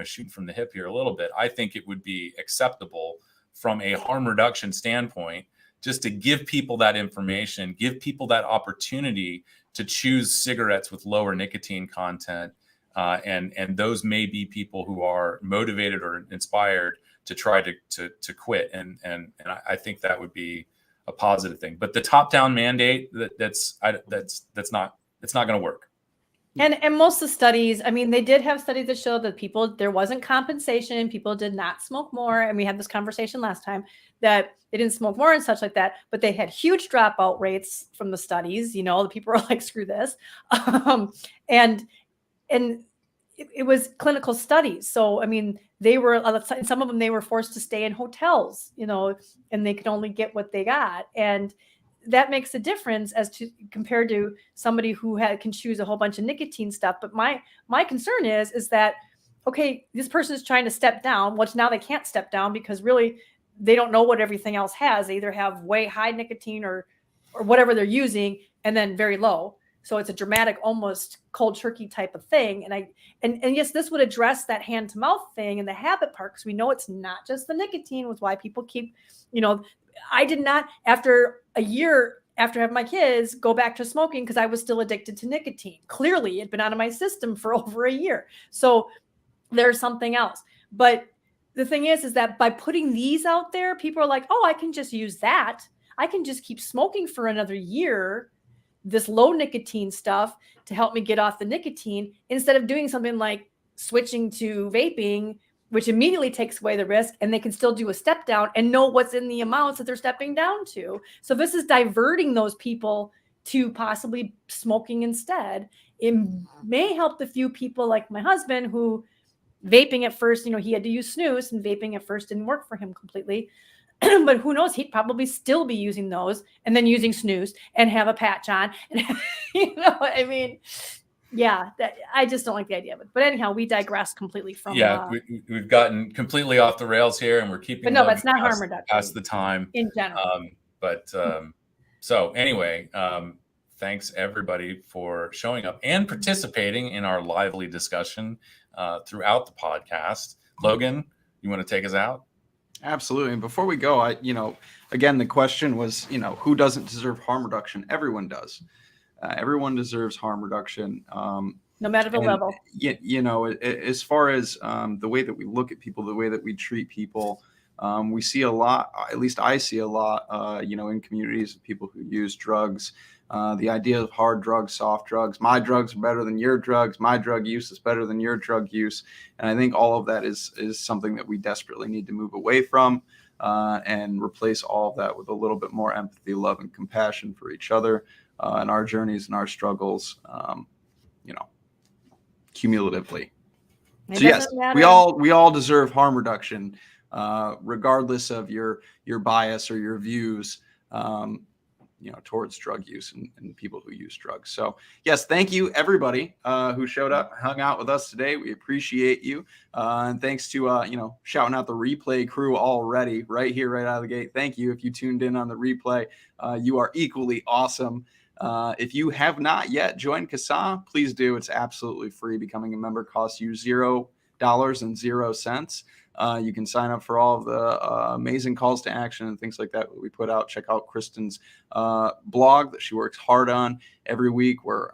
shooting from the hip here a little bit. I think it would be acceptable from a harm reduction standpoint just to give people that information, give people that opportunity to choose cigarettes with lower nicotine content. And those may be people who are motivated or inspired to try to quit. And I think that would be a positive thing. But the top-down mandate, that's not going to work. And most of the studies, I mean, they did have studies that showed that there wasn't compensation. People did not smoke more. And we had this conversation last time that they didn't smoke more and such like that, but they had huge dropout rates from the studies. The people are like, screw this. And it was clinical studies. So, I mean, some of them, they were forced to stay in hotels, and they could only get what they got. And that makes a difference compared to somebody who can choose a whole bunch of nicotine stuff. But my concern is that, okay, this person is trying to step down, which now they can't step down because really they don't know what everything else has. They either have way high nicotine or whatever they're using, and then very low. So it's a dramatic, almost cold turkey type of thing. And yes, this would address that hand to mouth thing and the habit part, because we know it's not just the nicotine, was why people keep, I did not, after a year after having my kids, go back to smoking because I was still addicted to nicotine. Clearly, it had been out of my system for over a year. So there's something else. But the thing is that by putting these out there, people are like, oh, I can just use that. I can just keep smoking for another year, this low nicotine stuff, to help me get off the nicotine, instead of doing something like switching to vaping, which immediately takes away the risk, and they can still do a step down and know what's in the amounts that they're stepping down to. So this is diverting those people to possibly smoking instead. It may help the few people like my husband, who vaping at first, he had to use snus, and vaping at first didn't work for him completely. But who knows, he'd probably still be using those and then using snus and have a patch on. And, I mean, Yeah, I just don't like the idea of it. But anyhow, we digress completely from. We've gotten completely off the rails here, and we're keeping. But no, that's not harm reduction. Past the time in general. So anyway, thanks everybody for showing up and participating in our lively discussion throughout the podcast. Logan, you want to take us out? Absolutely. And before we go, again, the question was, who doesn't deserve harm reduction? Everyone does. Everyone deserves harm reduction. No matter the level. As far as the way that we look at people, the way that we treat people, we see a lot, at least I see a lot, in communities of people who use drugs. The idea of hard drugs, soft drugs, my drugs are better than your drugs, my drug use is better than your drug use. And I think all of that is something that we desperately need to move away from and replace all of that with a little bit more empathy, love, and compassion for each other and our journeys and our struggles, cumulatively. So yes, we all deserve harm reduction, regardless of your bias or your views, towards drug use and people who use drugs. So yes, thank you everybody who showed up, hung out with us today. We appreciate you. And thanks to, shouting out the replay crew already right here, right out of the gate. Thank you. If you tuned in on the replay, you are equally awesome. If you have not yet joined CASA, please do. It's absolutely free. Becoming a member costs you $0.00. You can sign up for all of the amazing calls to action and things like that we put out. Check out Kristin's blog that she works hard on every week, where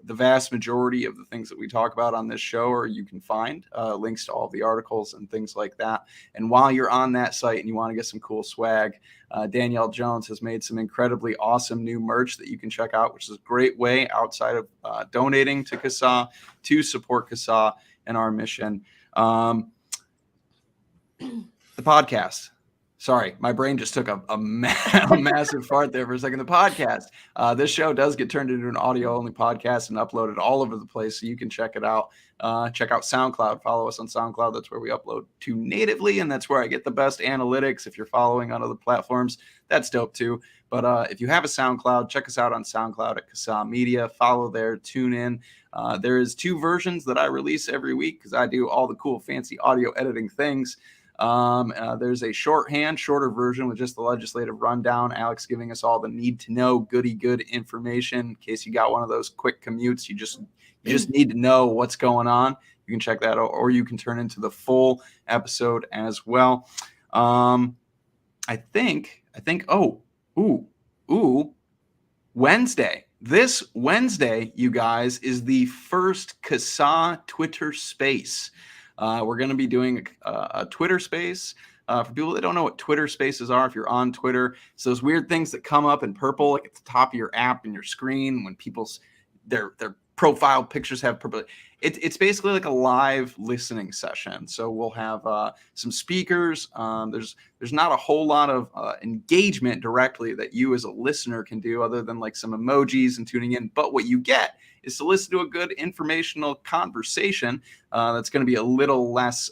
the vast majority of the things that we talk about on this show, or you can find links to all the articles and things like that. And while you're on that site and you want to get some cool swag, Danielle Jones has made some incredibly awesome new merch that you can check out, which is a great way outside of donating to CASA to support CASA and our mission. The podcast. Sorry, my brain just took a massive fart there for a second. The podcast. This show does get turned into an audio-only podcast and uploaded all over the place, so you can check it out. Check out SoundCloud. Follow us on SoundCloud. That's where we upload to natively, and that's where I get the best analytics. If you're following on other platforms, that's dope too. But if you have a SoundCloud, check us out on SoundCloud at CASA Media. Follow there. Tune in. There is 2 versions that I release every week because I do all the cool, fancy audio editing things. There's a shorter version with just the legislative rundown. Alex giving us all the need to know good information in case you got one of those quick commutes. You just need to know what's going on. You can check that out, or you can turn into the full episode as well. Wednesday. This Wednesday, you guys, is the first CASA Twitter Space. We're going to be doing a Twitter space. For people that don't know what Twitter spaces are, if you're on Twitter, it's those weird things that come up in purple, like at the top of your app and your screen when people's their profile pictures have purple. It's basically like a live listening session. So we'll have some speakers. There's not a whole lot of engagement directly that you as a listener can do other than like some emojis and tuning in. But what you get is to listen to a good informational conversation that's going to be a little less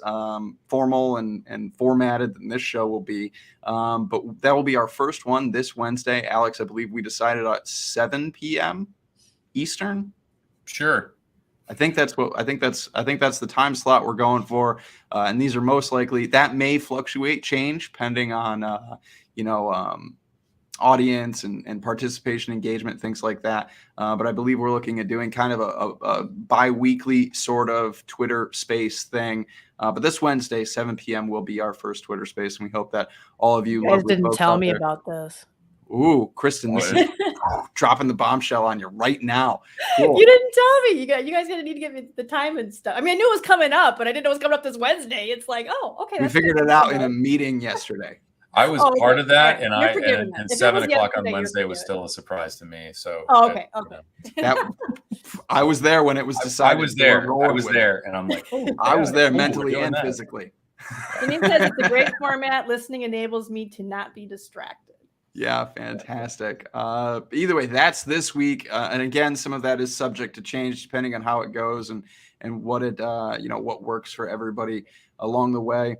formal and formatted than this show will be. But that will be our first one this Wednesday. Alex, I believe we decided at 7 p.m. Eastern. Sure. I think that's the time slot we're going for. And these are most likely, that may fluctuate, change depending on, audience and participation, engagement, things like that. But I believe we're looking at doing kind of a bi-weekly sort of Twitter space thing. But this Wednesday, 7 p.m. will be our first Twitter space. And we hope that all of you guys didn't tell me about this. Ooh, Kristin, this is dropping the bombshell on you right now. Cool. You didn't tell me. You guys gonna need to give me the time and stuff. I mean, I knew it was coming up, but I didn't know it was coming up this Wednesday. It's like, oh, okay. We figured it out in a meeting yesterday. I was part of that, and and 7 o'clock on Wednesday was still a surprise to me. So, okay. I was there when it was decided. I was there, and I'm like, I was there mentally and physically. Janine says it's a great format. Listening enables me to not be distracted. Yeah, fantastic. Either way, that's this week, and again, some of that is subject to change depending on how it goes and what it what works for everybody along the way.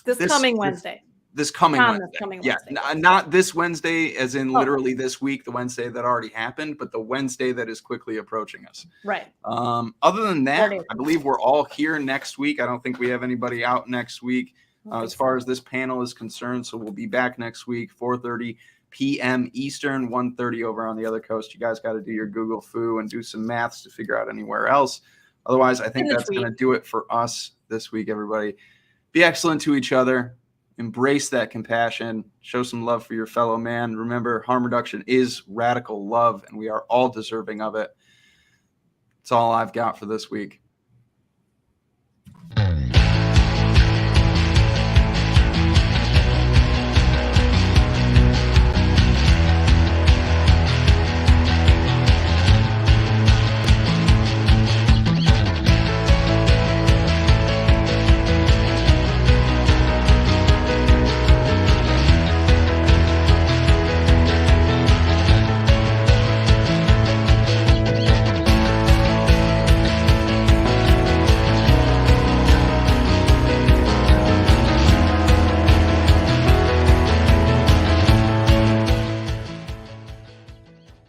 This coming Wednesday. this coming On this Wednesday. coming Yeah, Wednesday, yes. not this Wednesday, as in Oh. literally this week, the Wednesday that already happened, but the Wednesday that is quickly approaching us. Right. Other than that, 4 days. I believe we're all here next week. I don't think we have anybody out next week as far as this panel is concerned. So we'll be back next week, 4:30 p.m. Eastern, 1:30 over on the other coast. You guys got to do your Google foo and do some maths to figure out anywhere else. Otherwise, I think that's going to do it for us this week, everybody. Be excellent to each other. Embrace that compassion. Show some love for your fellow man. Remember, harm reduction is radical love, and we are all deserving of it. That's all I've got for this week.